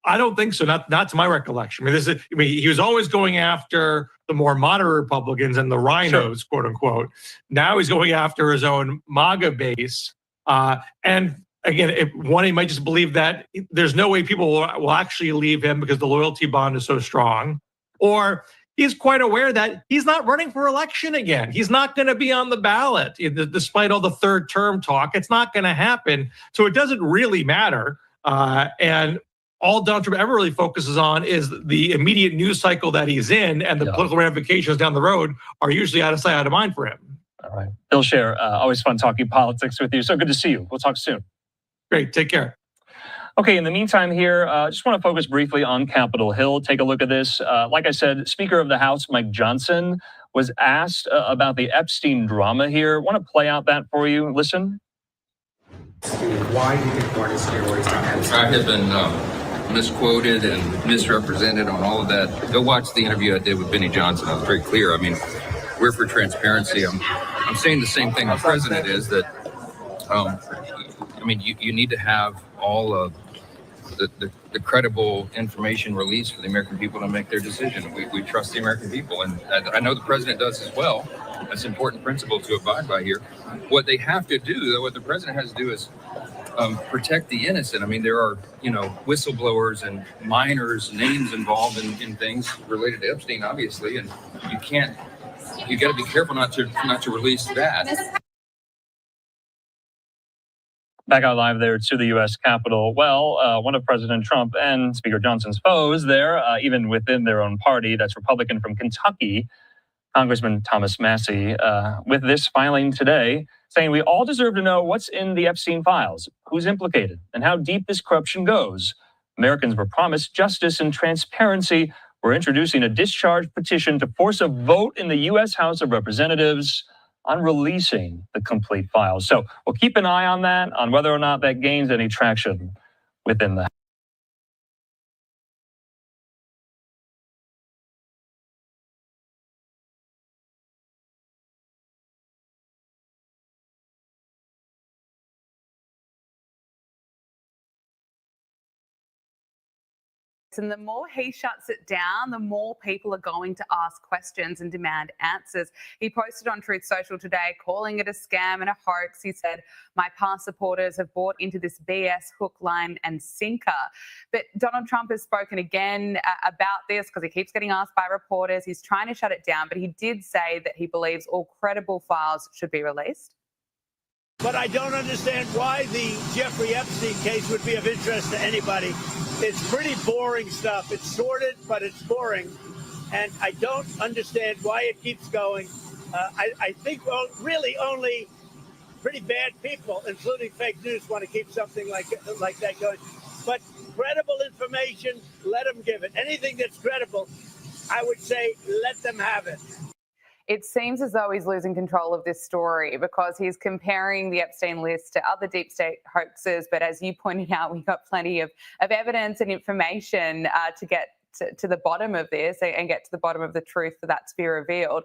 I don't think so. Not to my recollection. He was always going after the more moderate Republicans and the rhinos, quote unquote. Now he's going after his own MAGA base. And again, he might just believe that there's no way people will actually leave him because the loyalty bond is so strong. Or he's quite aware that he's not running for election again. He's not going to be on the ballot, despite all the third term talk. It's not going to happen. So it doesn't really matter. And all Donald Trump ever really focuses on is the immediate news cycle that he's in, and the political ramifications down the road are usually out of sight, out of mind for him. All right. Bill Scher, always fun talking politics with you. So good to see you. We'll talk soon. Great. Take care. Okay, in the meantime here, just want to focus briefly on Capitol Hill. Take a look at this. Like I said, Speaker of the House, Mike Johnson, was asked about the Epstein drama here. Want to play out that for you? Listen. Why do you think Barney's steroids I have been misquoted and misrepresented on all of that. Go watch the interview I did with Benny Johnson. I was very clear. I mean, we're for transparency. I'm saying the same thing the president is, that I mean, you need to have all of the credible information released for the American people to make their decision. We trust the American people, and I know the president does as well. That's an important principle to abide by here. What they have to do, though, what the president has to do is protect the innocent. I mean, there are, whistleblowers and minors' names involved in things related to Epstein, obviously, and you got to be careful not to release that. Back out live there to the U.S. Capitol. Well, one of President Trump and Speaker Johnson's foes there, even within their own party, that's Republican from Kentucky, Congressman Thomas Massie, with this filing today, saying we all deserve to know what's in the Epstein files, who's implicated, and how deep this corruption goes. Americans were promised justice and transparency. We're introducing a discharge petition to force a vote in the U.S. House of Representatives on releasing the complete files. So we'll keep an eye on that, on whether or not that gains any traction within the House. And the more he shuts it down, the more people are going to ask questions and demand answers. He posted on Truth Social today, calling it a scam and a hoax. He said, my past supporters have bought into this BS hook, line and sinker. But Donald Trump has spoken again about this because he keeps getting asked by reporters. He's trying to shut it down, but he did say that he believes all credible files should be released. But I don't understand why the Jeffrey Epstein case would be of interest to anybody. It's pretty boring stuff. It's sordid, but it's boring. And I don't understand why it keeps going. I think really only pretty bad people, including fake news, want to keep something like that going. But credible information, let them give it. Anything that's credible, I would say let them have it. It seems as though he's losing control of this story because he's comparing the Epstein list to other deep state hoaxes. But as you pointed out, we got plenty of evidence and information to get to the bottom of this and get to the bottom of the truth for that to be revealed.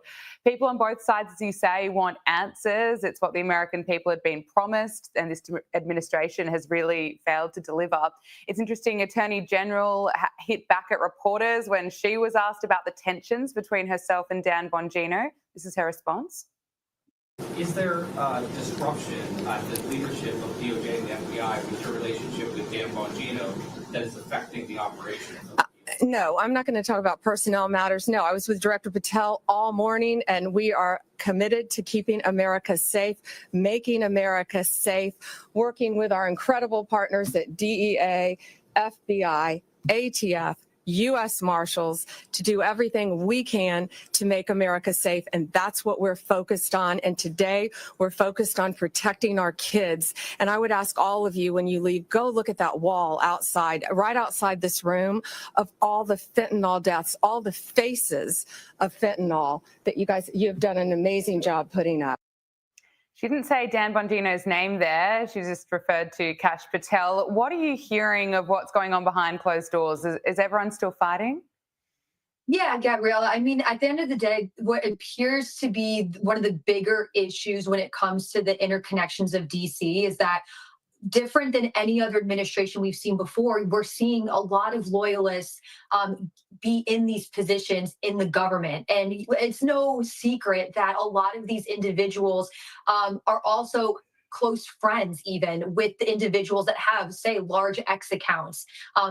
People on both sides, as you say, want answers. It's what the American people had been promised, and this administration has really failed to deliver. It's interesting, Attorney General hit back at reporters when she was asked about the tensions between herself and Dan Bongino. This is her response. Is there disruption at the leadership of DOJ and the FBI with your relationship with Dan Bongino that is affecting the operation? No, I'm not going to talk about personnel matters. No, I was with Director Patel all morning, and we are committed to keeping America safe, making America safe, working with our incredible partners at DEA, FBI, ATF, U.S. Marshals to do everything we can to make America safe. And that's what we're focused on. And today we're focused on protecting our kids. And I would ask all of you, when you leave, go look at that wall outside, right outside this room, of all the fentanyl deaths, all the faces of fentanyl that you have done an amazing job putting up. She didn't say Dan Bongino's name there. She just referred to Kash Patel. What are you hearing of what's going on behind closed doors? Is everyone still fighting? Yeah, Gabriella. I mean, at the end of the day, what appears to be one of the bigger issues when it comes to the interconnections of DC is that, different than any other administration we've seen before, we're seeing a lot of loyalists be in these positions in the government. And it's no secret that a lot of these individuals are also close friends even with the individuals that have, say, large X accounts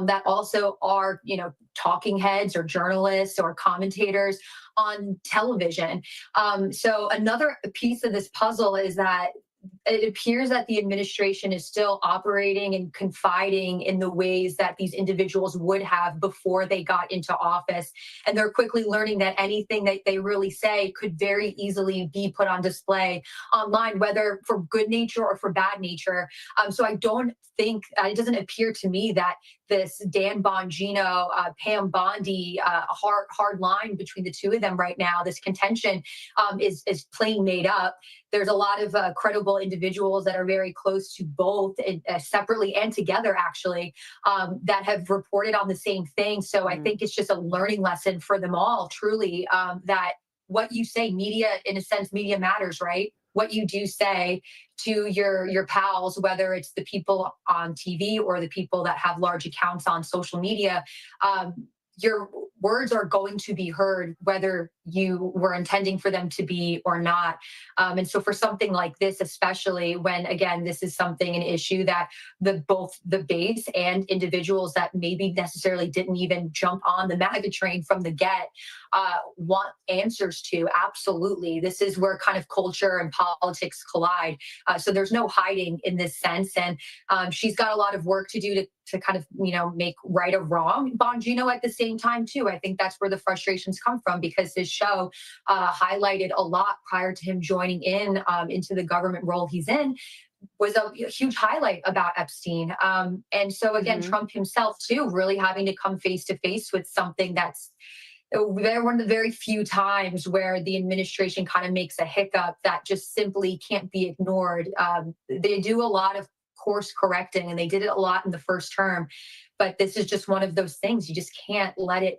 that also are, talking heads or journalists or commentators on television. So another piece of this puzzle is that it appears that the administration is still operating and confiding in the ways that these individuals would have before they got into office. And they're quickly learning that anything that they really say could very easily be put on display online, whether for good nature or for bad nature. So I don't think, it doesn't appear to me that this Dan Bongino, Pam Bondi hard line between the two of them right now, this contention is plain made up. There's a lot of credible individuals that are very close to both, separately and together, actually, that have reported on the same thing. So I think it's just a learning lesson for them all, truly, that what you say, media, in a sense, media matters, right? What you do say to your pals, whether it's the people on TV or the people that have large accounts on social media, your words are going to be heard, whether you were intending for them to be or not. And so for something like this, especially when, again, this is an issue that both the base and individuals that maybe necessarily didn't even jump on the MAGA train from the get want answers to. Absolutely. This is where kind of culture and politics collide. So there's no hiding in this sense. And she's got a lot of work to do to kind of, make right or wrong. Bongino at the same time, too. I think that's where the frustrations come from, because his show highlighted a lot prior to him joining into the government role he's in, was a huge highlight about Epstein. And so, again, Trump himself, too, really having to come face to face with something that's one of the very few times where the administration kind of makes a hiccup that just simply can't be ignored. They do a lot of course correcting, and they did it a lot in the first term, but this is just one of those things. You just can't let it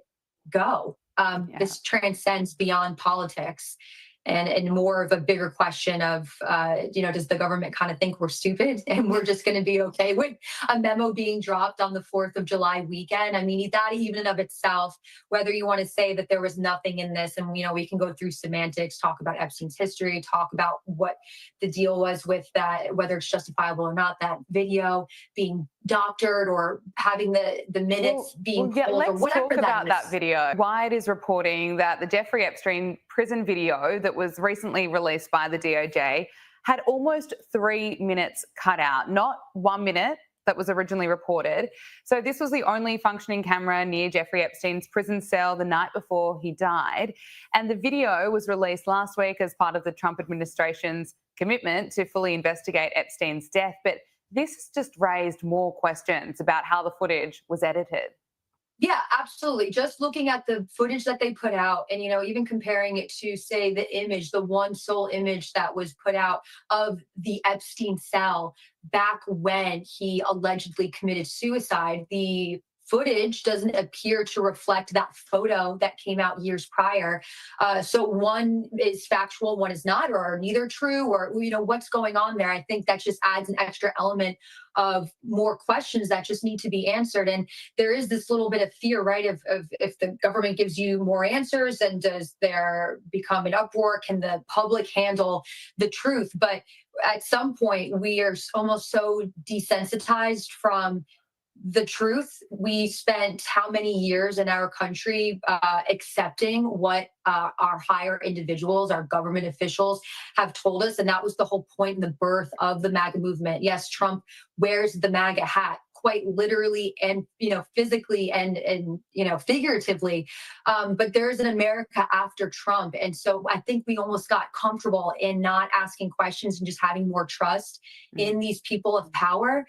go. This transcends beyond politics and more of a bigger question of, does the government kind of think we're stupid and we're just going to be okay with a memo being dropped on the 4th of July weekend? I mean, that even in of itself, whether you want to say that there was nothing in this, and, we can go through semantics, talk about Epstein's history, talk about what the deal was with that, whether it's justifiable or not, that video being doctored or having the minutes being pulled, or whatever. Let's talk about that video. Wired is reporting that the Jeffrey Epstein prison video that was recently released by the DOJ had almost 3 minutes cut out, not 1 minute that was originally reported. So this was the only functioning camera near Jeffrey Epstein's prison cell the night before he died. And the video was released last week as part of the Trump administration's commitment to fully investigate Epstein's death. But this has just raised more questions about how the footage was edited. Yeah, absolutely. Just looking at the footage that they put out and, even comparing it to, say, the image, the one sole image that was put out of the Epstein cell back when he allegedly committed suicide, the footage doesn't appear to reflect that photo that came out years prior. So one is factual, one is not, or neither true, or, what's going on there. I think that just adds an extra element of more questions that just need to be answered. And there is this little bit of fear, right, of if the government gives you more answers, and does there become an uproar? Can the public handle the truth? But at some point, we are almost so desensitized from the truth. We spent how many years in our country accepting what our higher individuals, our government officials have told us. And that was the whole point in the birth of the MAGA movement. Yes, Trump wears the MAGA hat, quite literally and, physically and figuratively. But there's an America after Trump. And so I think we almost got comfortable in not asking questions and just having more trust in these people of power.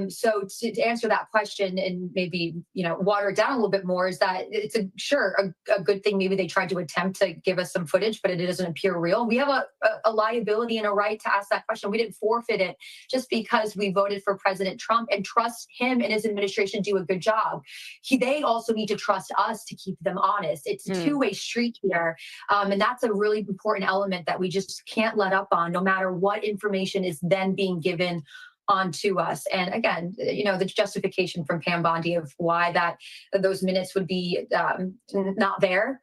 So to answer that question and maybe, water it down a little bit more, is that it's a good thing. Maybe they tried to attempt to give us some footage, but it doesn't appear real. We have a liability and a right to ask that question. We didn't forfeit it just because we voted for President Trump and trust him and his administration do a good job. They also need to trust us to keep them honest. It's a two-way street here. And that's a really important element that we just can't let up on, no matter what information is then being given onto us. And again, the justification from Pam Bondi of why those minutes would be not there,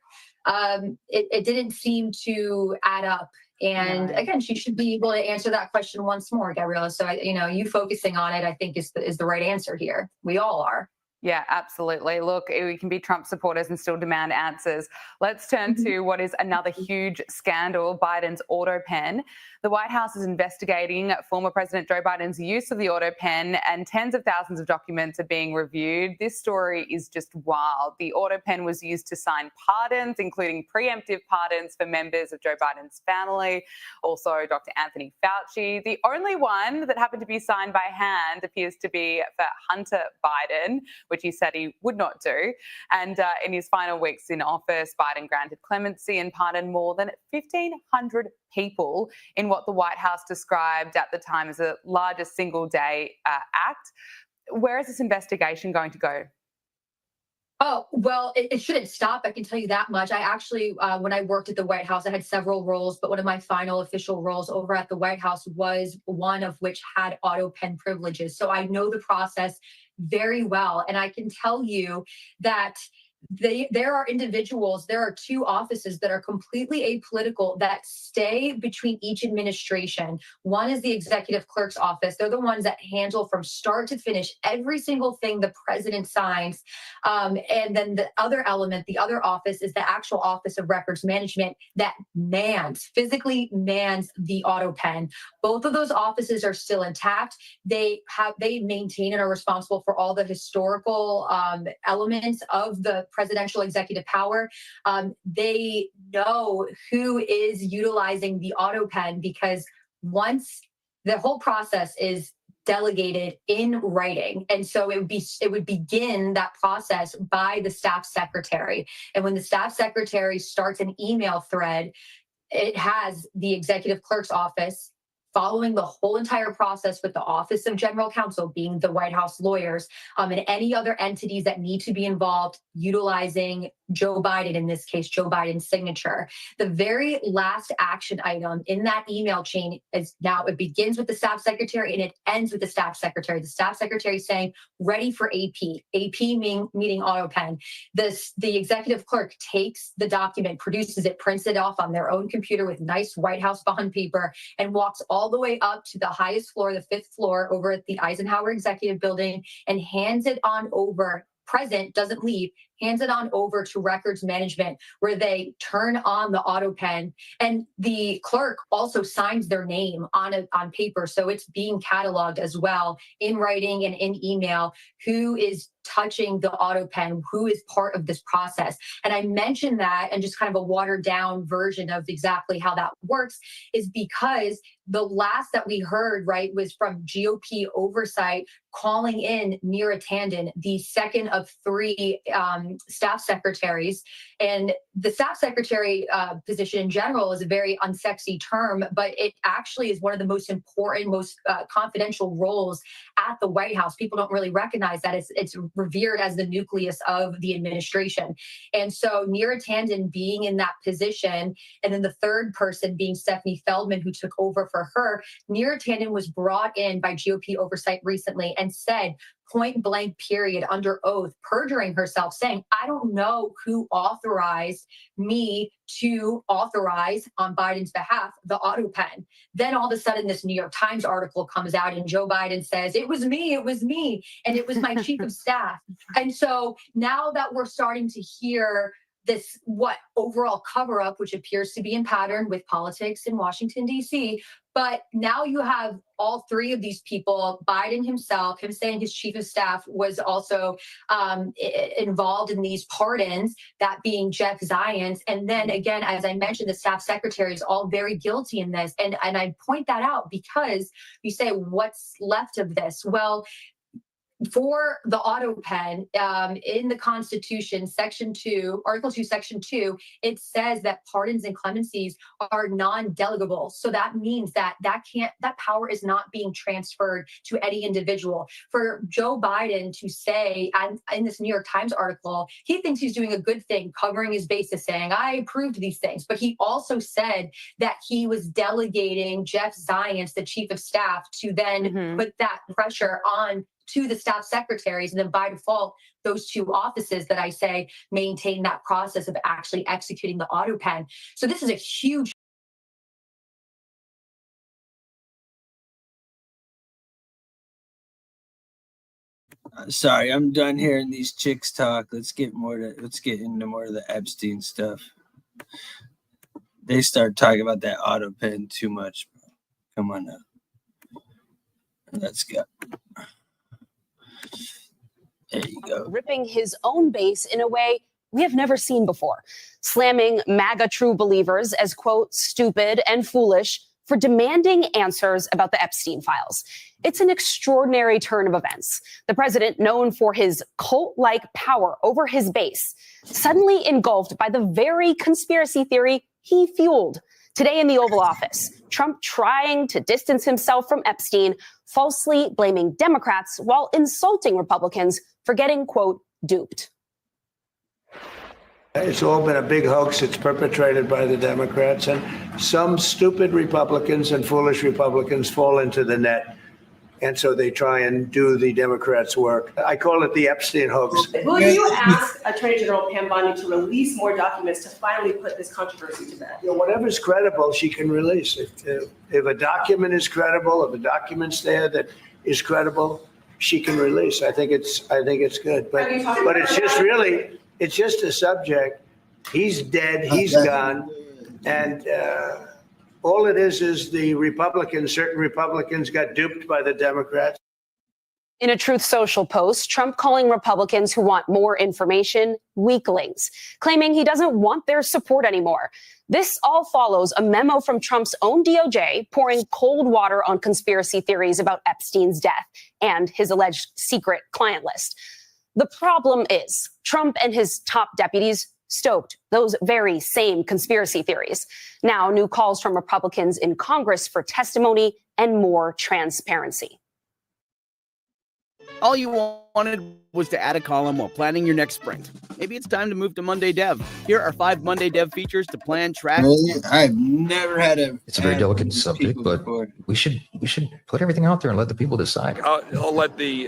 it didn't seem to add up. And again, she should be able to answer that question once more, Gabriella. So, you focusing on it, I think is the right answer here. We all are. Yeah, absolutely. Look, we can be Trump supporters and still demand answers. Let's turn to what is another huge scandal, Biden's auto pen. The White House is investigating former President Joe Biden's use of the auto pen, and tens of thousands of documents are being reviewed. This story is just wild. The auto pen was used to sign pardons, including preemptive pardons for members of Joe Biden's family, also Dr. Anthony Fauci. The only one that happened to be signed by hand appears to be for Hunter Biden, which he said he would not do. And in his final weeks in office, Biden granted clemency and pardoned more than 1,500 people in what the White House described at the time as the largest single-day act. Where is this investigation going to go? Oh, well, it shouldn't stop. I can tell you that much. I actually, when I worked at the White House, I had several roles, but one of my final official roles over at the White House was one of which had auto pen privileges. So I know the process very well. And I can tell you that there are individuals, there are two offices that are completely apolitical that stay between each administration. One is the executive clerk's office. They're the ones that handle from start to finish every single thing the president signs. And then the other element, the other office, is the actual Office of Records Management that physically mans the auto pen. Both of those offices are still intact. They maintain and are responsible for all the historical elements of the presidential executive power. They know who is utilizing the auto pen, because once the whole process is delegated in writing. And so it would begin that process by the staff secretary. And when the staff secretary starts an email thread, it has the executive clerk's office following the whole entire process with the Office of General Counsel, being the White House lawyers, and any other entities that need to be involved utilizing Joe Biden, in this case, Joe Biden's signature. The very last action item in that email chain is now, it begins with the staff secretary and it ends with the staff secretary. The staff secretary saying, ready for AP. AP meaning auto pen. The executive clerk takes the document, produces it, prints it off on their own computer with nice White House bond paper, and walks all the way up to the highest floor, the 5th floor, over at the Eisenhower Executive Building, and hands it on over. Present, doesn't leave, hands it on over to records management, where they turn on the auto pen, and the clerk also signs their name on paper. So it's being cataloged as well in writing and in email who is touching the auto pen, who is part of this process. And I mentioned that, and just kind of a watered down version of exactly how that works, is because the last that we heard, right, was from GOP oversight calling in Neera Tanden, the second of 3 staff secretaries. And the staff secretary position in general is a very unsexy term, but it actually is one of the most important, most confidential roles at the White House. People don't really recognize that. It's revered as the nucleus of the administration. And so Neera Tanden being in that position, and then the third person being Stephanie Feldman, who took over for her, Neera Tanden was brought in by GOP oversight recently and said, point blank period, under oath, perjuring herself, saying, I don't know who authorized me to authorize on Biden's behalf the auto pen. Then all of a sudden this New York Times article comes out and Joe Biden says, it was me, and it was my chief of staff. And so now that we're starting to hear this overall cover up, which appears to be in pattern with politics in Washington, D.C. But now you have all three of these people, Biden himself, him saying his chief of staff was also involved in these pardons, that being Jeff Zients. And then again, as I mentioned, the staff secretaries all very guilty in this. And I point that out because you say, what's left of this? Well, for the auto pen in the Constitution, Section 2, Article 2, Section 2, it says that pardons and clemencies are non-delegable. So that means that power is not being transferred to any individual. For Joe Biden to say, and in this New York Times article, he thinks he's doing a good thing, covering his bases, saying, I approved these things. But he also said that he was delegating Jeff Zients, the chief of staff, to then put that pressure on to the staff secretaries, and then by default, those two offices that I say maintain that process of actually executing the auto pen. So this is a huge. Sorry, I'm done hearing these chicks talk. Let's get into more of the Epstein stuff. They start talking about that auto pen too much. Come on now. Let's go. There you go. Ripping his own base in a way we have never seen before, slamming MAGA true believers as, quote, stupid and foolish for demanding answers about the Epstein files. It's an extraordinary turn of events. The president, known for his cult-like power over his base, suddenly engulfed by the very conspiracy theory he fueled. Today in the Oval Office, Trump trying to distance himself from Epstein, falsely blaming Democrats while insulting Republicans for getting, quote, duped. It's all been a big hoax. It's perpetrated by the Democrats, and some stupid Republicans and foolish Republicans fall into the net. And so they try and do the Democrats' work. I call it the Epstein hoax. Will you ask Attorney General Pam Bondi to release more documents to finally put this controversy to bed? You know, whatever's credible, she can release. If a document is credible, if a document's there that is credible, she can release. I think it's good. But it's just a subject. He's dead. He's gone, and. All it is certain Republicans got duped by the Democrats. In a Truth Social post, Trump calling Republicans who want more information weaklings, claiming he doesn't want their support anymore. This all follows a memo from Trump's own DOJ pouring cold water on conspiracy theories about Epstein's death and his alleged secret client list. The problem is Trump and his top deputies stoked those very same conspiracy theories. Now, new calls from Republicans in Congress for testimony and more transparency. All you wanted was to add a column while planning your next sprint. Maybe it's time to move to Monday Dev. Here are 5 Monday Dev features to plan, track. I've never had a. It's a very delicate subject, but we should put everything out there and let the people decide. I'll let the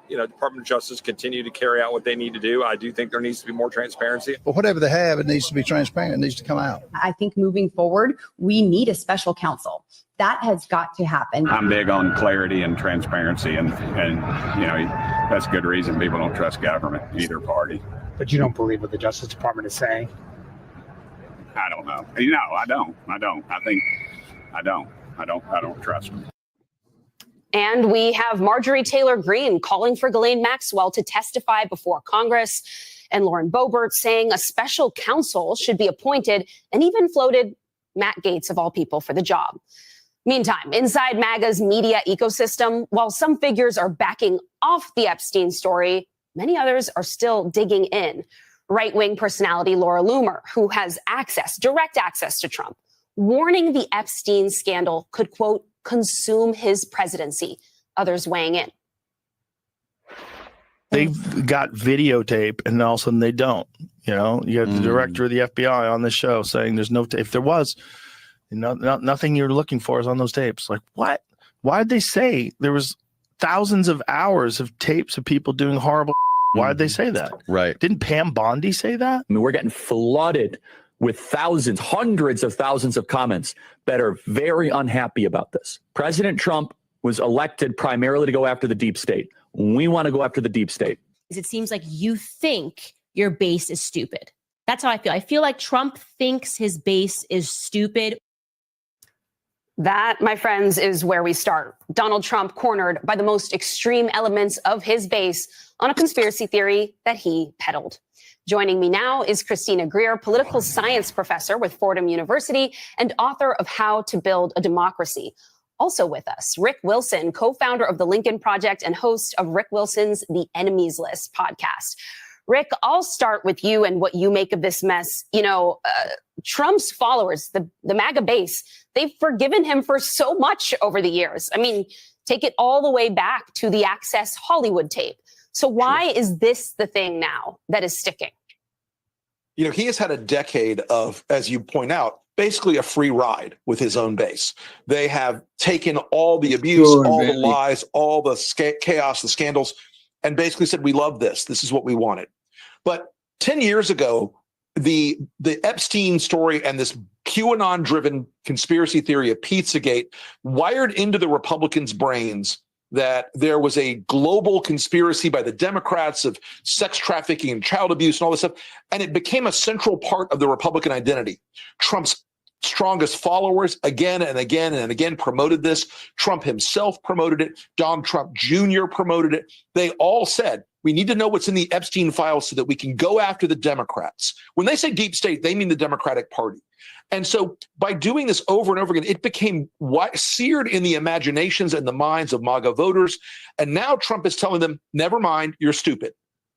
Department of Justice continue to carry out what they need to do. I do think there needs to be more transparency. But whatever they have, it needs to be transparent. It needs to come out. I think moving forward, we need a special counsel. That has got to happen. I'm big on clarity and transparency, and that's a good reason people don't trust government, either party. But you don't believe what the Justice Department is saying? I don't know. No, I don't. I don't trust them. And we have Marjorie Taylor Greene calling for Ghislaine Maxwell to testify before Congress, and Lauren Boebert saying a special counsel should be appointed, and even floated Matt Gaetz, of all people, for the job. Meantime, inside MAGA's media ecosystem, while some figures are backing off the Epstein story, many others are still digging in. Right-wing personality Laura Loomer, who has direct access to Trump, warning the Epstein scandal could, quote, consume his presidency. Others weighing in. They've got videotape, and all of a sudden they don't. You have the director of the FBI on the show saying there's no tape. If there was, nothing you're looking for is on those tapes. Like, what? Why did they say there was thousands of hours of tapes of people doing horrible? Why did they say that? Right. Didn't Pam Bondi say that? I mean, we're getting flooded with hundreds of thousands of comments that are very unhappy about this. President Trump was elected primarily to go after the deep state. We want to go after the deep state. It seems like you think your base is stupid. That's how I feel. I feel like Trump thinks his base is stupid. That, my friends, is where we start. Donald Trump cornered by the most extreme elements of his base on a conspiracy theory that he peddled. Joining me now is Christina Greer, political science professor with Fordham University and author of How to Build a Democracy. Also with us, Rick Wilson, co-founder of the Lincoln Project and host of Rick Wilson's The Enemies List podcast. Rick, I'll start with you and what you make of this mess. Trump's followers, the MAGA base, they've forgiven him for so much over the years. I mean, take it all the way back to the Access Hollywood tape. So why is this the thing now that is sticking? He has had a decade of, as you point out, basically a free ride with his own base. They have taken all the abuse, the lies, all the chaos, the scandals, and basically said, we love this. This is what we wanted. But 10 years ago, the Epstein story and this QAnon-driven conspiracy theory of Pizzagate wired into the Republicans' brains that there was a global conspiracy by the Democrats of sex trafficking and child abuse and all this stuff. And it became a central part of the Republican identity. Trump's strongest followers again and again and again promoted this. Trump himself promoted it. Donald Trump Jr. promoted it. They all said, we need to know what's in the Epstein files so that we can go after the Democrats. When they say deep state, they mean the Democratic Party. And so by doing this over and over again, it became seared in the imaginations and the minds of MAGA voters. And now Trump is telling them, never mind, you're stupid.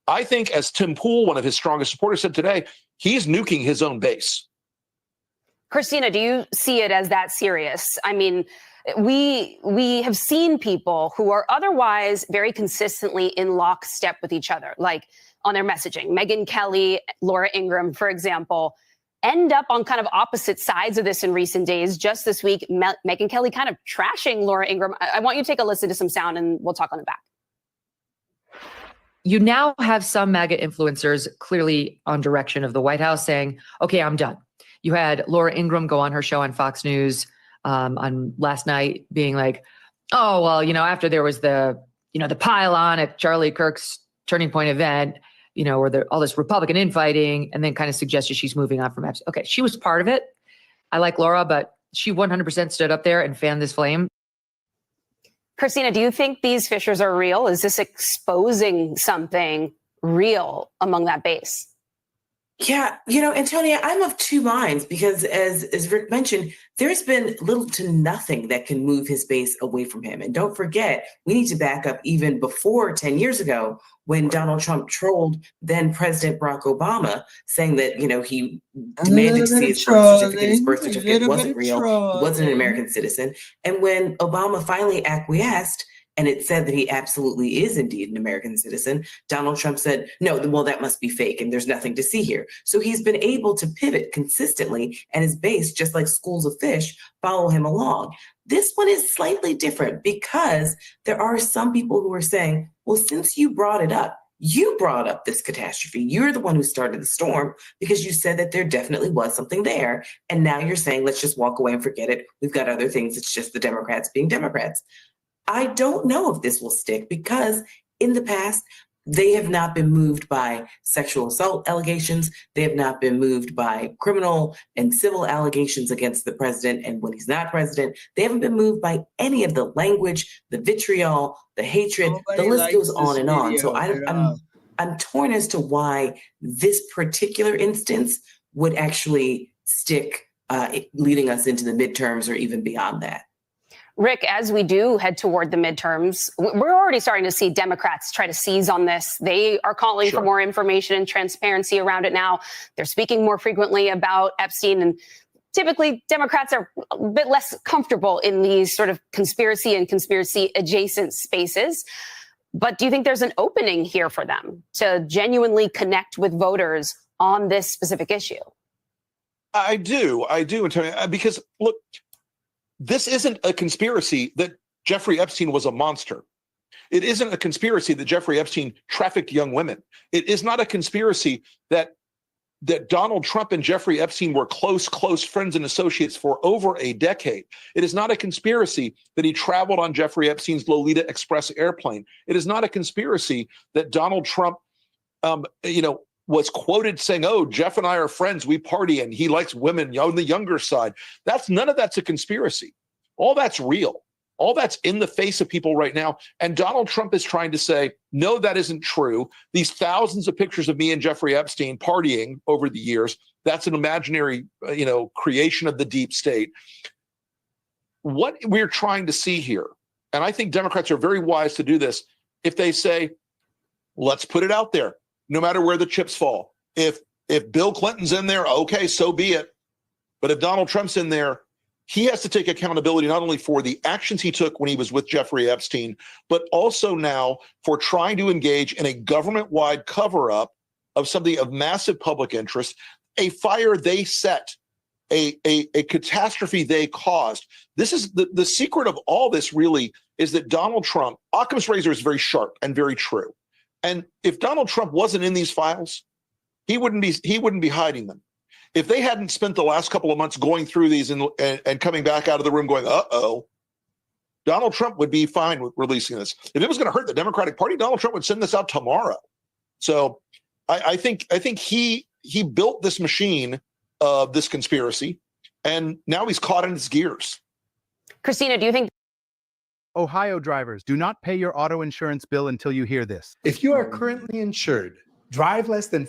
I think, as Tim Pool, one of his strongest supporters, said today, he's nuking his own base. Christina, do you see it as that serious? I mean, we have seen people who are otherwise very consistently in lockstep with each other, like on their messaging. Megyn Kelly, Laura Ingraham, for example, end up on kind of opposite sides of this in recent days. Just this week, Megyn Kelly kind of trashing Laura Ingraham. I want you to take a listen to some sound and we'll talk on the back. You now have some MAGA influencers clearly on direction of the White House saying, okay, I'm done. You had Laura Ingraham go on her show on Fox News on last night being like, oh, well, after there was the pile-on at Charlie Kirk's Turning Point event, where there all this Republican infighting, and then kind of suggested she's moving on from Epstein. Okay, she was part of it. I like Laura, but she 100% stood up there and fanned this flame. Christina, do you think these fissures are real? Is this exposing something real among that base? Yeah, Antonia, I'm of two minds because as Rick mentioned, there's been little to nothing that can move his base away from him. And don't forget, we need to back up even before 10 years ago when Donald Trump trolled then President Barack Obama, saying that, he demanded to see his birth certificate. His birth certificate wasn't real. He wasn't an American citizen. And when Obama finally acquiesced, and it said that he absolutely is indeed an American citizen, Donald Trump said, no, well, that must be fake and there's nothing to see here. So he's been able to pivot consistently, and his base, just like schools of fish, follow him along. This one is slightly different because there are some people who are saying, well, since you brought it up, you brought up this catastrophe. You're the one who started the storm because you said that there definitely was something there. And now you're saying, let's just walk away and forget it. We've got other things. It's just the Democrats being Democrats. I don't know if this will stick because in the past, they have not been moved by sexual assault allegations. They have not been moved by criminal and civil allegations against the president. And when he's not president, they haven't been moved by any of the language, the vitriol, the hatred. The list goes on and on. So I'm torn as to why this particular instance would actually stick, leading us into the midterms or even beyond that. Rick, as we do head toward the midterms, we're already starting to see Democrats try to seize on this. They are calling for more information and transparency around it now. They're speaking more frequently about Epstein, and typically Democrats are a bit less comfortable in these sort of conspiracy and conspiracy adjacent spaces. But do you think there's an opening here for them to genuinely connect with voters on this specific issue? I do, Antonio, because look, this isn't a conspiracy that Jeffrey Epstein was a monster. It isn't a conspiracy that Jeffrey Epstein trafficked young women. It is not a conspiracy that Donald Trump and Jeffrey Epstein were close friends and associates for over a decade. It is not a conspiracy that he traveled on Jeffrey Epstein's Lolita Express airplane. It is not a conspiracy that Donald Trump, was quoted saying, "Oh, Jeff and I are friends. We party, and he likes women on the younger side." None of that's a conspiracy. All that's real. All that's in the face of people right now. And Donald Trump is trying to say, no, that isn't true. These thousands of pictures of me and Jeffrey Epstein partying over the years, that's an imaginary, creation of the deep state. What we're trying to see here, and I think Democrats are very wise to do this, if they say, let's put it out there, no matter where the chips fall. If Bill Clinton's in there, okay, so be it. But if Donald Trump's in there, he has to take accountability not only for the actions he took when he was with Jeffrey Epstein, but also now for trying to engage in a government-wide cover-up of something of massive public interest, a fire they set, a catastrophe they caused. This is the secret of all this really is that Donald Trump, Occam's razor is very sharp and very true. And if Donald Trump wasn't in these files, he wouldn't be hiding them. If they hadn't spent the last couple of months going through these and coming back out of the room going, uh-oh, Donald Trump would be fine with releasing this. If it was going to hurt the Democratic Party, Donald Trump would send this out tomorrow. So I think he built this machine of this conspiracy, and now he's caught in its gears. Christina, do you think Ohio drivers, do not pay your auto insurance bill until you hear this. If you are currently insured, drive less than...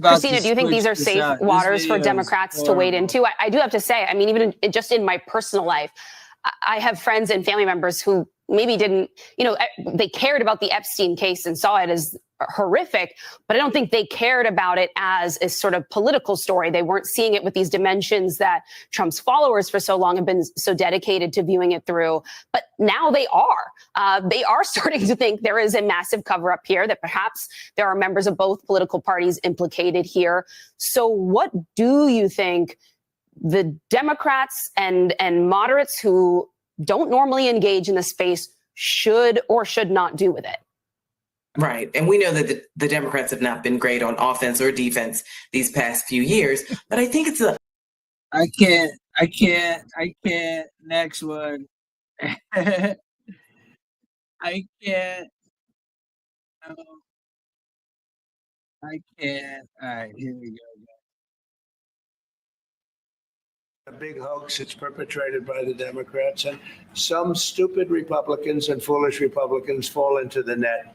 Christina, do you think these are safe waters for Democrats to wade into? I do have to say, I mean, even just in my personal life, I have friends and family members who maybe didn't, they cared about the Epstein case and saw it as horrific, but I don't think they cared about it as a sort of political story. They weren't seeing it with these dimensions that Trump's followers for so long have been so dedicated to viewing it through. But now they are. They are starting to think there is a massive cover up here, that perhaps there are members of both political parties implicated here. So what do you think the Democrats and moderates who don't normally engage in the space should or should not do with it? Right. And we know that the Democrats have not been great on offense or defense these past few years, but I think it's I can't. Next one. I can't. No. I can't. All right, here we go. A big hoax. It's perpetrated by the Democrats, and some stupid Republicans and foolish Republicans fall into the net.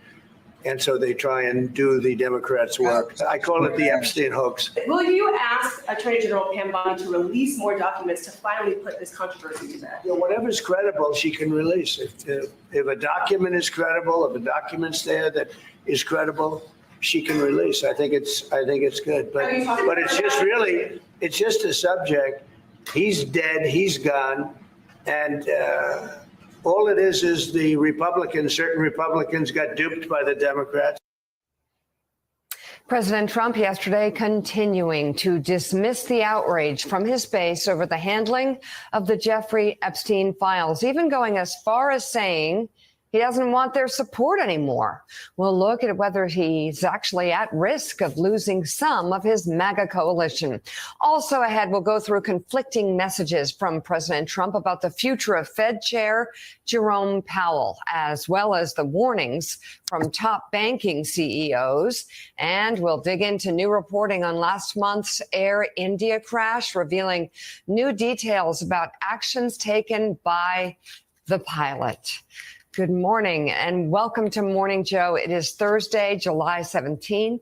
And so they try and do the Democrats' work. I call it the Epstein hoax. Will you ask Attorney General Pam Bondi to release more documents to finally put this controversy to bed? Whatever's credible, she can release. If a document is credible, if a document's there that is credible, she can release. I think it's good. But it's just a subject. He's dead. He's gone, and. All it is the certain Republicans got duped by the Democrats. President Trump yesterday continuing to dismiss the outrage from his base over the handling of the Jeffrey Epstein files, even going as far as saying he doesn't want their support anymore. We'll look at whether he's actually at risk of losing some of his MAGA coalition. Also ahead, we'll go through conflicting messages from President Trump about the future of Fed Chair Jerome Powell, as well as the warnings from top banking CEOs. And we'll dig into new reporting on last month's Air India crash, revealing new details about actions taken by the pilot. Good morning and welcome to Morning Joe. It is Thursday, July 17th,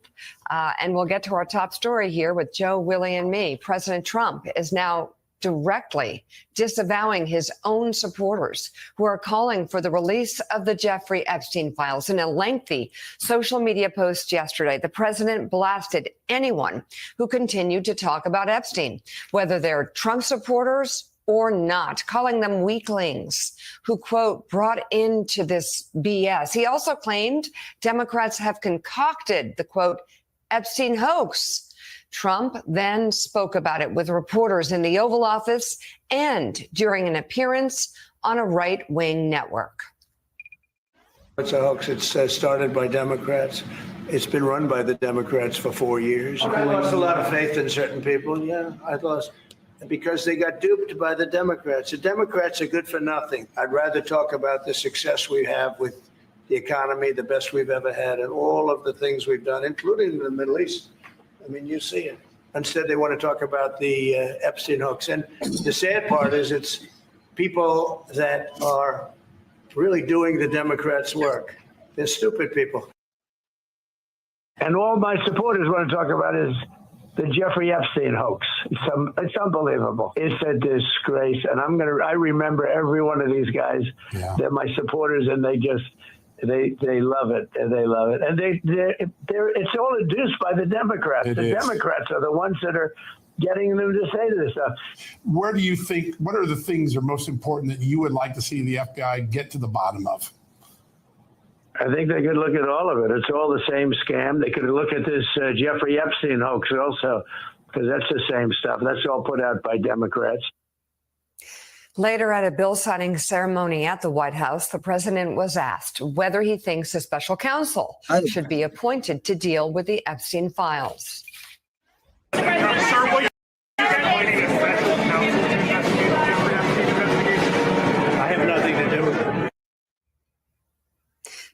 and we'll get to our top story here with Joe, Willie, and me. President Trump is now directly disavowing his own supporters who are calling for the release of the Jeffrey Epstein files. In a lengthy social media post yesterday, the president blasted anyone who continued to talk about Epstein, whether they're Trump supporters or not, calling them weaklings who, quote, brought into this BS. He also claimed Democrats have concocted the, quote, Epstein hoax. Trump then spoke about it with reporters in the Oval Office and during an appearance on a right-wing network. It's a hoax. It's started by Democrats. It's been run by the Democrats for 4 years. I lost a lot of faith in certain people. Yeah, I lost. Because they got duped by the Democrats. The Democrats are good for nothing. I'd rather talk about the success we have with the economy the best we've ever had, and all of the things we've done, including in the Middle East. I mean, you see it. Instead, they want to talk about the Epstein hoax. And the sad part is it's people that are really doing the Democrats' work. They're stupid people. And all my supporters want to talk about is the Jeffrey Epstein hoax. It's unbelievable. It's a disgrace. And I remember every one of these guys. Yeah. They're my supporters, and they love it, and they love it. And it's all induced by the Democrats. Democrats are the ones that are getting them to say this stuff. Where do you think, what are the things that are most important that you would like to see the FBI get to the bottom of? I think they could look at all of it. It's all the same scam. They could look at this Jeffrey Epstein hoax also, because that's the same stuff. That's all put out by Democrats. Later at a bill signing ceremony at the White House, the president was asked whether he thinks a special counsel should be appointed to deal with the Epstein files. I have nothing to do with it.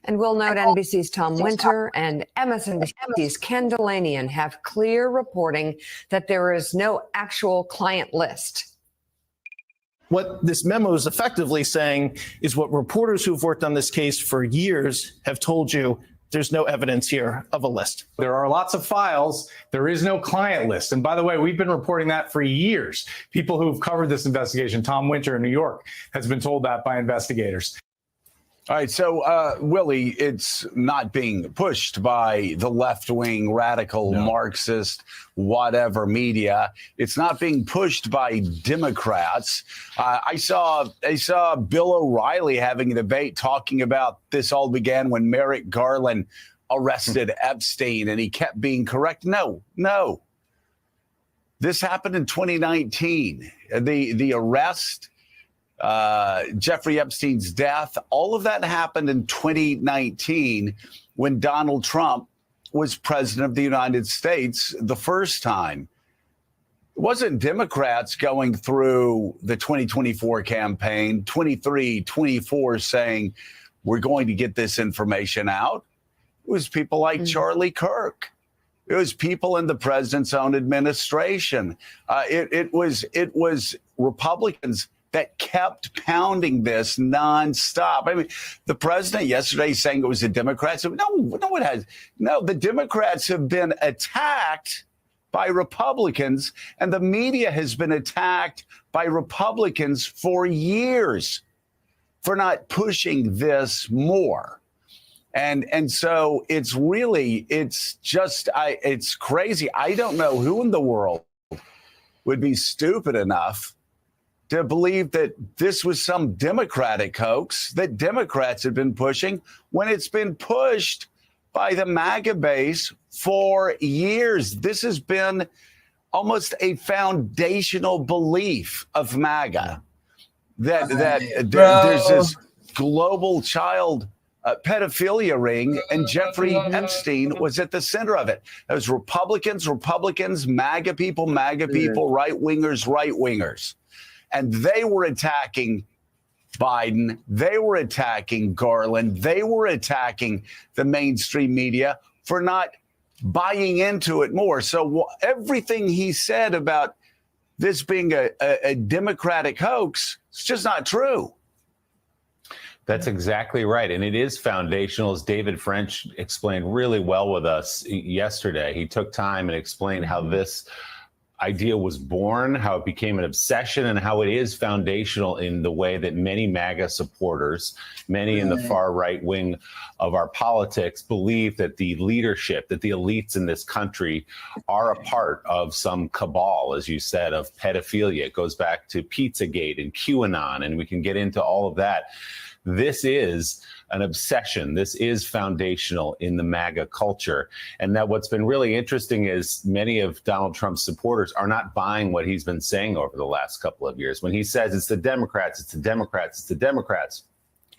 And we'll note NBC's Tom Winter and MSNBC's Ken Delanian have clear reporting that there is no actual client list. What this memo is effectively saying is what reporters who've worked on this case for years have told you: there's no evidence here of a list. There are lots of files. There is no client list. And by the way, we've been reporting that for years. People who've covered this investigation, Tom Winter in New York, has been told that by investigators. All right. So, Willie, it's not being pushed by the left-wing, radical, Marxist, whatever media. It's not being pushed by Democrats. I saw Bill O'Reilly having a debate talking about this all began when Merrick Garland arrested Epstein, and he kept being correct. No. This happened in 2019. The arrest, Jeffrey Epstein's death, all of that happened in 2019 when Donald Trump was president of the United States the first time. It wasn't Democrats going through the 2024 campaign, 23, 24, saying we're going to get this information out. It was people like Charlie Kirk. It was people in the president's own administration. It was Republicans that kept pounding this nonstop. I mean, the president yesterday saying it was the Democrats. No, it has. No, the Democrats have been attacked by Republicans, and the media has been attacked by Republicans for years for not pushing this more. And so it's crazy. I don't know who in the world would be stupid enough to believe that this was some Democratic hoax that Democrats have been pushing when it's been pushed by the MAGA base for years. This has been almost a foundational belief of MAGA that there's this global child pedophilia ring, and Jeffrey Epstein was at the center of it. It was Republicans, MAGA people, right-wingers. And they were attacking Biden. They were attacking Garland. They were attacking the mainstream media for not buying into it more. So everything he said about this being a Democratic hoax, it's just not true. That's exactly right. And it is foundational, as David French explained really well with us yesterday. He took time and explained how this idea was born, how it became an obsession, and how it is foundational in the way that many MAGA supporters, many in the far right wing of our politics, believe that the leadership, that the elites in this country are a part of some cabal, as you said, of pedophilia. It goes back to Pizzagate and QAnon, and we can get into all of that. This is an obsession. This is foundational in the MAGA culture. And that what's been really interesting is many of Donald Trump's supporters are not buying what he's been saying over the last couple of years. When he says it's the Democrats, it's the Democrats, it's the Democrats,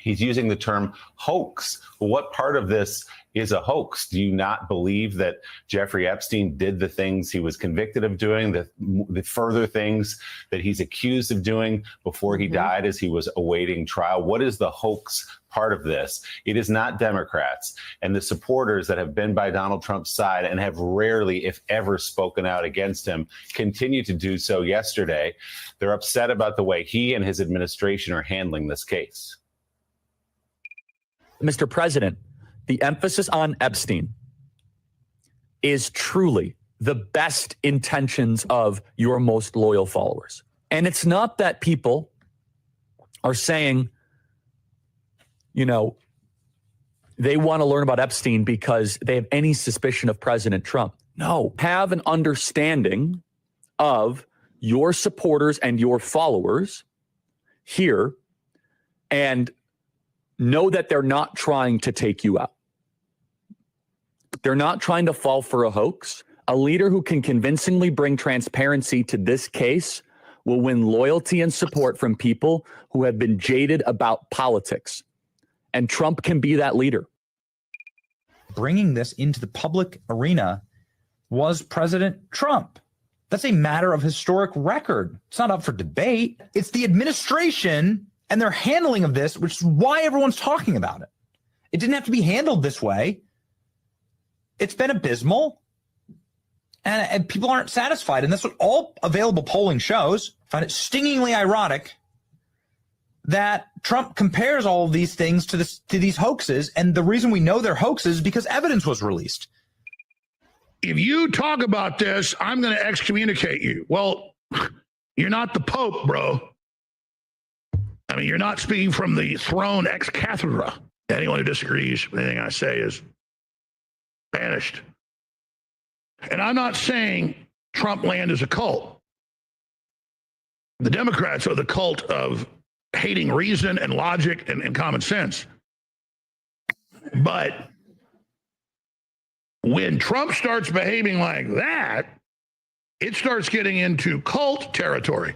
He's using the term hoax. What part of this is a hoax? Do you not believe that Jeffrey Epstein did the things he was convicted of doing, the further things that he's accused of doing before he died as he was awaiting trial? What is the hoax part of this? It is not Democrats and the supporters that have been by Donald Trump's side and have rarely, if ever, spoken out against him, continue to do so yesterday. They're upset about the way he and his administration are handling this case. Mr. President, the emphasis on Epstein is truly the best intentions of your most loyal followers. And it's not that people are saying, you know, they want to learn about Epstein because they have any suspicion of President Trump. No, have an understanding of your supporters and your followers here and know that they're not trying to take you out. They're not trying to fall for a hoax. A leader who can convincingly bring transparency to this case will win loyalty and support from people who have been jaded about politics. And Trump can be that leader. Bringing this into the public arena was President Trump. That's a matter of historic record. It's not up for debate. It's the administration and their handling of this, which is why everyone's talking about it. It didn't have to be handled this way. It's been abysmal, and people aren't satisfied. And that's what all available polling shows. I find it stingingly ironic that Trump compares all of these things to these hoaxes. And the reason we know they're hoaxes is because evidence was released. If you talk about this, I'm going to excommunicate you. Well, you're not the Pope, bro. I mean, you're not speaking from the throne ex cathedra. Anyone who disagrees with anything I say is banished. And I'm not saying Trump land is a cult. The Democrats are the cult of hating reason and logic and common sense. But when Trump starts behaving like that, it starts getting into cult territory.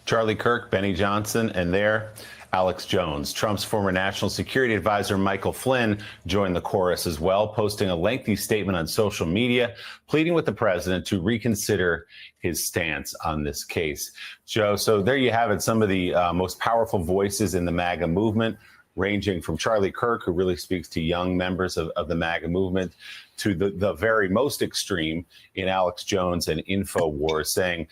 Charlie Kirk, Benny Johnson, and there, Alex Jones. Trump's former national security advisor, Michael Flynn, joined the chorus as well, posting a lengthy statement on social media, pleading with the president to reconsider his stance on this case. Joe, so there you have it, some of the most powerful voices in the MAGA movement, ranging from Charlie Kirk, who really speaks to young members of the MAGA movement, to the very most extreme in Alex Jones and InfoWars, saying,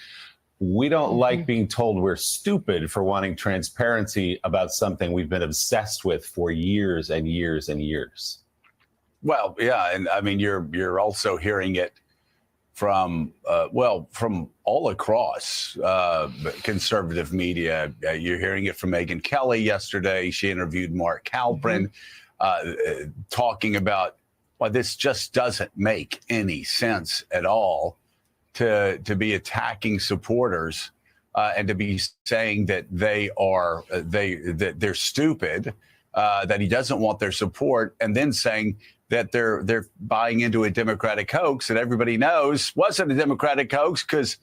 we don't like being told we're stupid for wanting transparency about something we've been obsessed with for years and years and years. Well, yeah, and I mean, you're also hearing it from from all across conservative media. You're hearing it from Megyn Kelly yesterday. She interviewed Mark Halperin, talking about, well, this just doesn't make any sense at all to be attacking supporters and to be saying that they're stupid, that he doesn't want their support, and then saying that they're buying into a Democratic hoax that everybody knows wasn't a Democratic hoax, because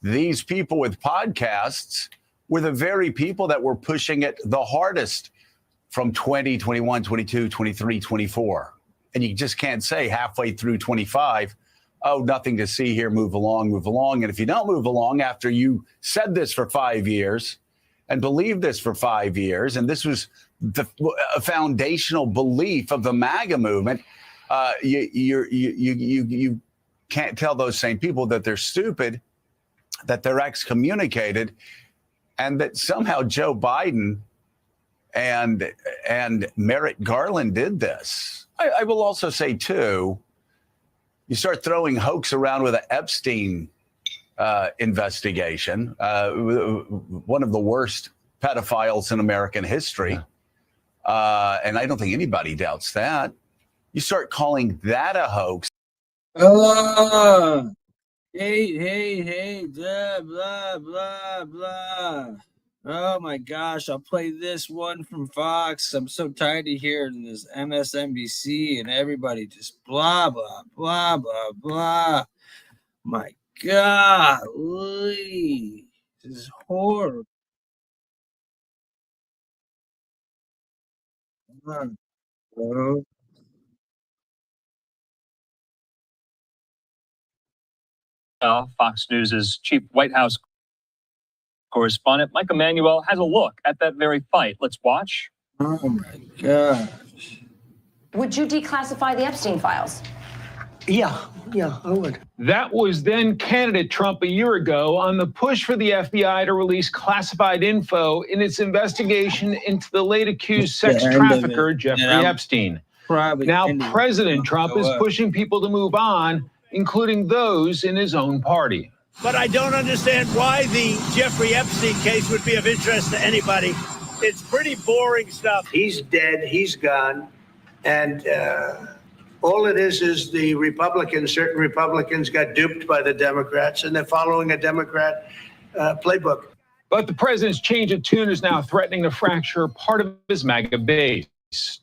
these people with podcasts were the very people that were pushing it the hardest from 20, 21, 22, 23, 24. And you just can't say halfway through 25, oh, nothing to see here, move along, move along. And if you don't move along after you said this for 5 years and believed this for 5 years, and this was a foundational belief of the MAGA movement, you can't tell those same people that they're stupid, that they're excommunicated, and that somehow Joe Biden and Merrick Garland did this. I will also say, too, you start throwing hoax around with an Epstein investigation, one of the worst pedophiles in American history. And I don't think anybody doubts that. You start calling that a hoax. Hey, blah, blah, blah, blah. Oh my gosh, I'll play this one from Fox. I'm so tired of hearing this MSNBC and everybody just blah, blah, blah, blah, blah. My God, this is horrible. Fox News' chief White House correspondent, Mike Emanuel, has a look at that very fight. Let's watch. Oh my God. Would you declassify the Epstein files? Yeah, I would. That was then candidate Trump a year ago on the push for the FBI to release classified info in its investigation into the late accused sex trafficker, Jeffrey Epstein. Now, President Trump is pushing people to move on, including those in his own party. But I don't understand why the Jeffrey Epstein case would be of interest to anybody. It's pretty boring stuff. He's dead. He's gone. And all it is the certain Republicans got duped by the Democrats, and they're following a Democrat playbook. But the president's change of tune is now threatening to fracture part of his MAGA base.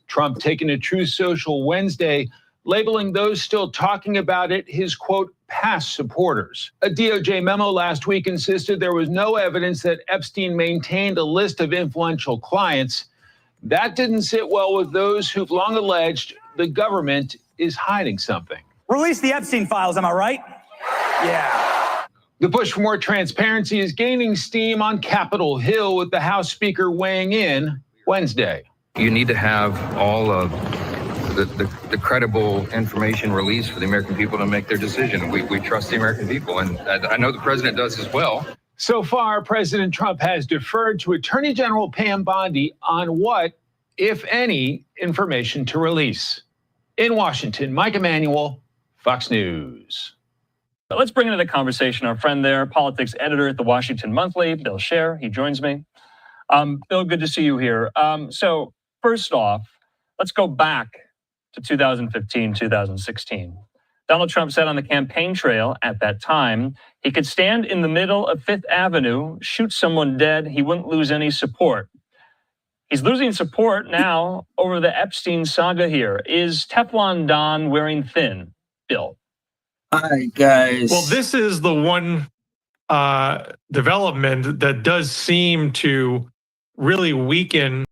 Trump taking to Truth Social Wednesday, labeling those still talking about it his, quote, past supporters. A DOJ memo last week insisted there was no evidence that Epstein maintained a list of influential clients. That didn't sit well with those who've long alleged the government is hiding something. Release the Epstein files, am I right? Yeah. The push for more transparency is gaining steam on Capitol Hill, with the House Speaker weighing in Wednesday. You need to have all of the credible information released for the American people to make their decision. We trust the American people, and I know the president does as well. So far, President Trump has deferred to Attorney General Pam Bondi on what, if any, information to release. In Washington, Mike Emanuel, Fox News. But let's bring into the conversation our friend there, politics editor at the Washington Monthly, Bill Scher. He joins me. Bill, good to see you here. So first off, let's go back to 2015, 2016. Donald Trump said on the campaign trail at that time, he could stand in the middle of Fifth Avenue, shoot someone dead, he wouldn't lose any support. He's losing support now over the Epstein saga here. Is Teflon Don wearing thin, Bill? Hi, guys. Well, this is the one development that does seem to really weaken.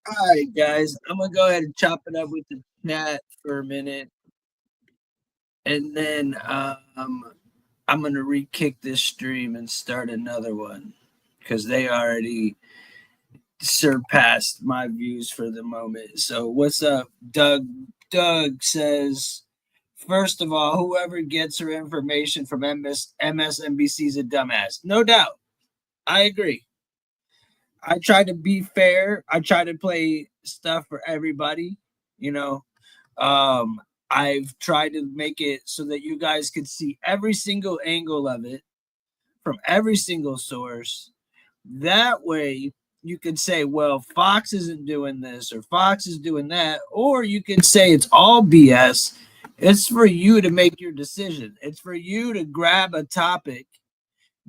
All right, guys. I'm going to go ahead and chop it up with the chat for a minute. And then I'm going to re-kick this stream and start another one, because they already surpassed my views for the moment. So what's up, Doug? Doug says, first of all, whoever gets her information from MSNBC is a dumbass. No doubt. I agree. I try to be fair. I try to play stuff for everybody, you know. I've tried to make it so that you guys could see every single angle of it from every single source. That way you could say, well, Fox isn't doing this or Fox is doing that, or you can say it's all BS. It's for you to make your decision. It's for you to grab a topic,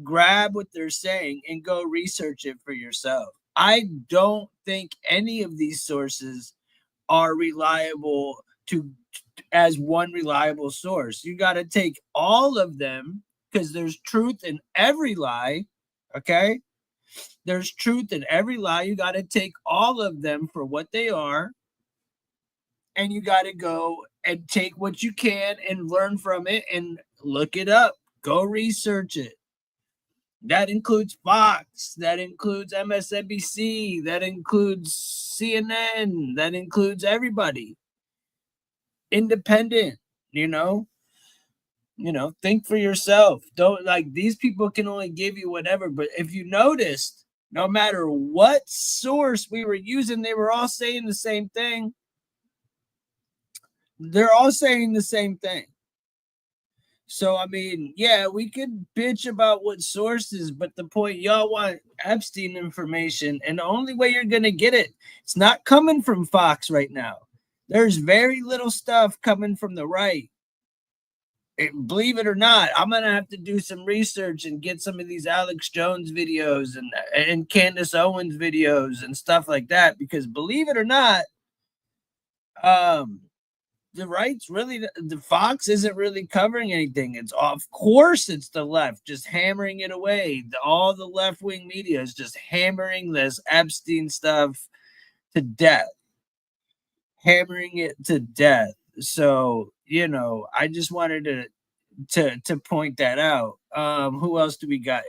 grab what they're saying, and go research it for yourself. I don't think any of these sources are reliable as one reliable source. You got to take all of them, because there's truth in every lie. Okay? There's truth in every lie. You got to take all of them for what they are, and you got to go and take what you can and learn from it and look it up. Go research it. That includes Fox. That includes MSNBC. That includes CNN. That includes everybody. Independent, you know, think for yourself. Don't, like, these people can only give you whatever. But if you noticed, no matter what source we were using, they were all saying the same thing. They're all saying the same thing. So, I mean, yeah, we could bitch about what sources, but the point, y'all want Epstein information, and the only way you're going to get it, it's not coming from Fox right now. There's very little stuff coming from the right. Believe it or not, I'm going to have to do some research and get some of these Alex Jones videos and Candace Owens videos and stuff like that, because believe it or not, the right's really, the Fox isn't really covering anything. It's, of course, it's the left just hammering it away. All the left-wing media is just hammering this Epstein stuff to death, hammering it to death. So, I just wanted to point that out. Who else do we got?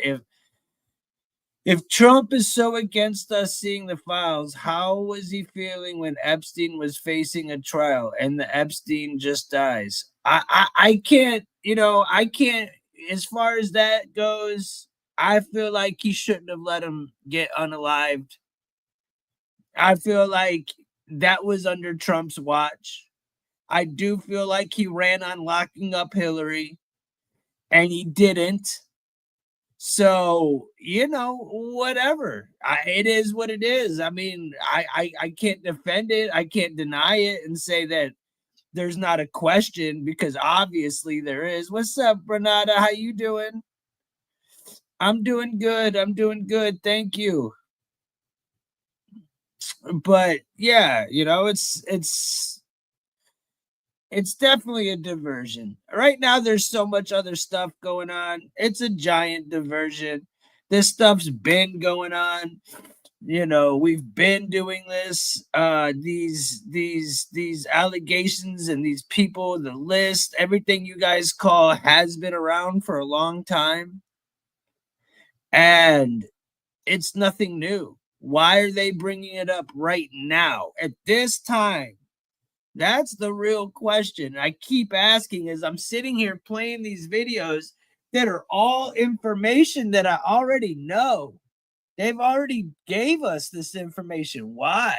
If Trump is so against us seeing the files, how was he feeling when Epstein was facing a trial and the Epstein just dies? I can't, I can't, as far as that goes, I feel like he shouldn't have let him get unalived. I feel like that was under Trump's watch. I do feel like he ran on locking up Hillary, and he didn't. So, whatever. It is what it is. I mean, I can't defend it. I can't deny it and say that there's not a question, because obviously there is. What's up, Renata? How you doing? I'm doing good. Thank you. But yeah, it's definitely a diversion. Right now, there's so much other stuff going on. It's a giant diversion. This stuff's been going on. We've been doing this. These allegations and these people, the list, everything you guys call has been around for a long time. And it's nothing new. Why are they bringing it up right now at this time? That's the real question. I keep asking as I'm sitting here playing these videos that are all information that I already know. They've already gave us this information. Why?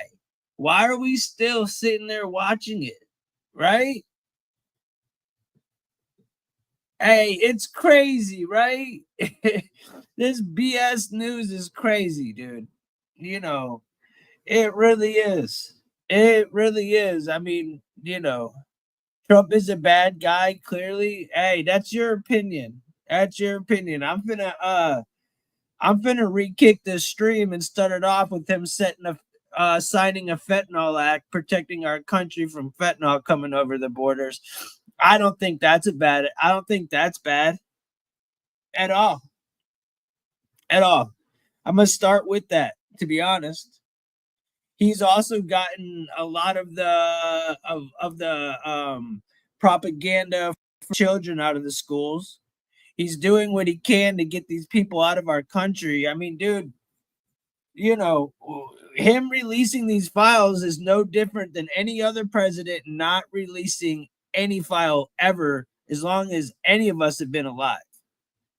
Why are we still sitting there watching it? Right? Hey, it's crazy, right? This BS news is crazy, dude. It really is. It really is. I mean, Trump is a bad guy, clearly. Hey, that's your opinion. That's your opinion. I'm finna re-kick this stream and start it off with him signing a fentanyl act, protecting our country from fentanyl coming over the borders. I don't think that's bad at all. At all. I'm gonna start with that, to be honest. He's also gotten a lot of the propaganda for children out of the schools. He's doing what he can to get these people out of our country. I mean, dude, him releasing these files is no different than any other president not releasing any file ever, as long as any of us have been alive.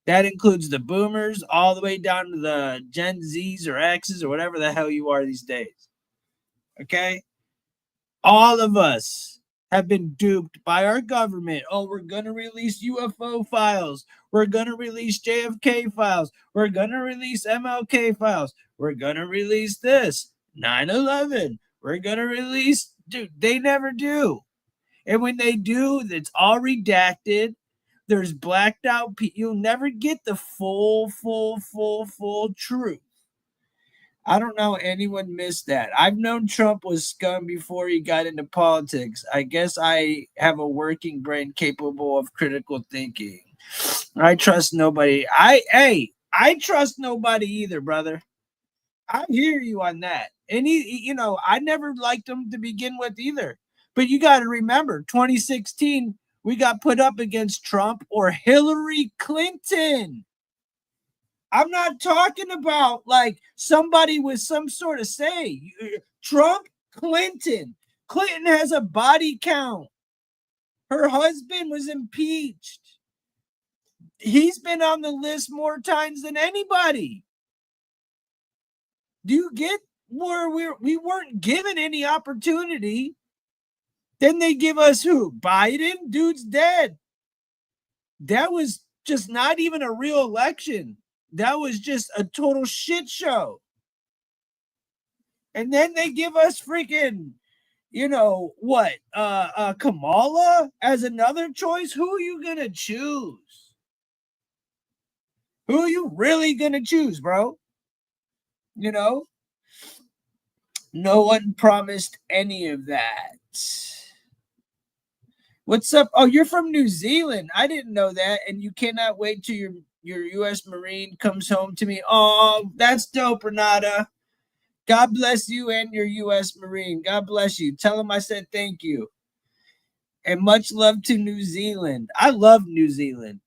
That includes the boomers all the way down to the Gen Zs or Xs or whatever the hell you are these days. Okay? All of us have been duped by our government. Oh, we're going to release UFO files. We're going to release JFK files. We're going to release MLK files. We're going to release this. 9/11. We're going to release... Dude, they never do. And when they do, it's all redacted. There's blacked out. You'll never get the full truth. I don't know anyone missed that. I've known Trump was scum before he got into politics. I guess I have a working brain capable of critical thinking. I trust nobody. I trust nobody either, brother. I hear you on that. And I never liked him to begin with either. But you got to remember, 2016, we got put up against Trump or Hillary Clinton. I'm not talking about like somebody with some sort of say. Trump, Clinton. Clinton has a body count. Her husband was impeached. He's been on the list more times than anybody. Do you get where we weren't given any opportunity? Then they give us who? Biden? Dude's dead. That was just not even a real election. That was just a total shit show. And then they give us freaking, Kamala as another choice. Who are you going to choose? Who are you really going to choose, bro? No one promised any of that. What's up? Oh, you're from New Zealand. I didn't know that. And you cannot wait till your U.S. Marine comes home to me. Oh, that's dope, Renata. God bless you and your U.S. Marine. God bless you. Tell him I said thank you. And much love to New Zealand. I love New Zealand.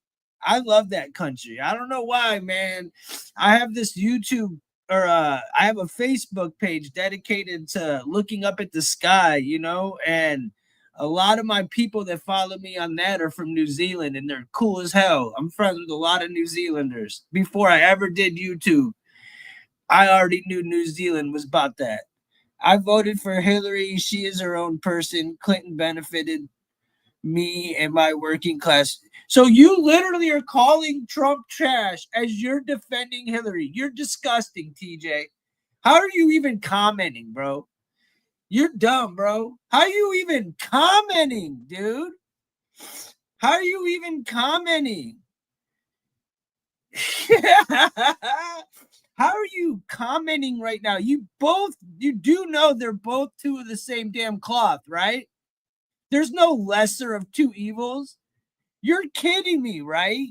I love that country. I don't know why, man. I have this YouTube I have a Facebook page dedicated to looking up at the sky, you know, and a lot of my people that follow me on that are from New Zealand, and they're cool as hell. I'm friends with a lot of New Zealanders. Before I ever did YouTube, I already knew New Zealand was about that. I voted for Hillary. She is her own person. Clinton benefited me and my working class. So you literally are calling Trump trash as you're defending Hillary. You're disgusting, TJ. How are you even commenting, bro? You're dumb, bro. How are you even commenting, dude? How are you even commenting? How are you commenting right now? You do know they're both two of the same damn cloth, right? There's no lesser of two evils. You're kidding me, right?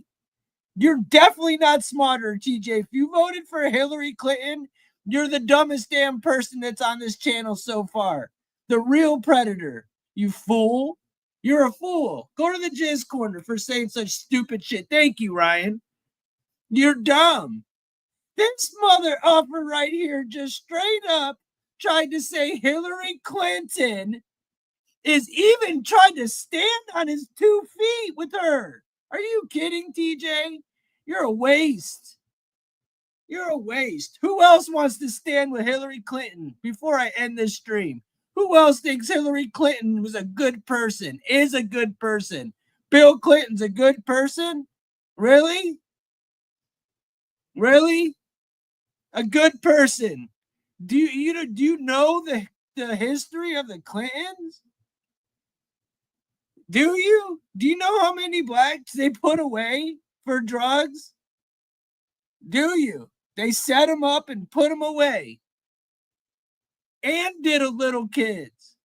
You're definitely not smarter, TJ. If you voted for Hillary Clinton, you're the dumbest damn person that's on this channel so far. The real predator, you fool. You're a fool. Go to the Jizz Corner for saying such stupid shit. Thank you, Ryan. You're dumb. This mother offer right here just straight up tried to say Hillary Clinton is even trying to stand on his 2 feet with her. Are you kidding, TJ? You're a waste. You're a waste. Who else wants to stand with Hillary Clinton before I end this stream? Who else thinks Hillary Clinton was a good person, is a good person? Bill Clinton's a good person? Really? Really? A good person. Do you know the history of the Clintons? Do you? Do you know how many blacks they put away for drugs? Do you? They set them up and put them away. And diddled little kids.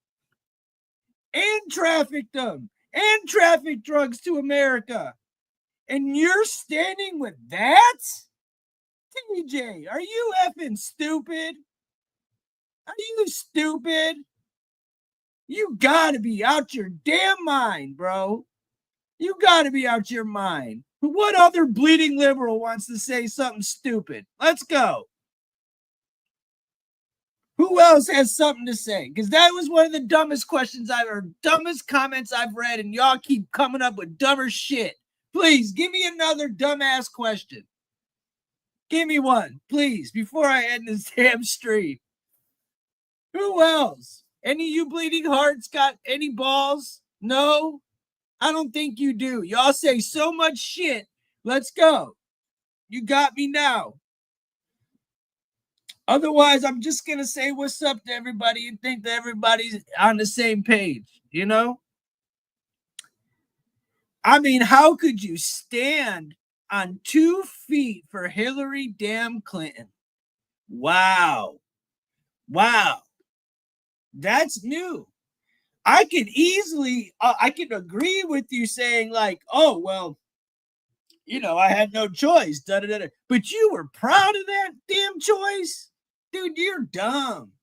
And trafficked them. And trafficked drugs to America. And you're standing with that? TJ, are you effing stupid? Are you stupid? You gotta be out your damn mind, bro. You gotta be out your mind. What other bleeding liberal wants to say something stupid? Let's go. Who else has something to say? Because that was one of the dumbest questions dumbest comments I've read, and y'all keep coming up with dumber shit. Please, give me another dumbass question. Give me one, please, before I end this damn stream. Who else? Any of you bleeding hearts got any balls? No? I don't think you do. Y'all say so much shit. Let's go. You got me now. Otherwise, I'm just going to say what's up to everybody and think that everybody's on the same page, you know? I mean, how could you stand on 2 feet for Hillary damn Clinton? Wow. Wow. That's new. I could easily, I could agree with you saying like, oh, well, you know, I had no choice. Da-da-da-da. But you were proud of that damn choice? Dude, you're dumb.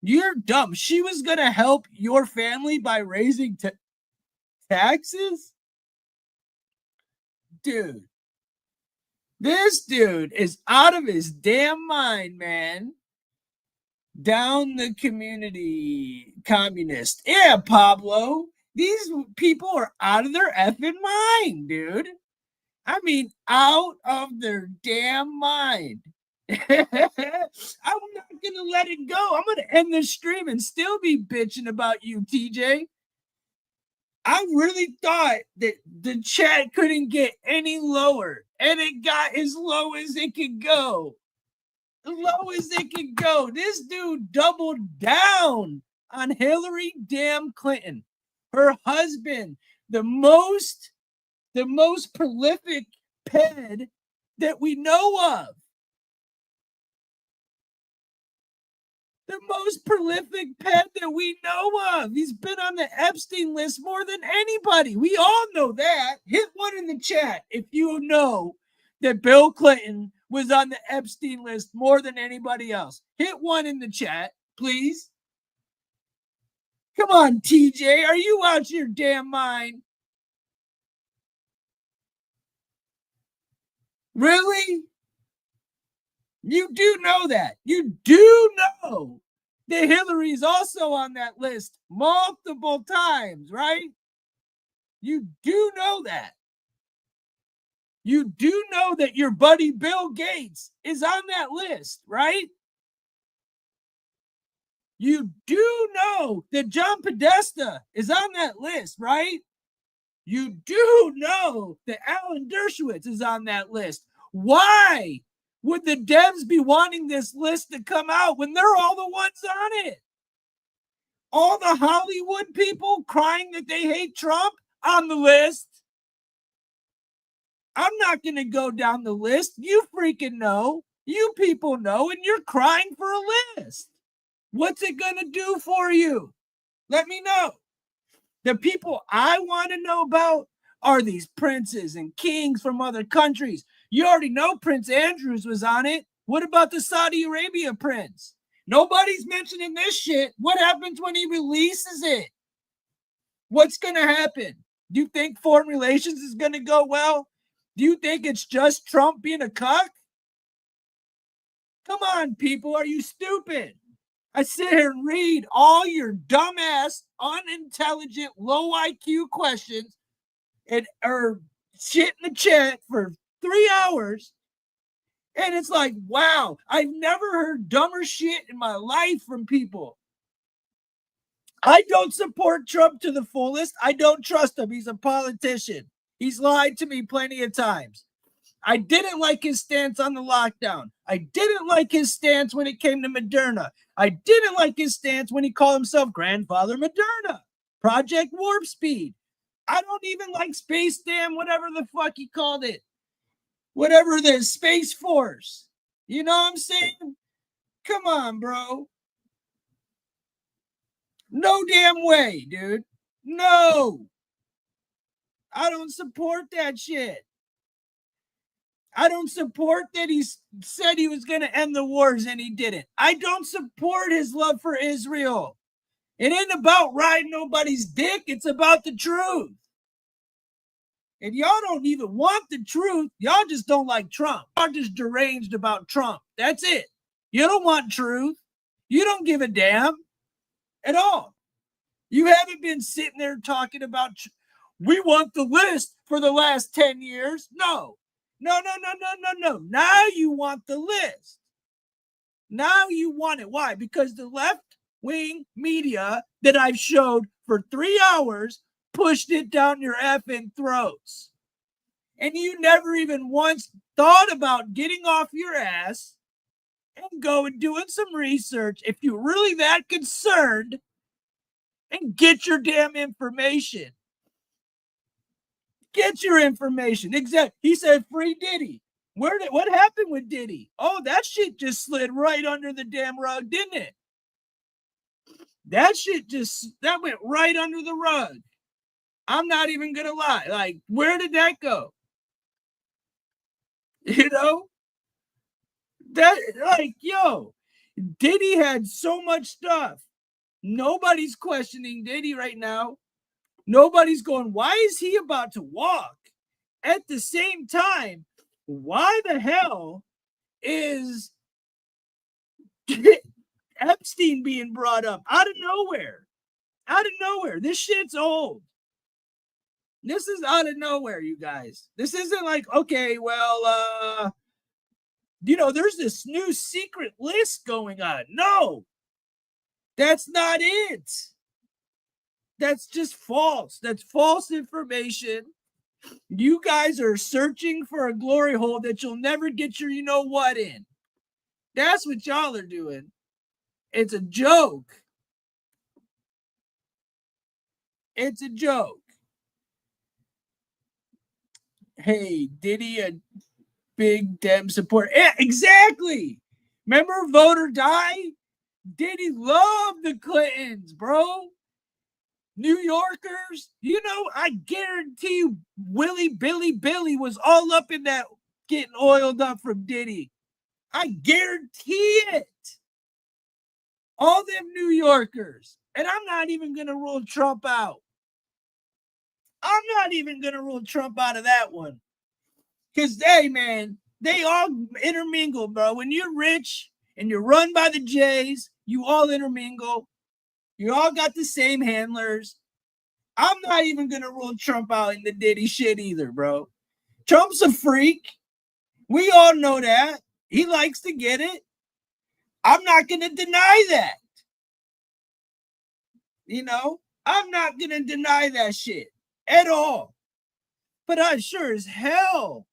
You're dumb. She was going to help your family by raising taxes? Dude. This dude is out of his damn mind, man. Down the community communist. Yeah, Pablo. These people are out of their effing mind, dude. I mean, out of their damn mind. I'm not going to let it go. I'm going to end this stream and still be bitching about you, TJ. I really thought that the chat couldn't get any lower, and it got as low as it could go. Low as it could go. This dude doubled down on Hillary damn Clinton, her husband, the most prolific ped that we know of. The most prolific ped that we know of. He's been on the Epstein list more than anybody. We all know that. Hit one in the chat if you know that Bill Clinton was on the Epstein list more than anybody else? Hit one in the chat, please. Come on, TJ. Are you out your damn mind? Really? You do know that. You do know that Hillary's also on that list multiple times, right? You do know that. You do know that your buddy Bill Gates is on that list, right? You do know that John Podesta is on that list, right? You do know that Alan Dershowitz is on that list. Why would the Dems be wanting this list to come out when they're all the ones on it? All the Hollywood people crying that they hate Trump on the list. I'm not going to go down the list. You freaking know. You people know, and you're crying for a list. What's it going to do for you? Let me know. The people I want to know about are these princes and kings from other countries. You already know Prince Andrews was on it. What about the Saudi Arabia prince? Nobody's mentioning this shit. What happens when he releases it? What's going to happen? Do you think foreign relations is going to go well? Do you think it's just Trump being a cuck? Come on, people. Are you stupid? I sit here and read all your dumbass, unintelligent, low IQ questions or shit in the chat for 3 hours. And it's like, wow, I've never heard dumber shit in my life from people. I don't support Trump to the fullest. I don't trust him. He's a politician. He's lied to me plenty of times. I didn't like his stance on the lockdown. I didn't like his stance when it came to Moderna. I didn't like his stance when he called himself Grandfather Moderna. Project Warp Speed. I don't even like Space Dam, whatever the fuck he called it. Whatever the Space Force. You know what I'm saying? Come on, bro. No damn way, dude. No. I don't support that shit. I don't support that he said he was going to end the wars and he didn't. I don't support his love for Israel. It ain't about riding nobody's dick. It's about the truth. And y'all don't even want the truth. Y'all just don't like Trump. Y'all just deranged about Trump. That's it. You don't want truth. You don't give a damn at all. You haven't been sitting there talking about, we want the list for the last 10 years. No. No. Now you want the list. Now you want it. Why? Because the left-wing media that I've showed for 3 hours pushed it down your effing throats. And you never even once thought about getting off your ass and go and doing some research if you're really that concerned and get your damn information. Get your information. Exactly. He said free Diddy. What happened with Diddy? Oh, that shit just slid right under the damn rug, didn't it? That went right under the rug. I'm not even going to lie. Like, where did that go? You know? Diddy had so much stuff. Nobody's questioning Diddy right now. Nobody's going, why is he about to walk? At the same time, why the hell is Epstein being brought up out of nowhere? Out of nowhere. This shit's old. This is out of nowhere, you guys. This isn't like, okay, well, there's this new secret list going on. No, that's not it. That's just false. That's false information. You guys are searching for a glory hole that you'll never get your you-know-what in. That's what y'all are doing. It's a joke. It's a joke. Hey, Diddy a big Dem support. Yeah, exactly. Remember Vote or Die? Diddy loved the Clintons, bro. New Yorkers, I guarantee you Billy was all up in that getting oiled up from Diddy. I guarantee it. All them New Yorkers. And I'm not even going to rule Trump out. I'm not even going to rule Trump out of that one. Because, hey, man, they all intermingle, bro. When you're rich and you're run by the Jays, you all intermingle. You all got the same handlers. I'm not even going to rule Trump out in the Diddy shit either, bro. Trump's a freak. We all know that. He likes to get it. I'm not going to deny that. You know, I'm not going to deny that shit at all. But I sure as hell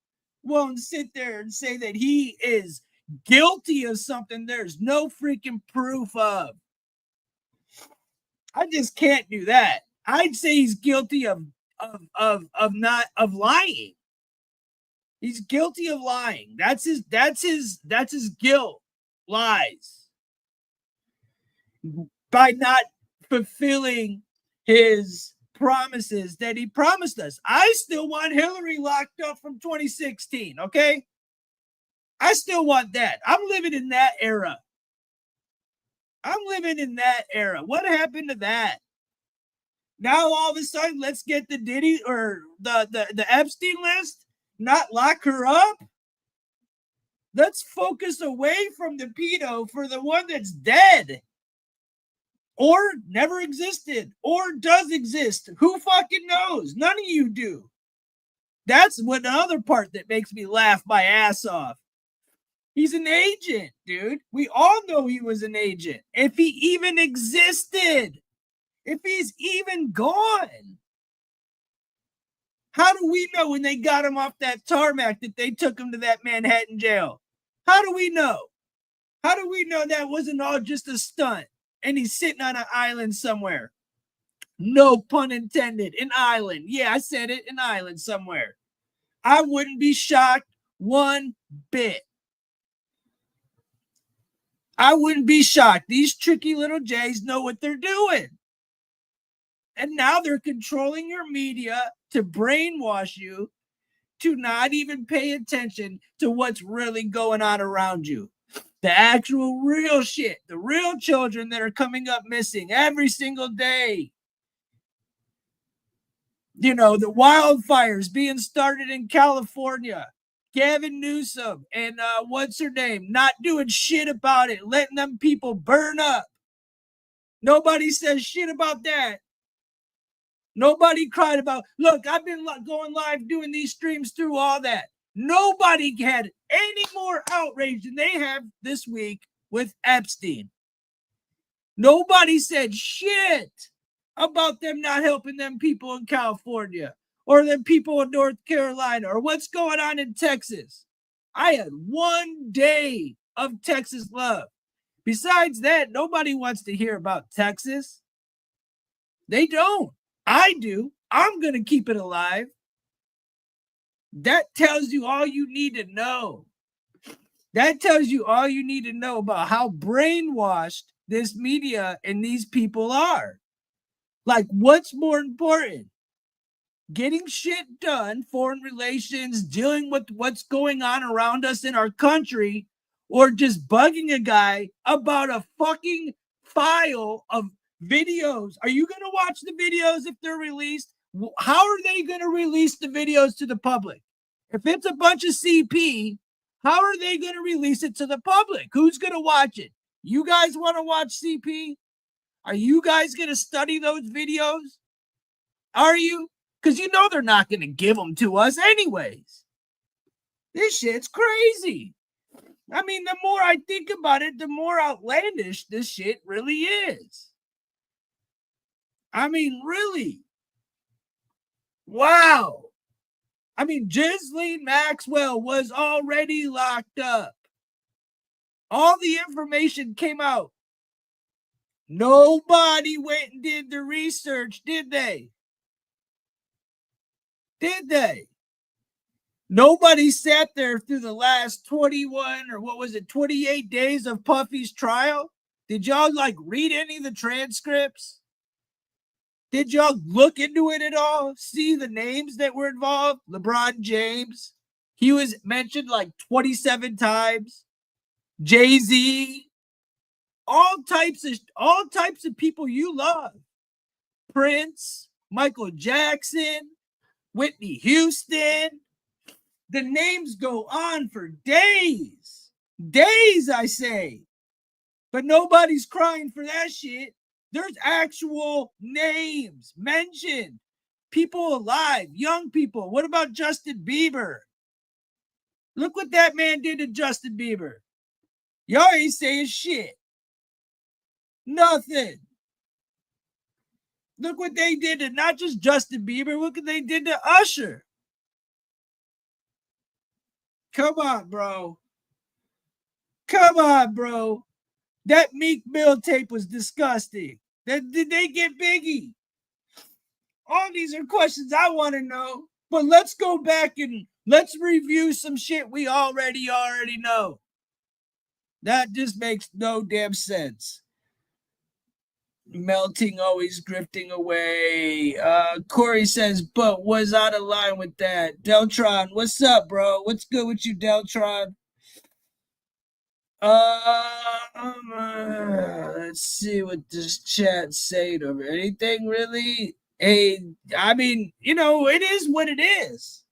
won't sit there and say that he is guilty of something there's no freaking proof of. I just can't do that. I'd say he's guilty of lying. He's guilty of lying. That's his guilt. Lies. By not fulfilling his promises that he promised us. I still want Hillary locked up from 2016, okay? I still want that. I'm living in that era. What happened to that? Now all of a sudden, let's get the Diddy or the Epstein list, not lock her up. Let's focus away from the pedo for the one that's dead. Or never existed, or does exist. Who fucking knows? None of you do. That's what the other part that makes me laugh my ass off. He's an agent, dude. We all know he was an agent. If he even existed, if he's even gone. How do we know when they got him off that tarmac that they took him to that Manhattan jail? How do we know? How do we know that wasn't all just a stunt? And he's sitting on an island somewhere. No pun intended. An island. Yeah, I said it. An island somewhere. I wouldn't be shocked one bit. I wouldn't be shocked. These tricky little Jays know what they're doing. And now they're controlling your media to brainwash you to not even pay attention to what's really going on around you. The actual real shit, the real children that are coming up missing every single day. You know, the wildfires being started in California. Gavin Newsom and what's her name? Not doing shit about it, letting them people burn up. Nobody says shit about that. Nobody cried about, look, I've been going live doing these streams through all that. Nobody had any more outrage than they have this week with Epstein. Nobody said shit about them not helping them people in California or them people in North Carolina or what's going on in Texas. I had one day of Texas love. Besides that, nobody wants to hear about Texas. They don't. I do. I'm going to keep it alive. That tells you all you need to know. That tells you all you need to know about how brainwashed this media and these people are. Like, what's more important? Getting shit done, foreign relations, dealing with what's going on around us in our country, or just bugging a guy about a fucking file of videos. Are you going to watch the videos if they're released? How are they going to release the videos to the public? If it's a bunch of CP, how are they going to release it to the public? Who's going to watch it? You guys want to watch CP? Are you guys going to study those videos? Are you? Because you know they're not going to give them to us anyways. This shit's crazy. I mean, the more I think about it, the more outlandish this shit really is. I mean, really. Wow. I mean, Ghislaine Maxwell was already locked up. All the information came out. Nobody went and did the research, did they? Did they? Nobody sat there through the last 21 or 28 days of Puffy's trial? Did y'all read any of the transcripts? Did y'all look into it at all? See the names that were involved? LeBron James, He was mentioned like 27 times. Jay-Z, all types of people you love. Prince, Michael Jackson, Whitney Houston. The names go on for days. Days, I say. But nobody's crying for that shit. There's actual names mentioned. People alive, young people. What about Justin Bieber? Look what that man did to Justin Bieber. Y'all ain't saying shit. Nothing. Look what they did to not just Justin Bieber. Look what they did to Usher. Come on, bro. Come on, bro. That Meek Mill tape was disgusting. Did they get Biggie? All these are questions I want to know. But let's go back and let's review some shit we already know. That just makes no damn sense. Melting, always drifting away. Corey says, but was out of line with that. Deltron, what's up, bro? What's good with you, Deltron? Let's see what this chat saying over. Anything really? Hey, I mean, you know, it is what it is.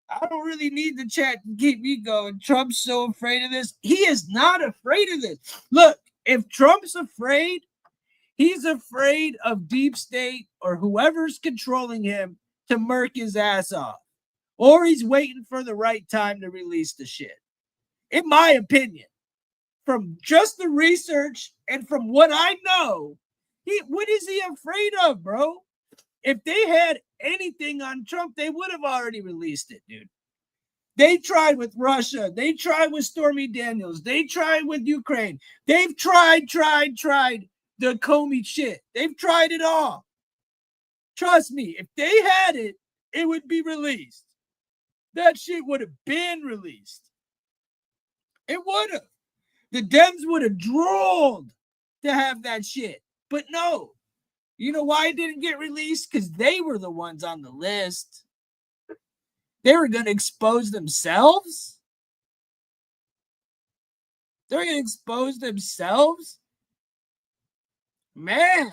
I don't really need the chat to keep me going. Trump's so afraid of this. He is not afraid of this. Look, if Trump's afraid, he's afraid of deep state or whoever's controlling him to murk his ass off. Or he's waiting for the right time to release the shit. In my opinion, from just the research and from what I know, what is he afraid of, bro? If they had anything on Trump, they would have already released it, dude. They tried with Russia. They tried with Stormy Daniels. They tried with Ukraine. They've tried the Comey shit. They've tried it all. Trust me, if they had it, it would be released. That shit would have been released. It would have. The Dems would have drooled to have that shit. But no. You know why it didn't get released? Because they were the ones on the list. They were going to expose themselves? They're going to expose themselves? Man.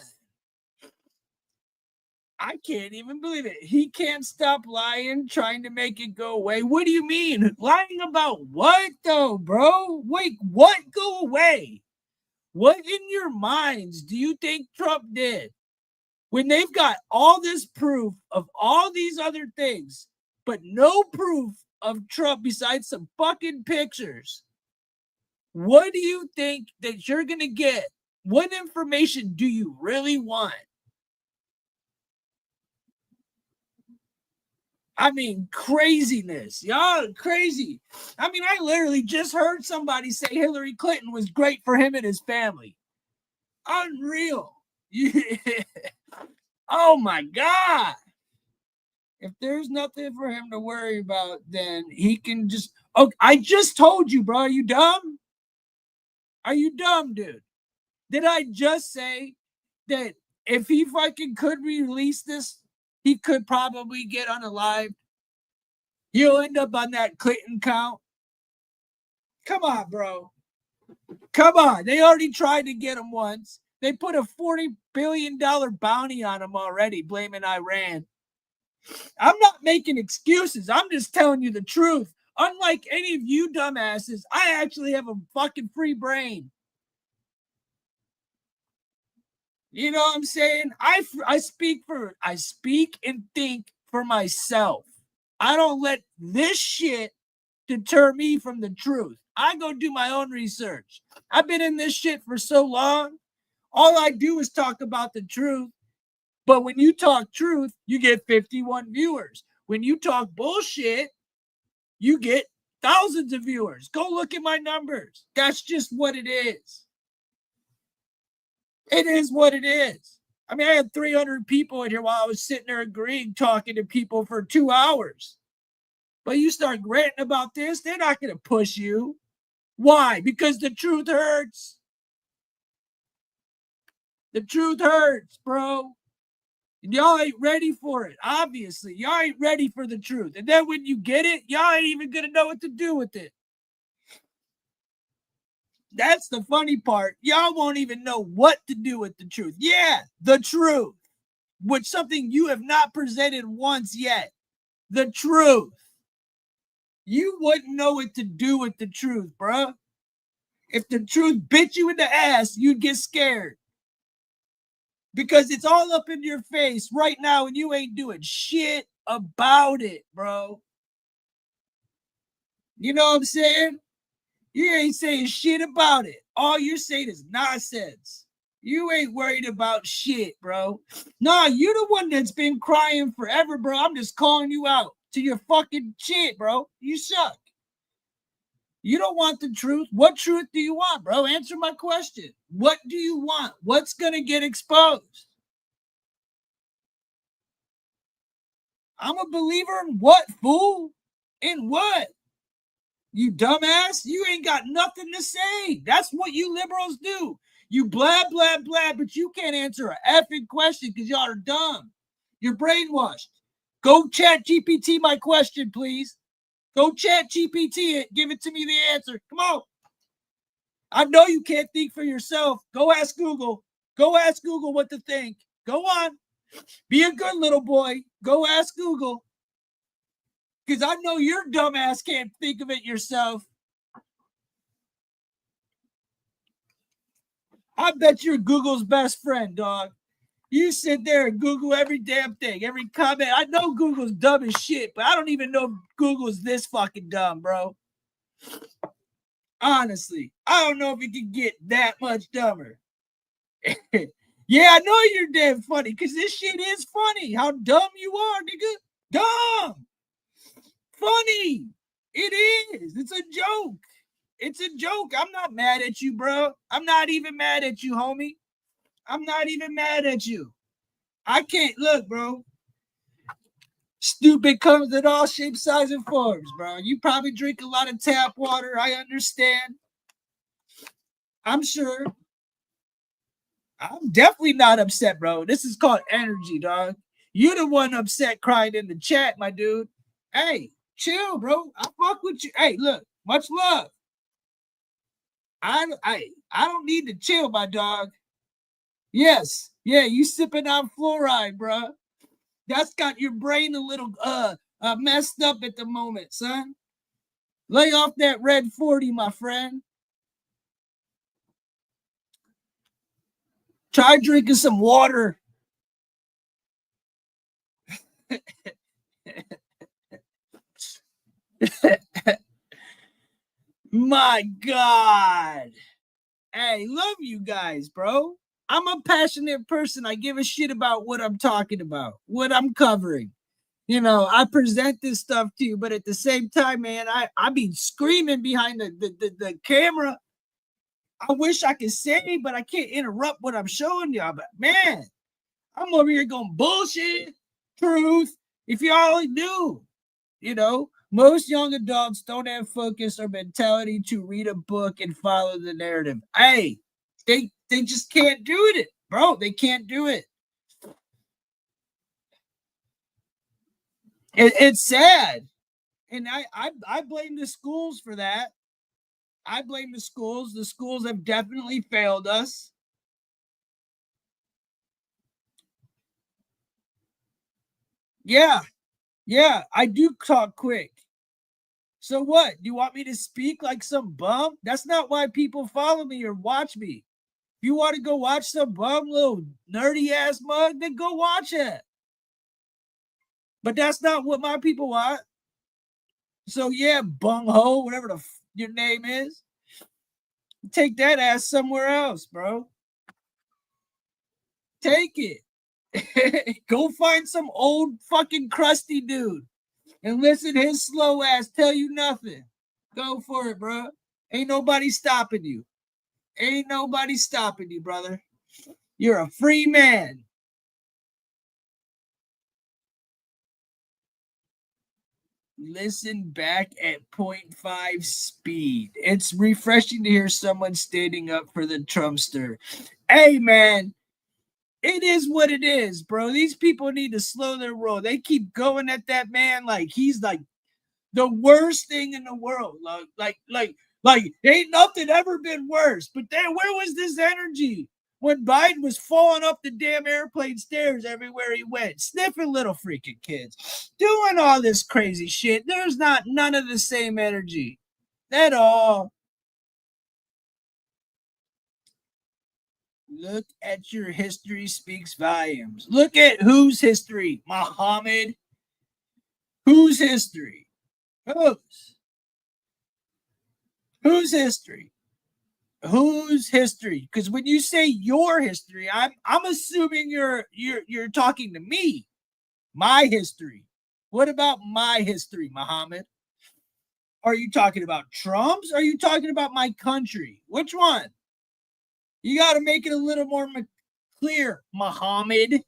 I can't even believe it. He can't stop lying, trying to make it go away. What do you mean? Lying about what, though, bro? Wait, what go away? What in your minds do you think Trump did? When they've got all this proof of all these other things, but no proof of Trump besides some fucking pictures, what do you think that you're going to get? What information do you really want? I mean, craziness. Y'all crazy. I mean, I literally just heard somebody say Hillary Clinton was great for him and his family. Unreal. Yeah. Oh, my God. If there's nothing for him to worry about, then he can just... Oh, I just told you, bro. Are you dumb? Are you dumb, dude? Did I just say that if he fucking could release this, he could probably get unalived? He'll end up on that Clinton count. Come on, bro. Come on. They already tried to get him once. They put a $40 billion bounty on him already, blaming Iran. I'm not making excuses. I'm just telling you the truth. Unlike any of you dumbasses, I actually have a fucking free brain. You know what I'm saying? I speak and think for myself. I don't let this shit deter me from the truth. I go do my own research. I've been in this shit for so long. All I do is talk about the truth. But when you talk truth, you get 51 viewers. When you talk bullshit, you get thousands of viewers. Go look at my numbers. That's just what it is. It is what it is. I mean, I had 300 people in here while I was sitting there agreeing, talking to people for 2 hours. But you start ranting about this, they're not going to push you. Why? Because the truth hurts. The truth hurts, bro. Y'all ain't ready for it. Obviously, y'all ain't ready for the truth. And then when you get it, y'all ain't even gonna know what to do with it. That's the funny part. Y'all won't even know what to do with the truth. Yeah, the truth. Which something you have not presented once yet. The truth. You wouldn't know what to do with the truth, bruh. If the truth bit you in the ass, you'd get scared. Because it's all up in your face right now and you ain't doing shit about it, bro. You know what I'm saying? You ain't saying shit about it. All you're saying is nonsense. You ain't worried about shit, bro. Nah, you're the one that's been crying forever, bro. I'm just calling you out to your fucking shit, bro. You suck. You don't want the truth. What truth do you want, bro? Answer my question. What do you want? What's going to get exposed? I'm a believer in what, fool? In what? You dumbass? You ain't got nothing to say. That's what you liberals do. You blah, blah, blah, but you can't answer an effing question because y'all are dumb. You're brainwashed. Go chat GPT my question, please. Go chat GPT it. Give it to me the answer. Come on. I know you can't think for yourself. Go ask Google. Go ask Google what to think. Go on. Be a good little boy. Go ask Google. Because I know your dumb ass can't think of it yourself. I bet you're Google's best friend, dog. You sit there and Google every damn thing, every comment. I know Google's dumb as shit, but I don't even know if Google's this fucking dumb, bro. Honestly, I don't know if it can get that much dumber. Yeah, I know you're damn funny because this shit is funny. How dumb you are, nigga. Dumb. Funny. It is. It's a joke. It's a joke. I'm not mad at you, bro. I'm not even mad at you, homie. I'm not even mad at you. I can't look, bro. Stupid comes in all shapes, sizes, and forms, bro. You probably drink a lot of tap water. I understand. I'm sure. I'm definitely not upset, bro. This is called energy, dog. You're the one upset crying in the chat, my dude. Hey, chill, bro. I fuck with you. Hey, look, much love. I don't need to chill, my dog. Yes. Yeah, you sipping on fluoride, bro. That's got your brain a little messed up at the moment, son. Lay off that red 40, my friend. Try drinking some water. My God. Hey, love you guys, bro. I'm a passionate person. I give a shit about what I'm talking about, what I'm covering. You know, I present this stuff to you, but at the same time, man, I be screaming behind the camera. I wish I could say, but I can't interrupt what I'm showing y'all. But man, I'm over here going bullshit, truth. If y'all only knew, you know, most young adults don't have focus or mentality to read a book and follow the narrative. Hey, they just can't do it, bro. They can't do it. It's sad. And I blame the schools for that. I blame the schools. The schools have definitely failed us. Yeah, I do talk quick. So what? Do you want me to speak like some bum? That's not why people follow me or watch me. If you want to go watch some bum little nerdy ass mug, then go watch it. But that's not what my people want. So yeah, bung ho, whatever your name is. Take that ass somewhere else, bro. Take it. Go find some old fucking crusty dude and listen his slow ass tell you nothing. Go for it, bro. Ain't nobody stopping you. Ain't nobody stopping you, brother. You're a free man. Listen back at 0.5 speed. It's refreshing to hear someone standing up for the Trumpster. Hey, man. It is what it is, bro. These people need to slow their roll. They keep going at that man like he's like the worst thing in the world. Like ain't nothing ever been worse. But then where was this energy when Biden was falling up the damn airplane stairs everywhere he went, sniffing little freaking kids, doing all this crazy shit? There's none of the same energy at all. Look at your history speaks volumes. Look at whose history? Muhammad. Whose history? Whose history? Whose history? Because when you say your history, I'm assuming you're talking to me. My history. What about my history, Muhammad? Are you talking about Trump's? Or are you talking about my country? Which one? You got to make it a little more clear, Muhammad.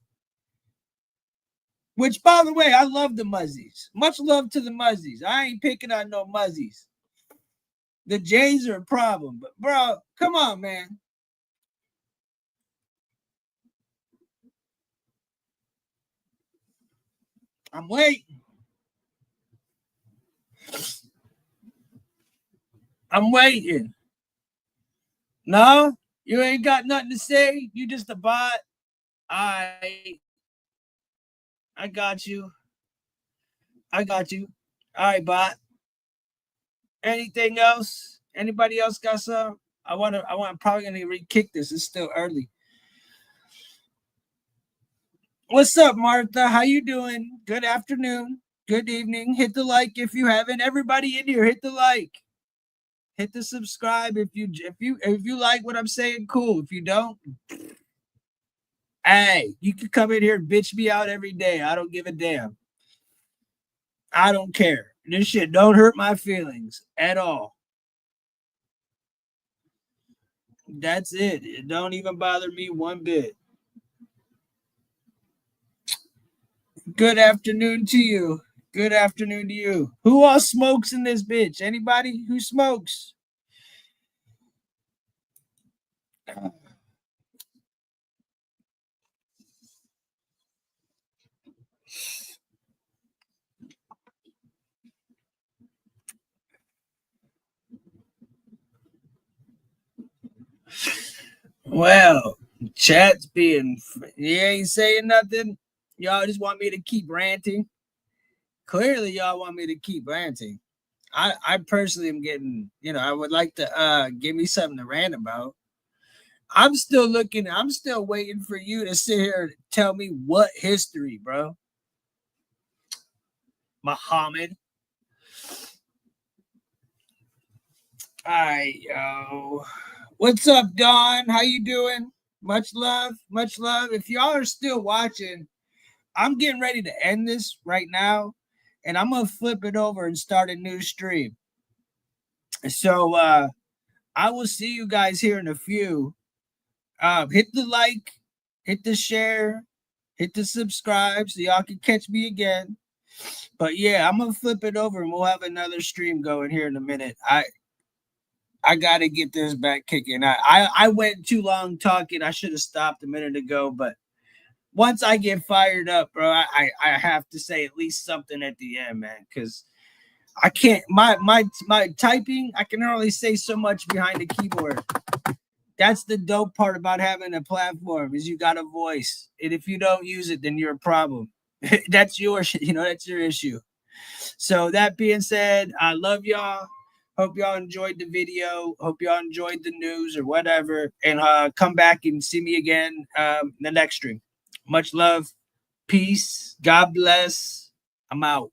Which, by the way, I love the Muzzies. Much love to the Muzzies. I ain't picking on no Muzzies. The Jays are a problem. But, bro, come on, man. I'm waiting. I'm waiting. No? You ain't got nothing to say? You just a bot? I got you. I got you. All right, bot. Anything else? Anybody else got some? I'm probably gonna re-kick this. It's still early. What's up, Martha? How you doing? Good afternoon. Good evening. Hit the like if you haven't. Everybody in here, hit the like. Hit the subscribe if you like what I'm saying. Cool. If you don't, hey, you can come in here and bitch me out every day. I don't give a damn. I don't care. This shit don't hurt my feelings at all. That's it. It don't even bother me one bit. Good afternoon to you. Good afternoon to you. Who all smokes in this bitch? Anybody who smokes? Well, chat's being, you ain't saying nothing. Y'all just want me to keep ranting. Clearly, y'all want me to keep ranting. I personally am getting, I would like to give me something to rant about. I'm still waiting for you to sit here and tell me what history, bro. Muhammad. All right, yo. What's up, Dawn? How you doing? Much love, much love. If y'all are still watching, I'm getting ready to end this right now, and I'm gonna flip it over and start a new stream. So I will see you guys here in a few. Hit the like, hit the share, hit the subscribe so y'all can catch me again. But yeah, I'm gonna flip it over and we'll have another stream going here in a minute. I gotta get this back kicking. I went too long talking. I should have stopped a minute ago, but once I get fired up, bro, I have to say at least something at the end, man, because I can't. My typing, I can only say so much behind the keyboard. That's the dope part about having a platform is you got a voice, and if you don't use it, then you're a problem. That's yours, that's your issue. So that being said, I love y'all. Hope y'all enjoyed the video. Hope y'all enjoyed the news or whatever. And come back and see me again in the next stream. Much love. Peace. God bless. I'm out.